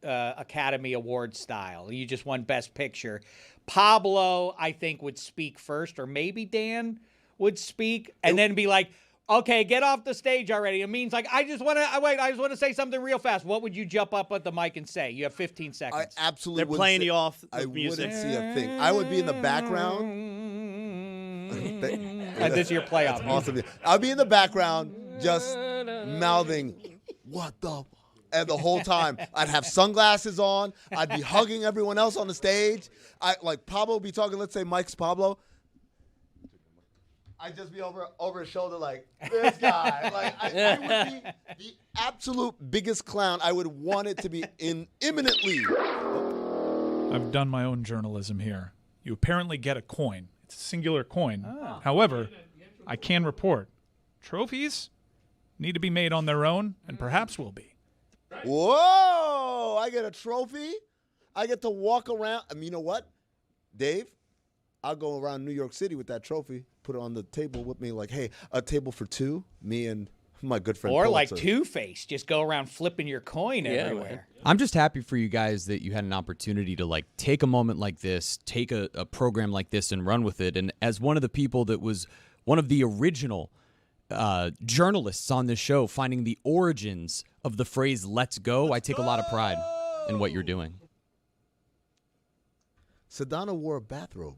Academy Award style. You just won Best Picture. Pablo, I think, would speak first, or maybe Dan would speak, and then be like, okay, get off the stage already. It means I just want to say something real fast. What would you jump up at the mic and say? You have 15 seconds. I absolutely They're playing you off the I music. wouldn't see a thing. I would be in the background. This is your playoff. Awesome. I'll be in the background just mouthing, what the? And the whole time, I'd have sunglasses on. I'd be hugging everyone else on the stage. Pablo would be talking, let's say Mike's Pablo. I'd just be over his shoulder this guy. I would be the absolute biggest clown. I would want it to be imminently. I've done my own journalism here. You apparently get a coin. It's a singular coin. Oh. However, I can report trophies need to be made on their own, and perhaps will be. Whoa! I get a trophy. I get to walk around. I mean, you know what, Dave? I'll go around New York City with that trophy, put it on the table with me hey, a table for 2, me and My good friend Or like Pulitzer. Two-Face, just go around flipping your coin everywhere. I'm just happy for you guys that you had an opportunity to like take a moment like this, take a program like this and run with it. And as one of the people that was one of the original journalists on this show, finding the origins of the phrase "let's go," I take a lot of pride in what you're doing. Sedona wore a bathrobe.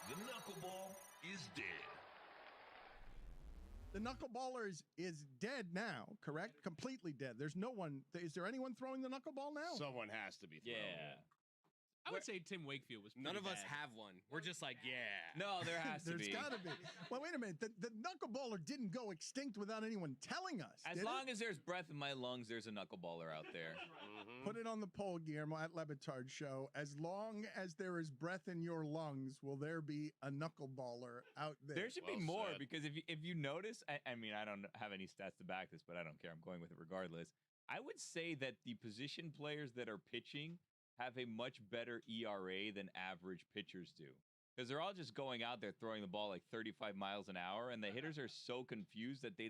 The knuckleball is dead. The knuckleballer is dead now, correct? Completely dead. There's no one. Is there anyone throwing the knuckleball now? Someone has to be throwing it. I would say Tim Wakefield was None of pretty us bad. have one. We're just like, yeah. No, there has to There's be. got to be. Well, wait a minute. The knuckleballer didn't go extinct without anyone telling us. As long as there's breath in my lungs, there's a knuckleballer out there. Put it on the poll, Guillermo, at Le Batard Show. As long as there is breath in your lungs, will there be a knuckleballer out there? There should be more because if you notice, I mean, I don't have any stats to back this, but I don't care. I'm going with it regardless. I would say that the position players that are pitching have a much better ERA than average pitchers do. Because they're all just going out there throwing the ball like 35 miles an hour, and the hitters are so confused that they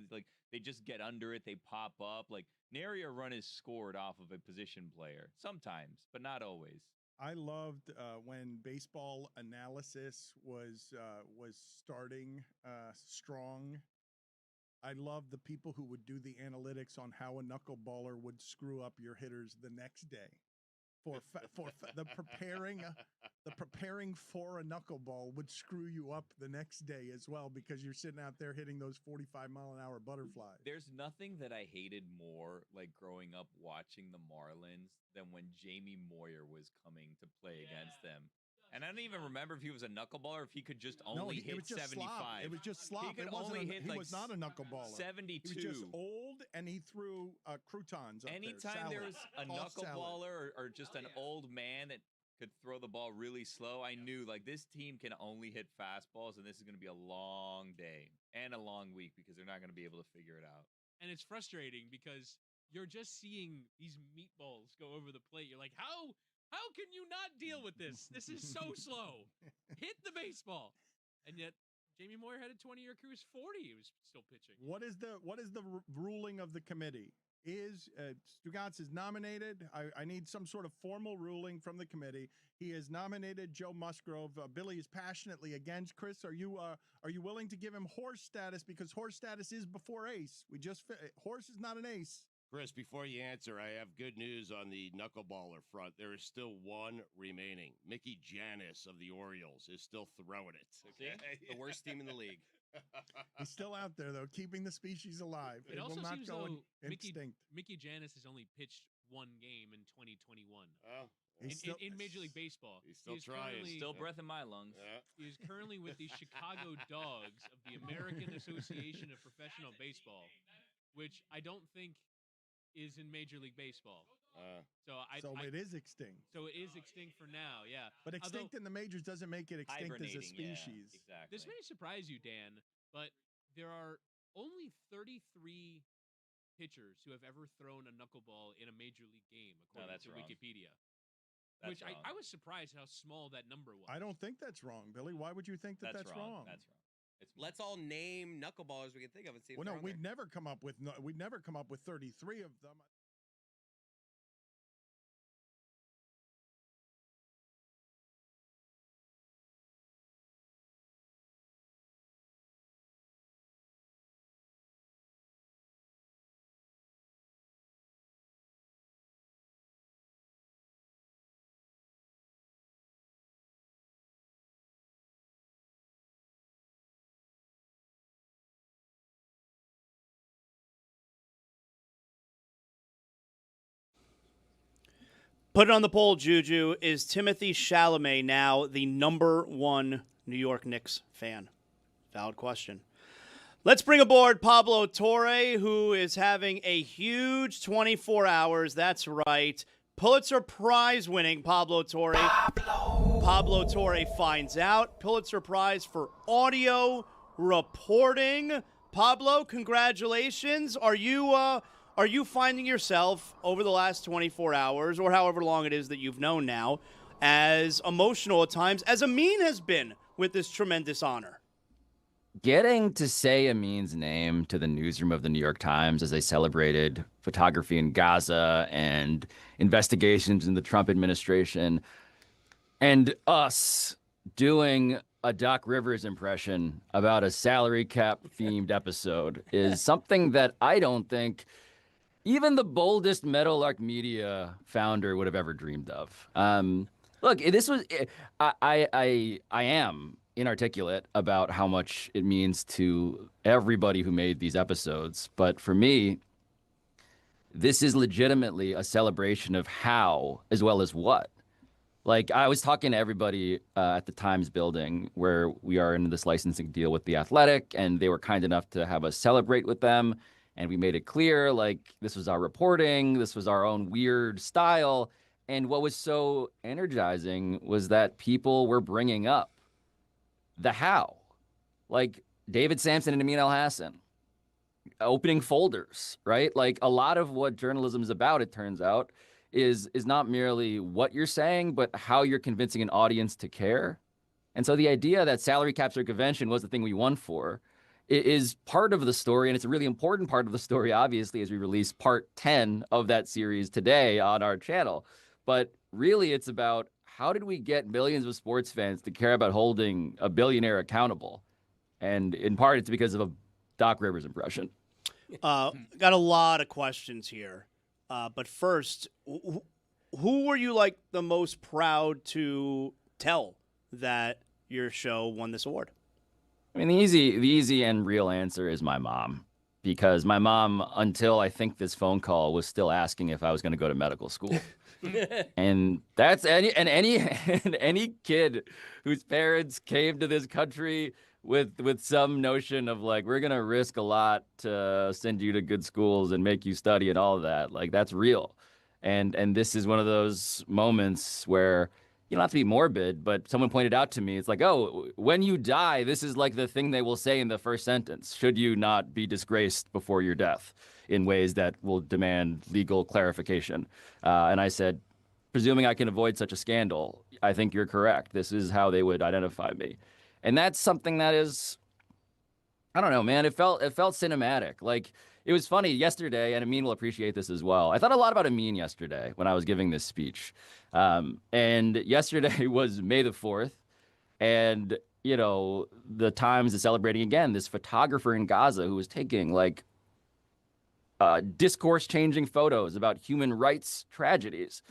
just get under it, they pop up. Like nary a run is scored off of a position player. Sometimes, but not always. I loved when baseball analysis was starting strong. I loved the people who would do the analytics on how a knuckleballer would screw up your hitters the next day. The preparing for a knuckleball would screw you up the next day as well because you're sitting out there hitting those 45-mile-an-hour butterflies. There's nothing that I hated more, like growing up watching the Marlins, than when Jamie Moyer was coming to play against them. And I don't even remember if he was a knuckleballer or if he could just only hit 75. Slop. It was just slop. He could only hit he like was not a knuckleballer. 72. He was just old, and he threw croutons up Anytime there. there was a knuckleballer or just an old man that could throw the ball really slow, I knew like this team can only hit fastballs, and this is going to be a long day and a long week because they're not going to be able to figure it out. And it's frustrating because you're just seeing these meatballs go over the plate. You're like, how can you not deal with this? This is so slow. Hit the baseball. And yet Jamie Moyer had a 20-year career. 40. He was still pitching. What is the ruling of the committee? Is Stugotz is nominated? I need some sort of formal ruling from the committee. He has nominated Joe Musgrove. Billy is passionately against. Chris, are you willing to give him horse status because horse status is before ace? Horse is not an ace. Chris, before you answer, I have good news on the knuckleballer front. There is still one remaining. Mickey Janis of the Orioles is still throwing it. Okay? The worst team in the league. He's still out there, though, keeping the species alive. It also will not seems go though extinct. Mickey Janis has only pitched one game in 2021. Oh. In Major League Baseball. He's still trying. Still breath in my lungs. Yeah. He is currently with the Chicago Dogs of the American Association of Professional Baseball, which I don't think is in Major League Baseball. So it is extinct. So it is extinct for now, yeah. But extinct in the majors doesn't make it extinct as a species. Yeah, exactly. This may surprise you, Dan, but there are only 33 pitchers who have ever thrown a knuckleball in a Major League game, according to Wikipedia. That's which I was surprised how small that number was. I don't think that's wrong, Billy. Why would you think that's wrong? That's wrong. Let's all name knuckleballers we can think of and see if Well, they're no, on we'd there. never come up with 33 of them. Put it on the poll, Juju. Is Timothy Chalamet now the #1 New York Knicks fan? Valid question. Let's bring aboard Pablo Torre, who is having a huge 24 hours. That's right. Pulitzer Prize winning Pablo Torre. Pablo Torre finds out. Pulitzer Prize for audio reporting. Pablo, congratulations. Are you finding yourself over the last 24 hours, or however long it is that you've known now, as emotional at times as Amin has been with this tremendous honor? Getting to say Amin's name to the newsroom of the New York Times as they celebrated photography in Gaza and investigations in the Trump administration, and us doing a Doc Rivers impression about a salary cap themed episode is something that I don't think even the boldest Meadowlark Media founder would have ever dreamed of. Look, this was I am inarticulate about how much it means to everybody who made these episodes, but for me, this is legitimately a celebration of how, as well as what, Like, I was talking to everybody at the Times building where we are in this licensing deal with The Athletic, and they were kind enough to have us celebrate with them. And we made it clear, like, this was our reporting, this was our own weird style. And what was so energizing was that people were bringing up the how. Like, David Sampson and Amin El-Hassan opening folders, right? Like, a lot of what journalism is about, it turns out, is not merely what you're saying, but how you're convincing an audience to care. And so the idea that salary cap circumvention was the thing we won for is part of the story, and it's a really important part of the story, obviously, as we release part 10 of that series today on our channel. But really, it's about how did we get millions of sports fans to care about holding a billionaire accountable? And in part, it's because of a Doc Rivers impression. Got a lot of questions here. But first, who were you like the most proud to tell that your show won this award? I mean, the easy and real answer is my mom, because my mom, until I think this phone call, was still asking if I was going to go to medical school. And that's any kid whose parents came to this country with some notion of like, we're gonna risk a lot to send you to good schools and make you study and all of that. Like, that's real. And this is one of those moments where you don't have to be morbid, but someone pointed out to me, it's like, oh, when you die, this is like the thing they will say in the first sentence. Should you not be disgraced before your death in ways that will demand legal clarification? And I said, presuming I can avoid such a scandal, I think you're correct. This is how they would identify me. And that's something that is, I don't know, man, it felt cinematic. Like, it was funny yesterday, and Amin will appreciate this as well. I thought a lot about Amin yesterday when I was giving this speech. And yesterday was May the 4th. And, you know, the Times is celebrating again this photographer in Gaza who was taking, like, discourse-changing photos about human rights tragedies.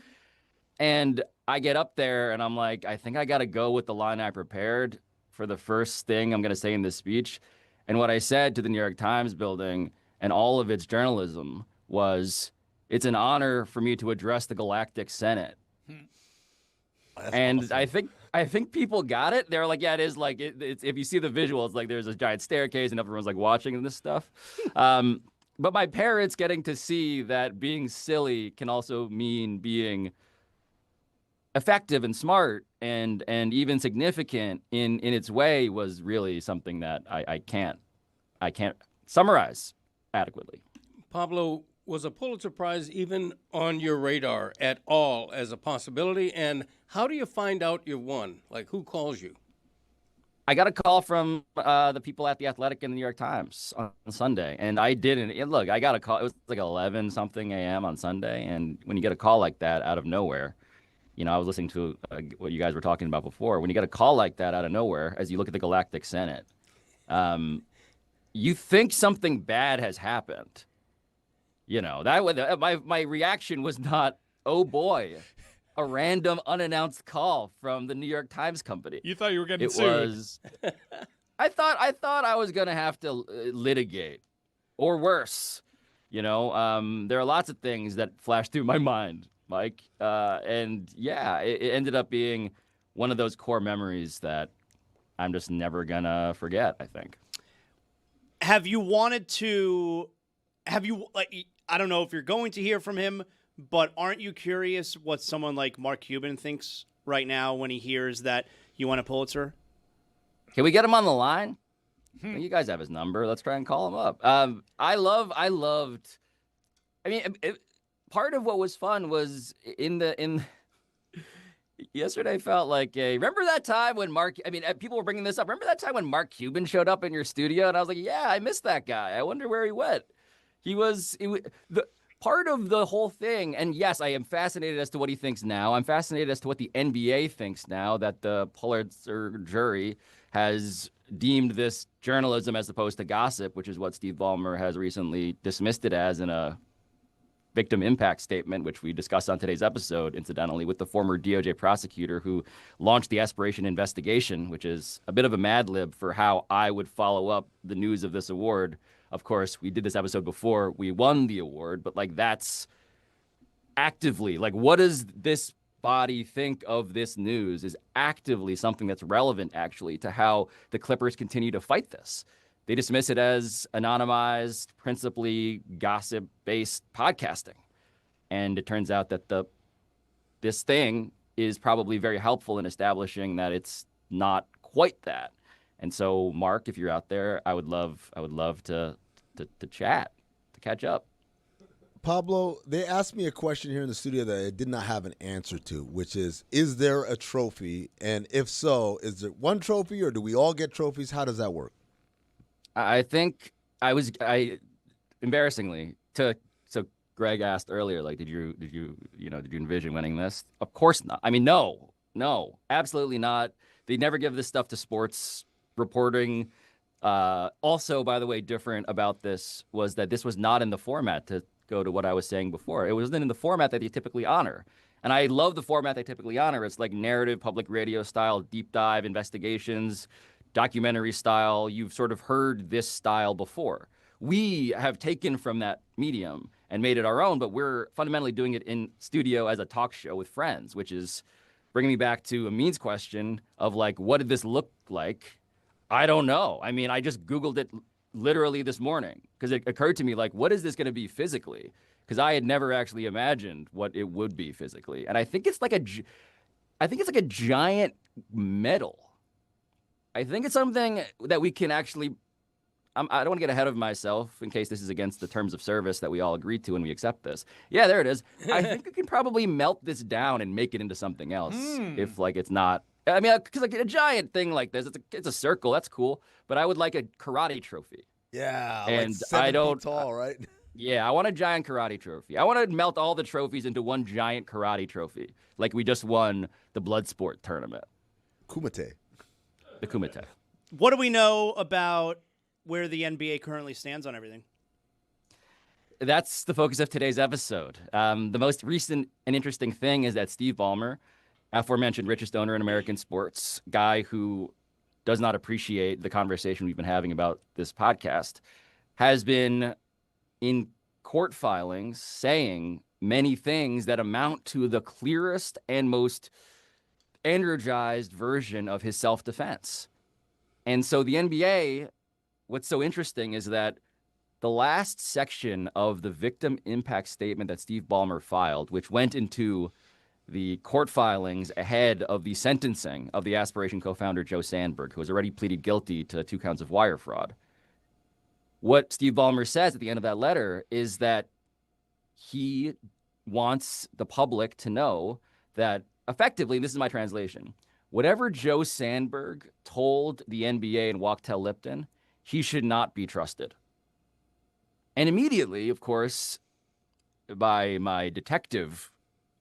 And I get up there, and I'm like, I think I got to go with the line I prepared for the first thing I'm going to say in this speech. And what I said to the New York Times building and all of its journalism was, it's an honor for me to address the Galactic Senate. And awesome. I think people got it. They're like, yeah, it is like, it's, if you see the visuals, like there's a giant staircase and everyone's like watching this stuff. But my parents getting to see that being silly can also mean being effective and smart and even significant in its way was really something that I can't summarize adequately. Pablo, was a Pulitzer Prize even on your radar at all as a possibility? And how do you find out you won? Like, who calls you? I got a call from the people at The Athletic and the New York Times on Sunday, and I didn't. And look, I got a call. It was like 11-something a.m. on Sunday, and when you get a call like that out of nowhere, you know, I was listening to what you guys were talking about before. When you get a call like that out of nowhere, as you look at the Galactic Senate, you think something bad has happened. You know, that my reaction was not, oh boy, a random unannounced call from the New York Times company. You thought you were getting sued. Was, I thought I was going to have to litigate or worse. You know, there are lots of things that flashed through my mind, Mike. And yeah, it ended up being one of those core memories that I'm just never going to forget, I think. Have you wanted to, I don't know if you're going to hear from him, but aren't you curious what someone like Mark Cuban thinks right now when he hears that you won a Pulitzer? Can we get him on the line? Well, you guys have his number. Let's try and call him up. I loved. I mean, part of what was fun was yesterday felt like remember that time when people were bringing this up. Remember that time when Mark Cuban showed up in your studio? And I was like, yeah, I missed that guy. I wonder where he went. The part of the whole thing. And yes, I am fascinated as to what he thinks now. I'm fascinated as to what the NBA thinks now that the Pulitzer jury has deemed this journalism as opposed to gossip, which is what Steve Ballmer has recently dismissed it as in a victim impact statement, which we discussed on today's episode, incidentally, with the former DOJ prosecutor who launched the Aspiration investigation, which is a bit of a Mad Lib for how I would follow up the news of this award. Of course, we did this episode before we won the award, but like that's actively, like what does this body think of this news is actively something that's relevant, actually, to how the Clippers continue to fight this. They dismiss it as anonymized, principally gossip-based podcasting. And it turns out that this thing is probably very helpful in establishing that it's not quite that. And so, Mark, if you're out there, I would love to chat, to catch up. Pablo, they asked me a question here in the studio that I did not have an answer to, which is there a trophy? And if so, is there one trophy or do we all get trophies? How does that work? I think embarrassingly, so Greg asked earlier, like, did you envision winning this? Of course not. I mean, no, absolutely not. They never give this stuff to sports reporting. Also, by the way, different about this was that this was not in the format, to go to what I was saying before. It wasn't in the format that they typically honor. And I love the format they typically honor. It's like narrative, public radio style, deep dive investigations, documentary style. You've sort of heard this style before. We have taken from that medium and made it our own, but we're fundamentally doing it in studio as a talk show with friends, which is bringing me back to Amin's question of, like, what did this look like? I don't know. I mean, I just Googled it literally this morning because it occurred to me, like, what is this going to be physically? Because I had never actually imagined what it would be physically. And I think it's like a giant medal. I think it's something that we can actually, I don't want to get ahead of myself in case this is against the terms of service that we all agreed to when we accept this. Yeah, there it is. I think we can probably melt this down and make it into something else if, like, it's not. I mean, because, like, a giant thing like this, it's a circle. That's cool. But I would like a karate trophy. Yeah, and like 7 feet tall, right? Yeah, I want a giant karate trophy. I want to melt all the trophies into one giant karate trophy, like we just won the Bloodsport tournament. Kumite. The Kumite. What do we know about where the NBA currently stands on everything? That's the focus of today's episode. The most recent and interesting thing is that Steve Ballmer, aforementioned richest owner in American sports, guy who does not appreciate the conversation we've been having about this podcast, has been in court filings saying many things that amount to the clearest and most energized version of his self-defense. And so the NBA, what's so interesting is that the last section of the victim impact statement that Steve Ballmer filed, which went into the court filings ahead of the sentencing of the Aspiration co-founder Joe Sandberg, who has already pleaded guilty to 2 counts of wire fraud. What Steve Ballmer says at the end of that letter is that he wants the public to know that effectively, and this is my translation, whatever Joe Sandberg told the NBA and Wachtell Lipton, he should not be trusted. And immediately, of course, by my detective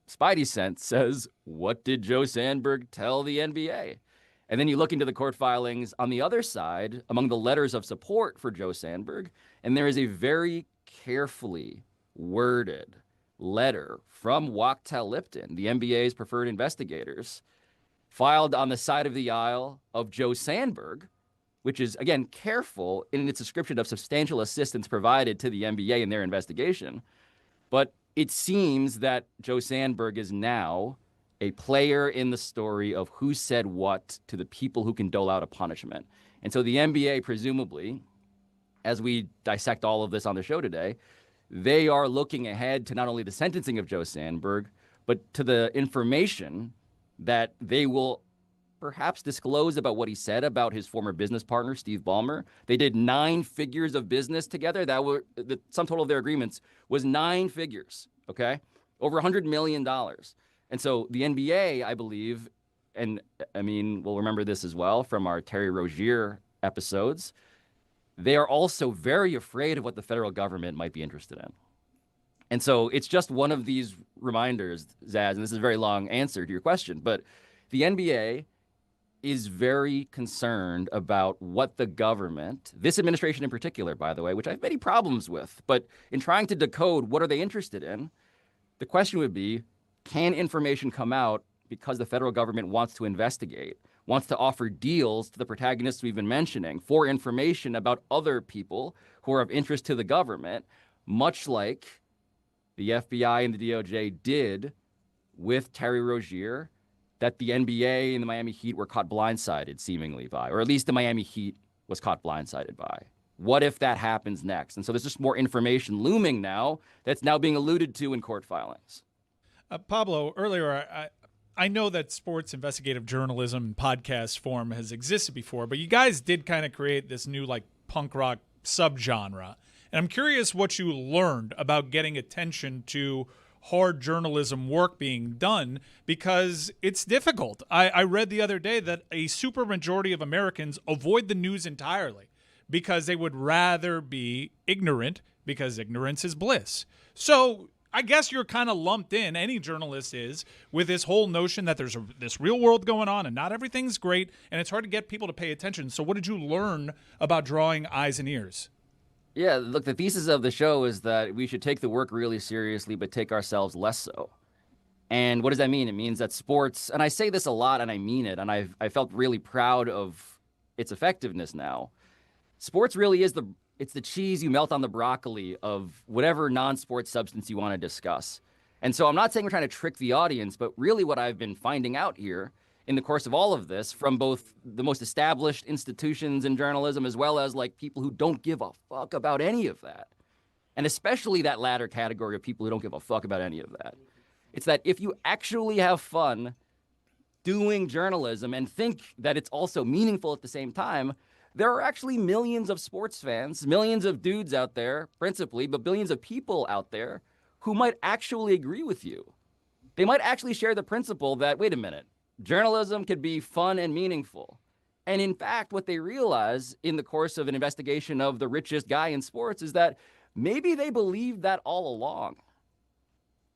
spidey sense, says, what did Joe Sandberg tell the NBA? And then you look into the court filings on the other side, among the letters of support for Joe Sandberg, and there is a very carefully worded letter from Wachtell Lipton, the NBA's preferred investigators, filed on the side of the aisle of Joe Sandberg, which is, again, careful in its description of substantial assistance provided to the NBA in their investigation. But it seems that Joe Sandberg is now a player in the story of who said what to the people who can dole out a punishment. And so the NBA, presumably, as we dissect all of this on the show today, they are looking ahead to not only the sentencing of Joe Sandberg, but to the information that they will perhaps disclose about what he said about his former business partner, Steve Ballmer. They did 9 figures of business together. That were the sum total of their agreements was 9 figures, okay? Over $100 million. And so the NBA, I believe, and I mean, we'll remember this as well from our Terry Rozier episodes, they are also very afraid of what the federal government might be interested in. And so it's just one of these reminders, Zaz, and this is a very long answer to your question, but the NBA is very concerned about what the government, this administration in particular, by the way, which I have many problems with, but in trying to decode what are they interested in, the question would be, can information come out because the federal government wants to investigate, wants to offer deals to the protagonists we've been mentioning for information about other people who are of interest to the government, much like the FBI and the DOJ did with Terry Rozier that the NBA and the Miami Heat were caught blindsided seemingly by, or at least the Miami Heat was caught blindsided by. What if that happens next? And so there's just more information looming now that's now being alluded to in court filings. Pablo, earlier, I know that sports investigative journalism in podcast form has existed before, but you guys did kind of create this new like punk rock subgenre. And I'm curious what you learned about getting attention to hard journalism work being done, because it's difficult. I read the other day that a supermajority of Americans avoid the news entirely because they would rather be ignorant, because ignorance is bliss. So I guess you're kind of lumped in, any journalist is, with this whole notion that there's this real world going on and not everything's great and it's hard to get people to pay attention. So what did you learn about drawing eyes and ears? Yeah, look, the thesis of the show is that we should take the work really seriously, but take ourselves less so. And what does that mean? It means that sports, and I say this a lot and I mean it, and I felt really proud of its effectiveness now. Sports really is it's the cheese you melt on the broccoli of whatever non-sports substance you want to discuss. And so I'm not saying we're trying to trick the audience, but really what I've been finding out here in the course of all of this, from both the most established institutions in journalism as well as like people who don't give a fuck about any of that, and especially that latter category of people who don't give a fuck about any of that, it's that if you actually have fun doing journalism and think that it's also meaningful at the same time, there are actually millions of sports fans, millions of dudes out there, principally, but billions of people out there who might actually agree with you. They might actually share the principle that, wait a minute, journalism could be fun and meaningful. And in fact, what they realize in the course of an investigation of the richest guy in sports is that maybe they believed that all along.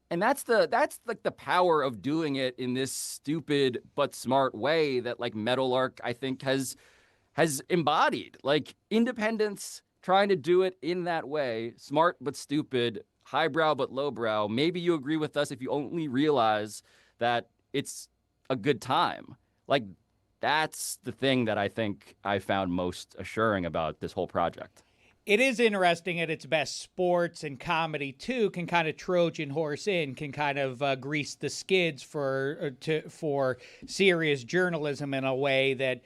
And that's like the power of doing it in this stupid but smart way that like Meadowlark, I think, has embodied. Like independence, trying to do it in that way, smart but stupid, highbrow but lowbrow. Maybe you agree with us if you only realize that it's a good time. Like, that's the thing that I think I found most assuring about this whole project. It is interesting at its best. Sports and comedy, too, can kind of Trojan horse in, can kind of grease the skids for serious journalism in a way that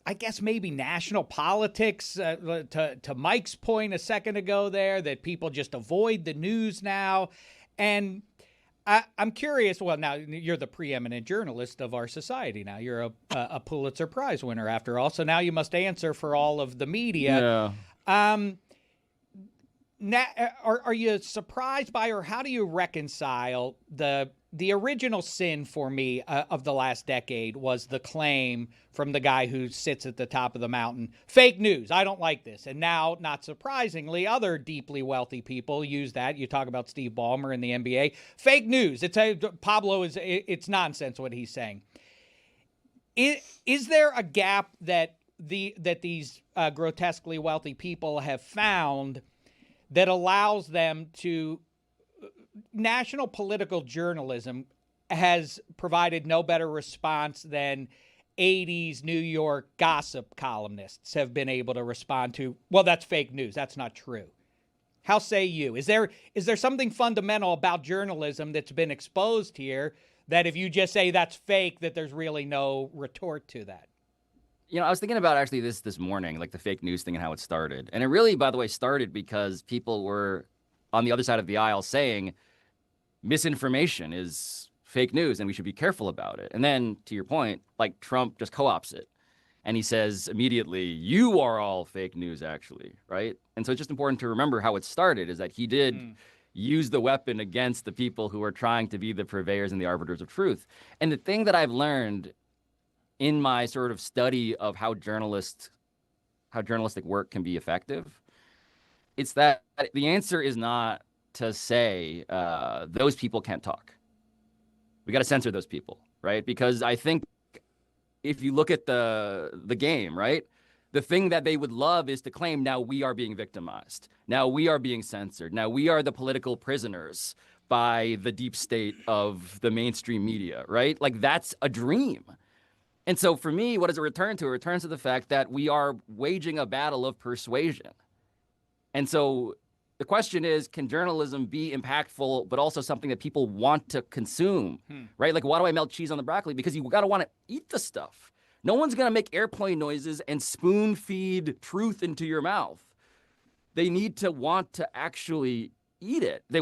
I guess maybe national politics, to Mike's point a second ago there, that people just avoid the news now. And I'm curious. Well, now you're the preeminent journalist of our society. Now you're a Pulitzer Prize winner, after all. So now you must answer for all of the media. Yeah. Now, are you surprised by, or how do you reconcile the original sin for me of the last decade was the claim from the guy who sits at the top of the mountain, fake news, I don't like this. And now, not surprisingly, other deeply wealthy people use that. You talk about Steve Ballmer in the NBA. Fake news. It's nonsense what he's saying. Is there a gap that these grotesquely wealthy people have found that allows them to... National political journalism has provided no better response than 80s New York gossip columnists have been able to respond to, well, that's fake news. That's not true. How say you? Is there something fundamental about journalism that's been exposed here that if you just say that's fake, that there's really no retort to that? You know, I was thinking about actually this morning, like the fake news thing and how it started. And it really, by the way, started because people were on the other side of the aisle saying misinformation is fake news and we should be careful about it. And then, to your point, like Trump just co-opts it. And he says immediately, you are all fake news, actually, right? And so it's just important to remember how it started, is that he did use the weapon against the people who are trying to be the purveyors and the arbiters of truth. And the thing that I've learned in my sort of study of how journalistic work can be effective, it's that the answer is not to say those people can't talk. We got to censor those people, right? Because I think if you look at the game, right, the thing that they would love is to claim, now we are being victimized. Now we are being censored. Now we are the political prisoners by the deep state of the mainstream media, right? Like, that's a dream. And so for me, what does it return to? It returns to the fact that we are waging a battle of persuasion. And so the question is, can journalism be impactful, but also something that people want to consume, right? Like, why do I melt cheese on the broccoli? Because you got to want to eat the stuff. No one's going to make airplane noises and spoon feed truth into your mouth. They need to want to actually eat it. They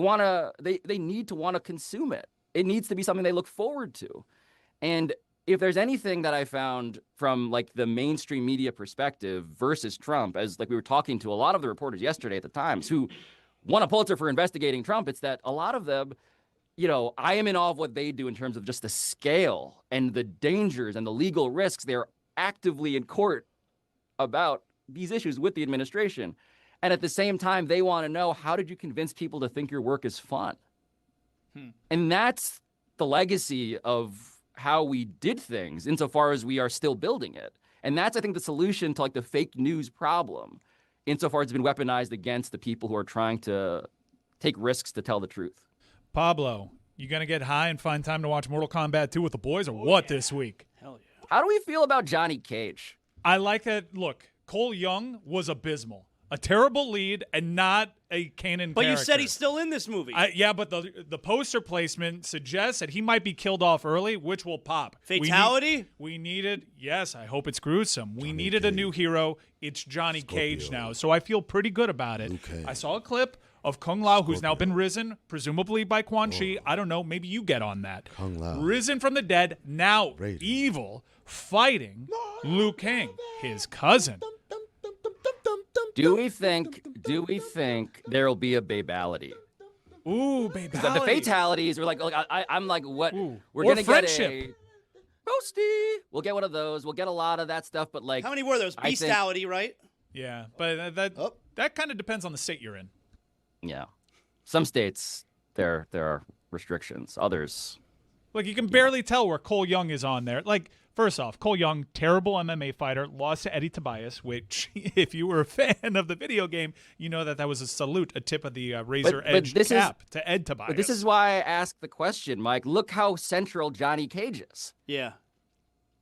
need to want to consume it. It needs to be something they look forward to. And if there's anything that I found from like the mainstream media perspective versus Trump, as like we were talking to a lot of the reporters yesterday at the Times who won a Pulitzer for investigating Trump, it's that a lot of them, I am in awe of what they do in terms of just the scale and the dangers and the legal risks. They're actively in court about these issues with the administration. And at the same time, they want to know, how did you convince people to think your work is fun? And that's the legacy of how we did things insofar as we are still building it. And that's, I think, the solution to like the fake news problem insofar as it's been weaponized against the people who are trying to take risks to tell the truth. Pablo, you going to get high and find time to watch Mortal Kombat 2 with the boys or what this week? Hell yeah. How do we feel about Johnny Cage? I like that. Look, Cole Young was abysmal. A terrible lead and not a canon But character. you said he's still in this movie. Yeah, but the poster placement suggests that he might be killed off early, which will pop. Fatality? We needed, yes, I hope it's gruesome. We needed a new hero. It's Johnny Cage now. So I feel pretty good about it. I saw a clip of Kung Lao, who's now been risen, presumably by Quan Chi. I don't know. Maybe you get on that. Kung Lao. Risen from the dead, now fighting Liu Kang, his cousin. Do we think there will be a babality? Ooh, babality. Because the fatalities were like I'm like, what? We're Or gonna friendship. get a roasty. We'll get one of those. We'll get a lot of that stuff. But like, How many were those? I think- Beastality, right? Yeah, but that kind of depends on the state you're in. Yeah, some states there are restrictions. Others, Like, you can barely tell where Cole Young is on there. Like, first off, Cole Young, terrible MMA fighter, lost to Eddie Tobias, which, if you were a fan of the video game, you know that was a salute, a tip of the razor-edged cap to Ed Tobias. But this is why I asked the question, Mike. Look how central Johnny Cage is. Yeah.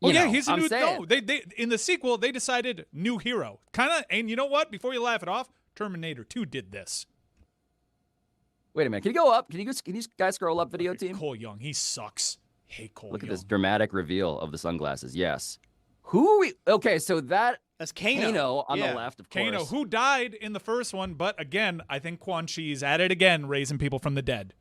Oh, You yeah, know, he's a I'm new. saying. No, they in the sequel they decided new hero. Kind of, and you know what? Before you laugh it off, Terminator 2 did this. Wait a minute. Can you go up? Can you guys scroll up, video team? Cole Young, he sucks. Hey, Cole Look Young. at this dramatic reveal of the sunglasses. Yes. Who are we? Okay, so that's Kano. on the left, of course. Kano, who died in the first one, but again, I think Quan Chi is at it again, raising people from the dead.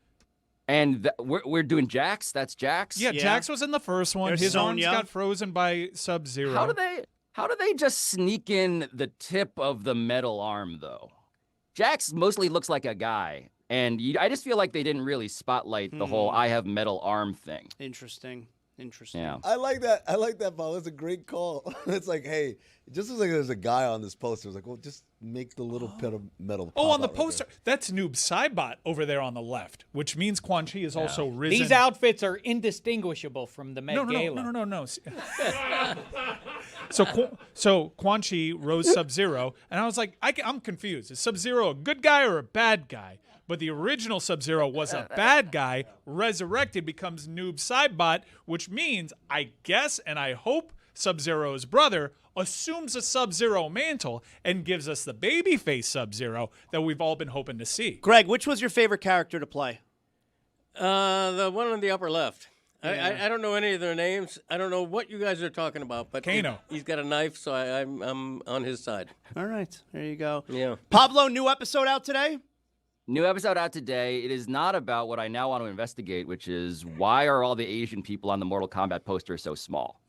And we're doing Jax. That's Jax. Yeah, Jax was in the first one. There's His arms Sonya. got frozen by Sub-Zero. How do they just sneak in the tip of the metal arm though? Jax mostly looks like a guy, and I just feel like they didn't really spotlight the whole "I have metal arm" thing. Interesting. Yeah. I like that. Paul. That's a great call. It's like, hey, it just looks like there's a guy on this poster. It's like, well, just make the little pit of metal. Oh, pop on the out right poster, that's Noob Saibot over there on the left, which means Quan Chi is also risen. These outfits are indistinguishable from the Met Gala. No. So Quan Chi rose Sub-Zero, and I was like, I'm confused. Is Sub-Zero a good guy or a bad guy? But the original Sub-Zero was a bad guy, resurrected, becomes Noob Saibot, which means, I guess and I hope, Sub-Zero's brother assumes a Sub-Zero mantle and gives us the babyface Sub-Zero that we've all been hoping to see. Greg, which was your favorite character to play? The one on the upper left. Yeah. I don't know any of their names. I don't know what you guys are talking about, but Kano. He's got a knife, so I'm on his side. All right, there you go. Yeah. Pablo, new episode out today? New episode out today. It is not about what I now want to investigate, which is why are all the Asian people on the Mortal Kombat poster so small?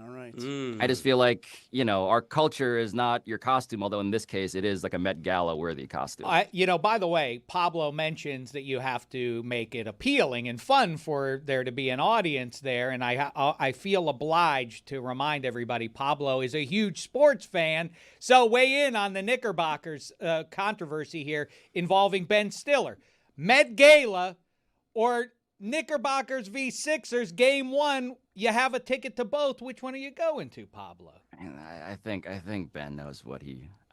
All right. I just feel like, our culture is not your costume, although in this case it is like a Met Gala worthy costume. By the way, Pablo mentions that you have to make it appealing and fun for there to be an audience there, and I feel obliged to remind everybody Pablo is a huge sports fan, so weigh in on the Knickerbockers controversy here involving Ben Stiller. Met Gala or Knickerbockers v. Sixers, game 1, you have a ticket to both. Which one are you going to, Pablo? And I think Ben knows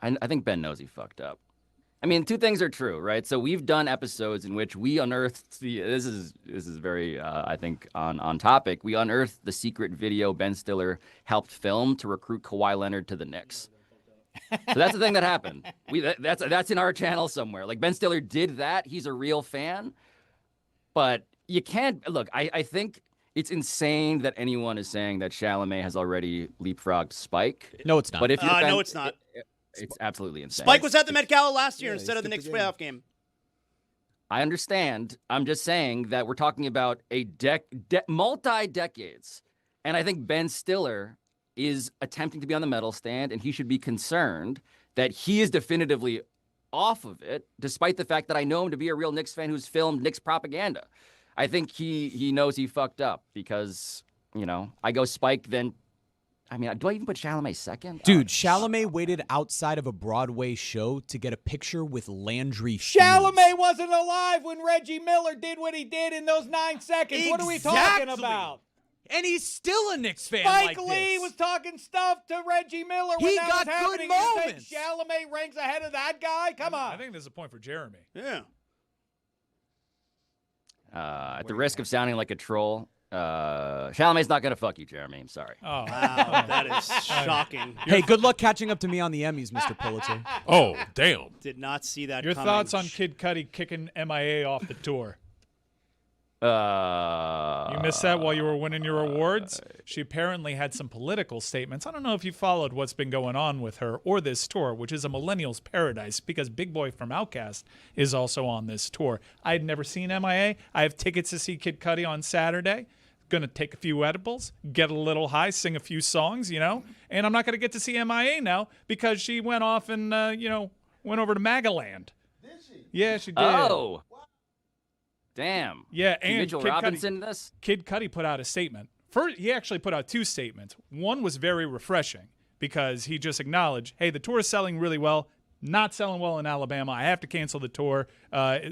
I think Ben knows he fucked up. I mean, two things are true, right? So we've done episodes in which we unearthed this is very I think on topic. We unearthed the secret video Ben Stiller helped film to recruit Kawhi Leonard to the Knicks. So that's the thing that happened. That's in our channel somewhere. Like Ben Stiller did that. He's a real fan. But you can't look. I think it's insane that anyone is saying that Chalamet has already leapfrogged Spike. No, it's not. But if you're no, it's not. It's absolutely insane. Spike was at the Met Gala last year instead of the Knicks playoff game. I understand. I'm just saying that we're talking about a multi-decades. And I think Ben Stiller is attempting to be on the medal stand, and he should be concerned that he is definitively off of it, despite the fact that I know him to be a real Knicks fan who's filmed Knicks propaganda. I think he knows he fucked up because, I go Spike, then... I mean, do I even put Chalamet second? Dude, Chalamet waited outside of a Broadway show to get a picture with Landry Fields. Chalamet wasn't alive when Reggie Miller did what he did in those 9 seconds. What are we talking about? And he's still a Knicks fan Spike like Lee this. was talking stuff to Reggie Miller when He that got was good happening. You think moments. Chalamet ranks ahead of that guy? Come on. I think there's a point for Jeremy. Yeah. At the risk of sounding like a troll, Chalamet's not going to fuck you, Jeremy. I'm sorry. Oh, wow. That is shocking. Hey, good luck catching up to me on the Emmys, Mr. Pulitzer. Oh, damn. Did not see that Your coming. thoughts on Kid Cudi kicking MIA off the tour? You missed that while you were winning your awards? She apparently had some political statements. I don't know if you followed what's been going on with her or this tour, which is a millennial's paradise because Big Boy from Outkast is also on this tour. I had never seen MIA. I have tickets to see Kid Cudi on Saturday. Going to take a few edibles, get a little high, sing a few songs, and I'm not going to get to see MIA now because she went off and, went over to Magaland. Did she? Yeah, she did. Oh. Damn. Yeah, and Mitchell Robinson in this? Kid Cudi put out a statement. First, he actually put out 2 statements. One was very refreshing because he just acknowledged, hey, the tour is selling really well, not selling well in Alabama. I have to cancel the tour,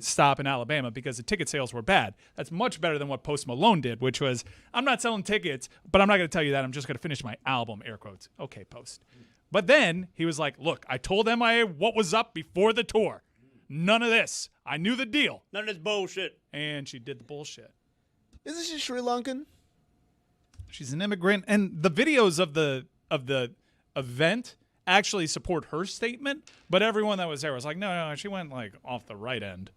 stop in Alabama because the ticket sales were bad. That's much better than what Post Malone did, which was, I'm not selling tickets, but I'm not going to tell you that. I'm just going to finish my album, air quotes. Okay, Post. But then he was like, look, I told MIA what was up before the tour. None of this. I knew the deal. None of this bullshit. And she did the bullshit. Isn't she Sri Lankan? She's an immigrant, and the videos of the event actually support her statement. But everyone that was there was like, no, she went like off the right end,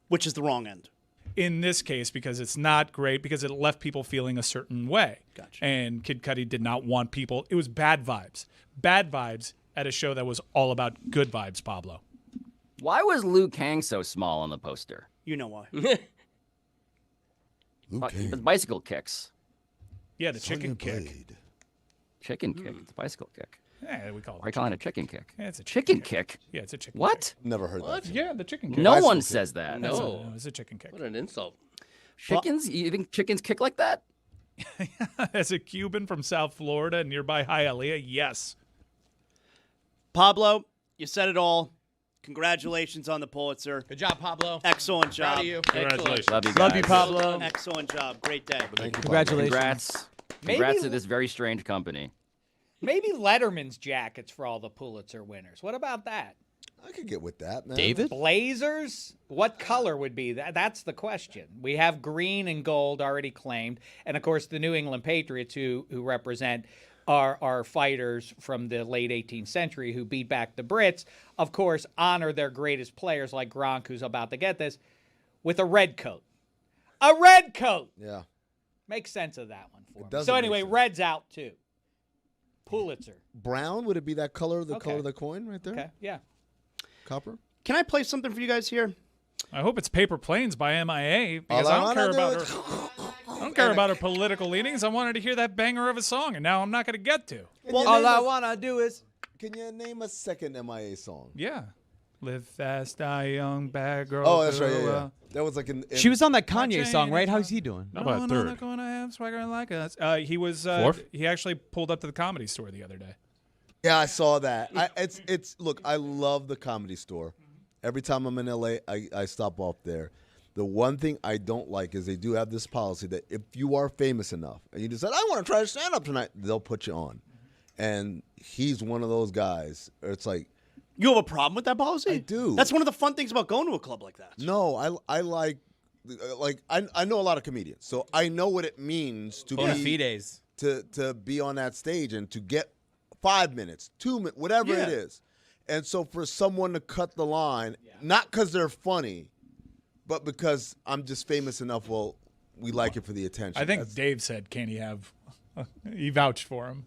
which is the wrong end. In this case, because it's not great, because it left people feeling a certain way. Gotcha. And Kid Cudi did not want people. It was bad vibes at a show that was all about good vibes. Pablo. Why was Liu Kang so small on the poster? You know why. The bicycle kicks. Yeah, the chicken kick. Chicken kick. It's a bicycle kick. Yeah, we call it. Why are you calling it a chicken kick? Yeah, it's a chicken kick. Yeah, it's a chicken What? kick. Never heard What? that. Yeah, the chicken kick. No one says that. No. It's a chicken kick. What an insult. Chickens? You think chickens kick like that? As a Cuban from South Florida, nearby Hialeah, yes. Pablo, you said it all. Congratulations on the Pulitzer. Good job, Pablo. Excellent job. Proud of you. Congratulations. Love you guys. Love you, Pablo. Excellent job. Great day. Thank you. Congratulations. Congrats. Congrats to this very strange company. Maybe Letterman's jackets for all the Pulitzer winners. What about that? I could get with that, man. David? Blazers? What color would be that? That's the question. We have green and gold already claimed. And, of course, the New England Patriots, who represent our fighters from the late 18th century who beat back the Brits, of course, honor their greatest players like Gronk, who's about to get this, with a red coat. A red coat! Yeah. Makes sense of that one for me. doesn't So make anyway, sense. red's out too. Pulitzer. Brown? Would it be that color, the Okay. color of the coin right there? Okay, yeah. Copper? Can I play something for you guys here? I hope it's Paper Planes by MIA because All I I don't wanna care do about is- her. I don't care about her political leanings. I wanted to hear that banger of a song, and now I'm not going to get to. Well, All I wanna do is. Can you name a second MIA song? Yeah. Live fast, die young, bad girl. Oh, that's do right. Yeah, yeah. well. That was like in She was on that My Kanye chain song, right? is How's he doing? How about No, third? not gonna have swagger like us. He was Fourth? He actually pulled up to the Comedy Store the other day. Yeah, I saw that. It's look, I love the Comedy Store. Every time I'm in LA, I stop off there. The one thing I don't like is they do have this policy that if you are famous enough and you decide, I want to try to stand up tonight, they'll put you on. And he's one of those guys. It's like, You have a problem with that policy? I do. That's one of the fun things about going to a club like that. no, I like I know a lot of comedians, so I know what it means to Bona be fides. to be on that stage and to get 5 minutes, 2 minutes, whatever Yeah. it is. And so for someone to cut the line, not because they're funny, but because I'm just famous enough, well, we like it for the attention. I think Dave said, can he have – he vouched for him.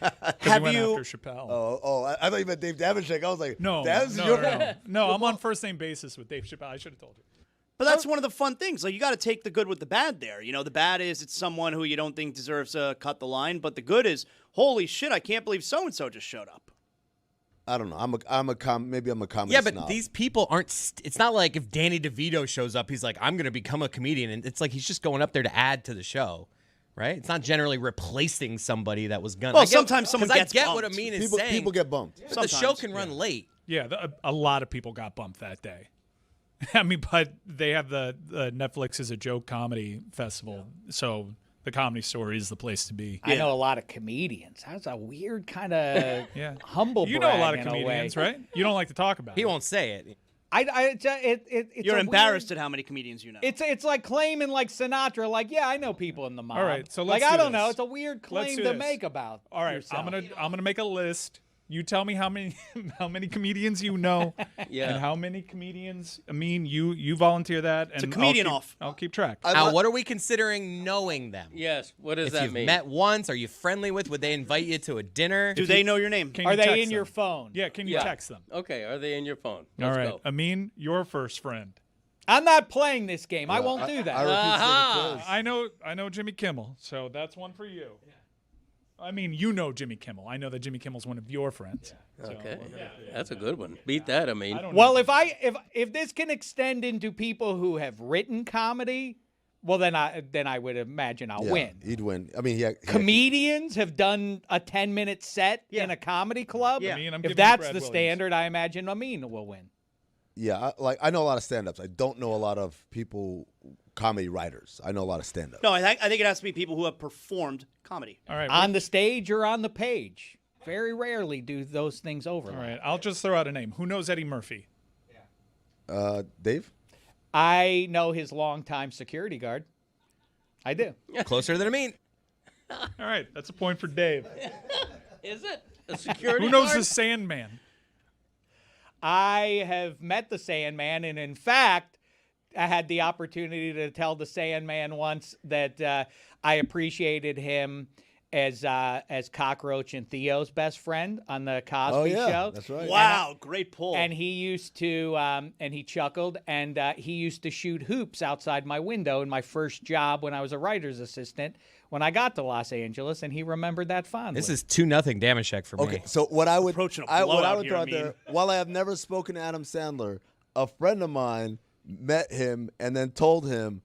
Have he went you- after Chappelle. I thought you meant Dave Damashek. I was like, No, that's no, your no, I'm on first name basis with Dave Chappelle. I should have told you. But that's one of the fun things. Like, you got to take the good with the bad there. You know, the bad is it's someone who you don't think deserves to cut the line, but the good is, holy shit, I can't believe so-and-so just showed up. I don't know. Maybe I'm a comedy Yeah, but snob. these people aren't. It's not like if Danny DeVito shows up, he's like, I'm going to become a comedian. And it's like he's just going up there to add to the show, right? It's not generally replacing somebody that was going to. Well, sometimes someone gets I get what bumped. Amin is People- saying. people get bumped. But the show can run late. Yeah, a lot of people got bumped that day. I mean, but they have the Netflix is a joke comedy festival, so the Comedy Store is the place to be. I know a lot of comedians. That's a weird kind of humble You know a lot brag of in comedians, way. right? You don't like to talk about He it. won't say it. It's You're a embarrassed weird- at how many comedians you know. It's like claiming like Sinatra, like, yeah, I know people in the mob. All right, so like let's I do don't know, this. it's a weird Let's claim do to this. make about. All right, yourself. I'm gonna make a list. You tell me how many comedians you know, Yeah. and how many comedians. I mean, you volunteer that, and It's a comedian I'll keep, off. I'll keep track. Now, what are we considering knowing them? Yes. What does If that you've mean? met once, are you friendly with? Would they invite you to a dinner? Do they know your name? Can Are you they text in your them? phone? Yeah, can you Yeah. text them? Okay. Are they in your phone? All Let's right, go. Amin, your first friend. I'm not playing this game. I won't do that. I know Jimmy Kimmel, so that's one for you. I mean, you know Jimmy Kimmel. I know that Jimmy Kimmel's one of your friends. So Okay. That's a good one. Beat that, I mean. Well, if this can extend into people who have written comedy, well then I would imagine I'll Yeah, win. He'd win. I mean, he Comedians have done a 10-minute set in a comedy club. Yeah. I mean, I'm If giving you that's Brad the Williams. standard, I imagine Amin will win. Yeah, I know a lot of stand-ups. I don't know a lot of people, comedy writers. I know a lot of stand-ups. No, I think it has to be people who have performed comedy. All right, On the stage or on the page. Very rarely do those things overlap. All right, I'll just throw out a name. Who knows Eddie Murphy? Dave? I know his longtime security guard. I do. Closer than Amin. All right, that's a point for Dave. Is it a security Who knows guard? the Sandman? I have met the Sandman, and in fact, I had the opportunity to tell the Sandman once that I appreciated him as Cockroach and Theo's best friend on the Cosby Show. That's right. Wow, great pull. And he used to, and he chuckled, and he used to shoot hoops outside my window in my first job when I was a writer's assistant when I got to Los Angeles, and he remembered that fondly. This is 2-0 Damashek for me. Okay, so what I would Approaching a what I blowout would here, throw I out there, mean. while I have never spoken to Adam Sandler, a friend of mine met him and then told him,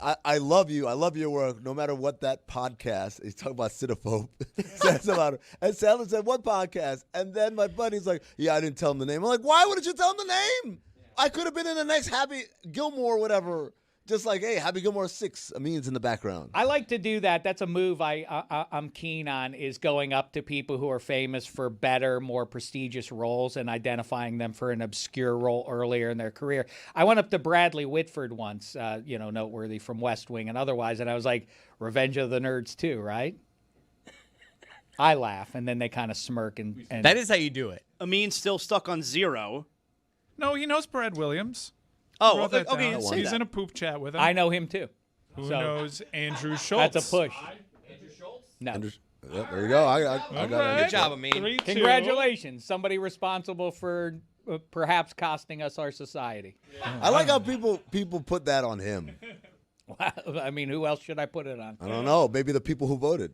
I love you. I love your work, no matter what that podcast, he's talking about Cinephobe, says about him. And Sandler said, what podcast? And then my buddy's like, yeah, I didn't tell him the name. I'm like, why wouldn't you tell him the name? I could have been in the next Happy Gilmore, whatever. Just like, hey, Happy Gilmore 6, Amin's in the background. I like to do that. That's a move I'm keen on, is going up to people who are famous for better, more prestigious roles and identifying them for an obscure role earlier in their career. I went up to Bradley Whitford once, noteworthy from West Wing and otherwise, and I was like, Revenge of the Nerds too, right? I laugh, and then they kind of smirk. And That is how you do it. Amin's still stuck on 0. No, he knows Brad Williams. Oh, Wrote that okay, down. say He's that. in a poop chat with him. I know him too. Who So, knows Andrew Schultz? That's a push. No. Yeah, there you go. I got right. it. Good job, Amin. 3-2. Congratulations. Somebody responsible for perhaps costing us our society. I like how people put that on him. I mean, who else should I put it on? I don't know. Maybe the people who voted.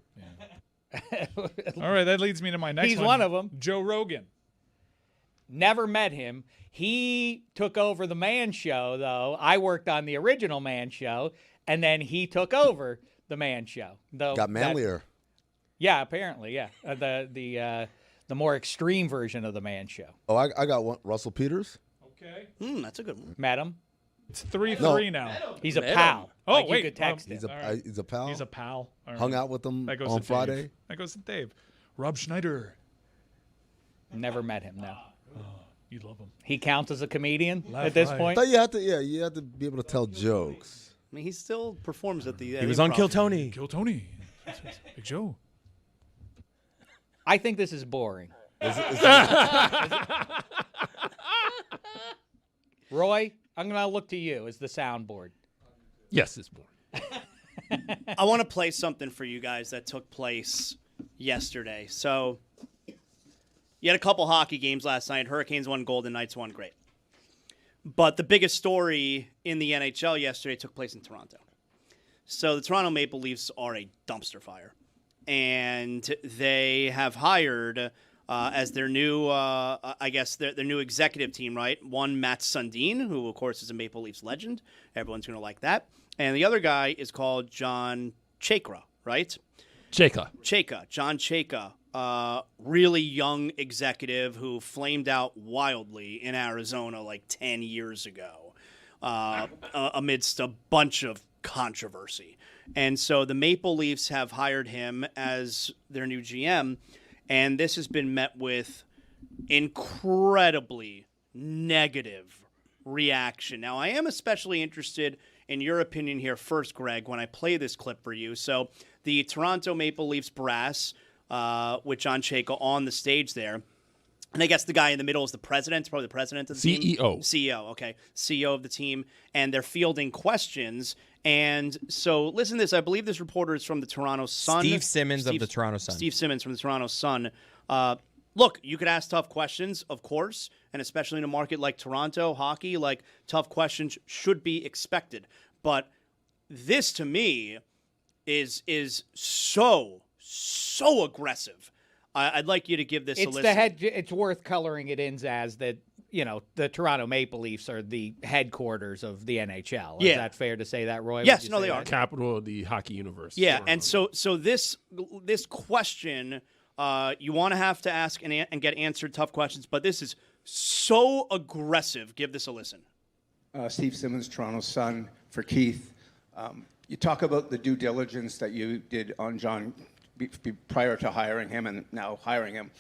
All right, that leads me to my next He's one. one of them. Joe Rogan. Never met him. He took over the Man Show, though. I worked on the original Man Show, and then he took over the Man Show. Got manlier. Yeah, apparently, yeah. The more extreme version of the Man Show. Oh, I got one. Russell Peters. Okay. That's a good one. Met him. It's 3-3 now. He's a Met pal. him. Oh, Like, wait. you could text him. He's a pal. He's a pal. All right. Hung out with him That goes on to Dave. Friday. That goes to Dave. Rob Schneider. Never met him, no. You love him. He counts as a comedian Laugh at this right. point? But you have to be able to tell jokes. I mean, he still performs at the. He was on Kill Tony. Kill Tony. Big Joe. I think this is boring. Roy, I'm going to look to you as the soundboard. Yes, it's boring. I want to play something for you guys that took place yesterday. So you had a couple hockey games last night. Hurricanes won, Golden Knights won. Great. But the biggest story in the NHL yesterday took place in Toronto. So the Toronto Maple Leafs are a dumpster fire. And they have hired as their new, their new executive team, right? One, Matt Sundin, who, of course, is a Maple Leafs legend. Everyone's going to like that. And the other guy is called John Chayka, right? John Chayka. Really young executive who flamed out wildly in Arizona like 10 years ago amidst a bunch of controversy. And so the Maple Leafs have hired him as their new GM, and this has been met with incredibly negative reaction. Now, I am especially interested in your opinion here first, Greg, when I play this clip for you. So the Toronto Maple Leafs brass, with John Chayka on the stage there, and I guess the guy in the middle is the president, probably the president of the team. CEO, okay. CEO of the team, and they're fielding questions. And so listen to this. I believe this reporter is from the Toronto Sun. Steve Simmons of the Toronto Sun. Steve Simmons from the Toronto Sun. Look, you could ask tough questions, of course, and especially in a market like Toronto, hockey, like tough questions should be expected. But this, to me, is so aggressive. I'd like you to give this a listen. It's worth coloring it in as that, the Toronto Maple Leafs are the headquarters of the NHL. Is that fair to say that, Roy? Yes, no, they are. Capital of the hockey universe. Yeah, and so this question, you want to have to ask and get answered tough questions, but this is so aggressive. Give this a listen. Steve Simmons, Toronto Sun, for Keith. You talk about the due diligence that you did on John prior to hiring him and now hiring him.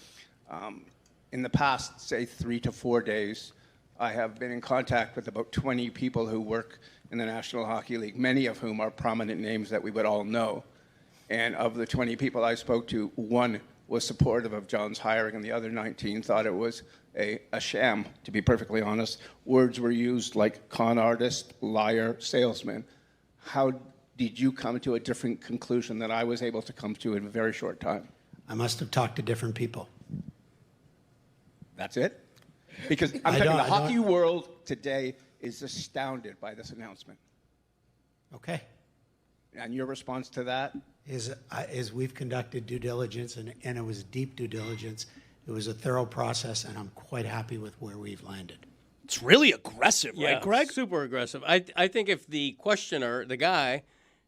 In the past, say, 3 to 4 days, I have been in contact with about 20 people who work in the National Hockey League, many of whom are prominent names that we would all know. And of the 20 people I spoke to, one was supportive of John's hiring, and the other 19 thought it was a sham, to be perfectly honest. Words were used like con artist, liar, salesman. How did you come to a different conclusion that I was able to come to in a very short time? I must have talked to different people. That's it? Because I'm telling you, the hockey world today is astounded by this announcement. Okay. And your response to that? Is we've conducted due diligence, and it was deep due diligence. It was a thorough process, and I'm quite happy with where we've landed. It's really aggressive, right, Greg? Super aggressive. I think if the questioner, the guy,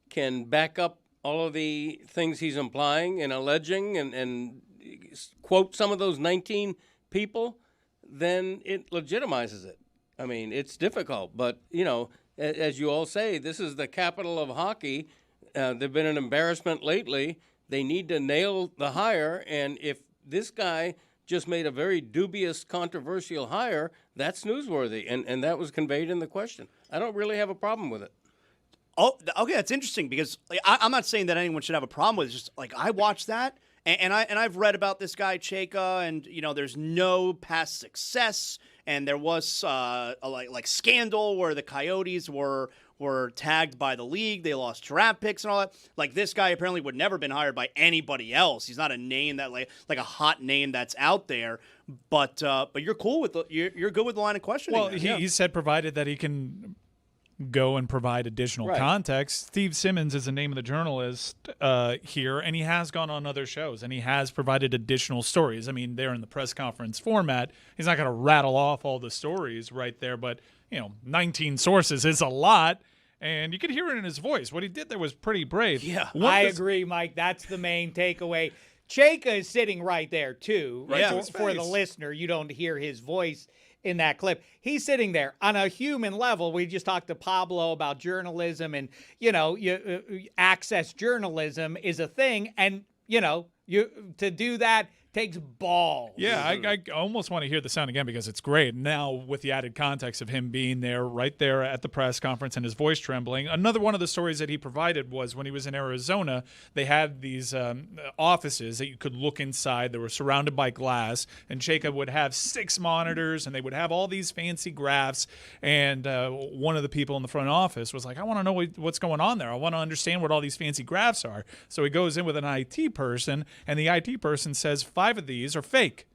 can back up all of the things he's implying and alleging and quote some of those 19 people, then it legitimizes it. I mean, it's difficult, but, as you all say, this is the capital of hockey. They've been an embarrassment lately. They need to nail the hire, and if this guy just made a very dubious, controversial hire, that's newsworthy, and that was conveyed in the question. I don't really have a problem with it. Oh, okay, that's interesting because I'm not saying that anyone should have a problem with it. It's just like I watched that, and I've read about this guy Chayka, and there's no past success, and there was a scandal where the Coyotes were tagged by the league. They lost draft picks and all that. Like this guy apparently would never been hired by anybody else. He's not a name that like a hot name that's out there. But you're cool with you're good with the line of questioning. Well, he said provided that he can go and provide additional context. Steve Simmons is the name of the journalist here, and he has gone on other shows, and he has provided additional stories. I mean, they're in the press conference format. He's not going to rattle off all the stories right there, but 19 sources is a lot. And you could hear it in his voice. What he did there was pretty brave. Yeah, I agree, Mike. That's the main takeaway. Chayka is sitting right there, too. Right for the listener, you don't hear his voice in that clip. He's sitting there on a human level. We just talked to Pablo about journalism, and, access journalism is a thing. And, to do that Takes balls. Yeah, I almost want to hear the sound again because it's great. Now, with the added context of him being there, right there at the press conference and his voice trembling. Another one of the stories that he provided was when he was in Arizona, they had these offices that you could look inside. They were surrounded by glass, and Jacob would have 6 monitors, and they would have all these fancy graphs. And one of the people in the front office was like, I want to know what's going on there. I want to understand what all these fancy graphs are. So he goes in with an IT person, and the IT person says 5 of these are fake.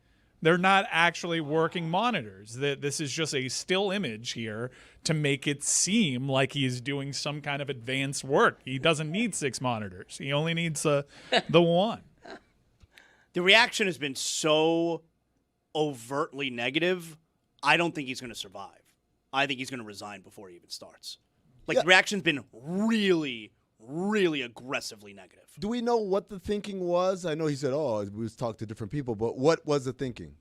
They're not actually working monitors. This is just a still image here to make it seem like he's doing some kind of advanced work. He doesn't need 6 monitors. He only needs the one. The reaction has been so overtly negative, I don't think he's going to survive. I think he's going to resign before he even starts. The reaction's been really, really aggressively negative. Do we know what the thinking was? I know he said, we was talking to different people, but what was the thinking?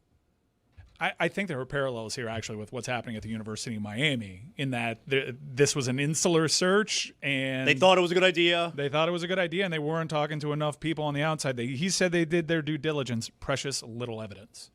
I think there are parallels here, actually, with what's happening at the University of Miami, in that this was an insular search, and they thought it was a good idea. They thought it was a good idea, and they weren't talking to enough people on the outside. He said they did their due diligence. Precious little evidence.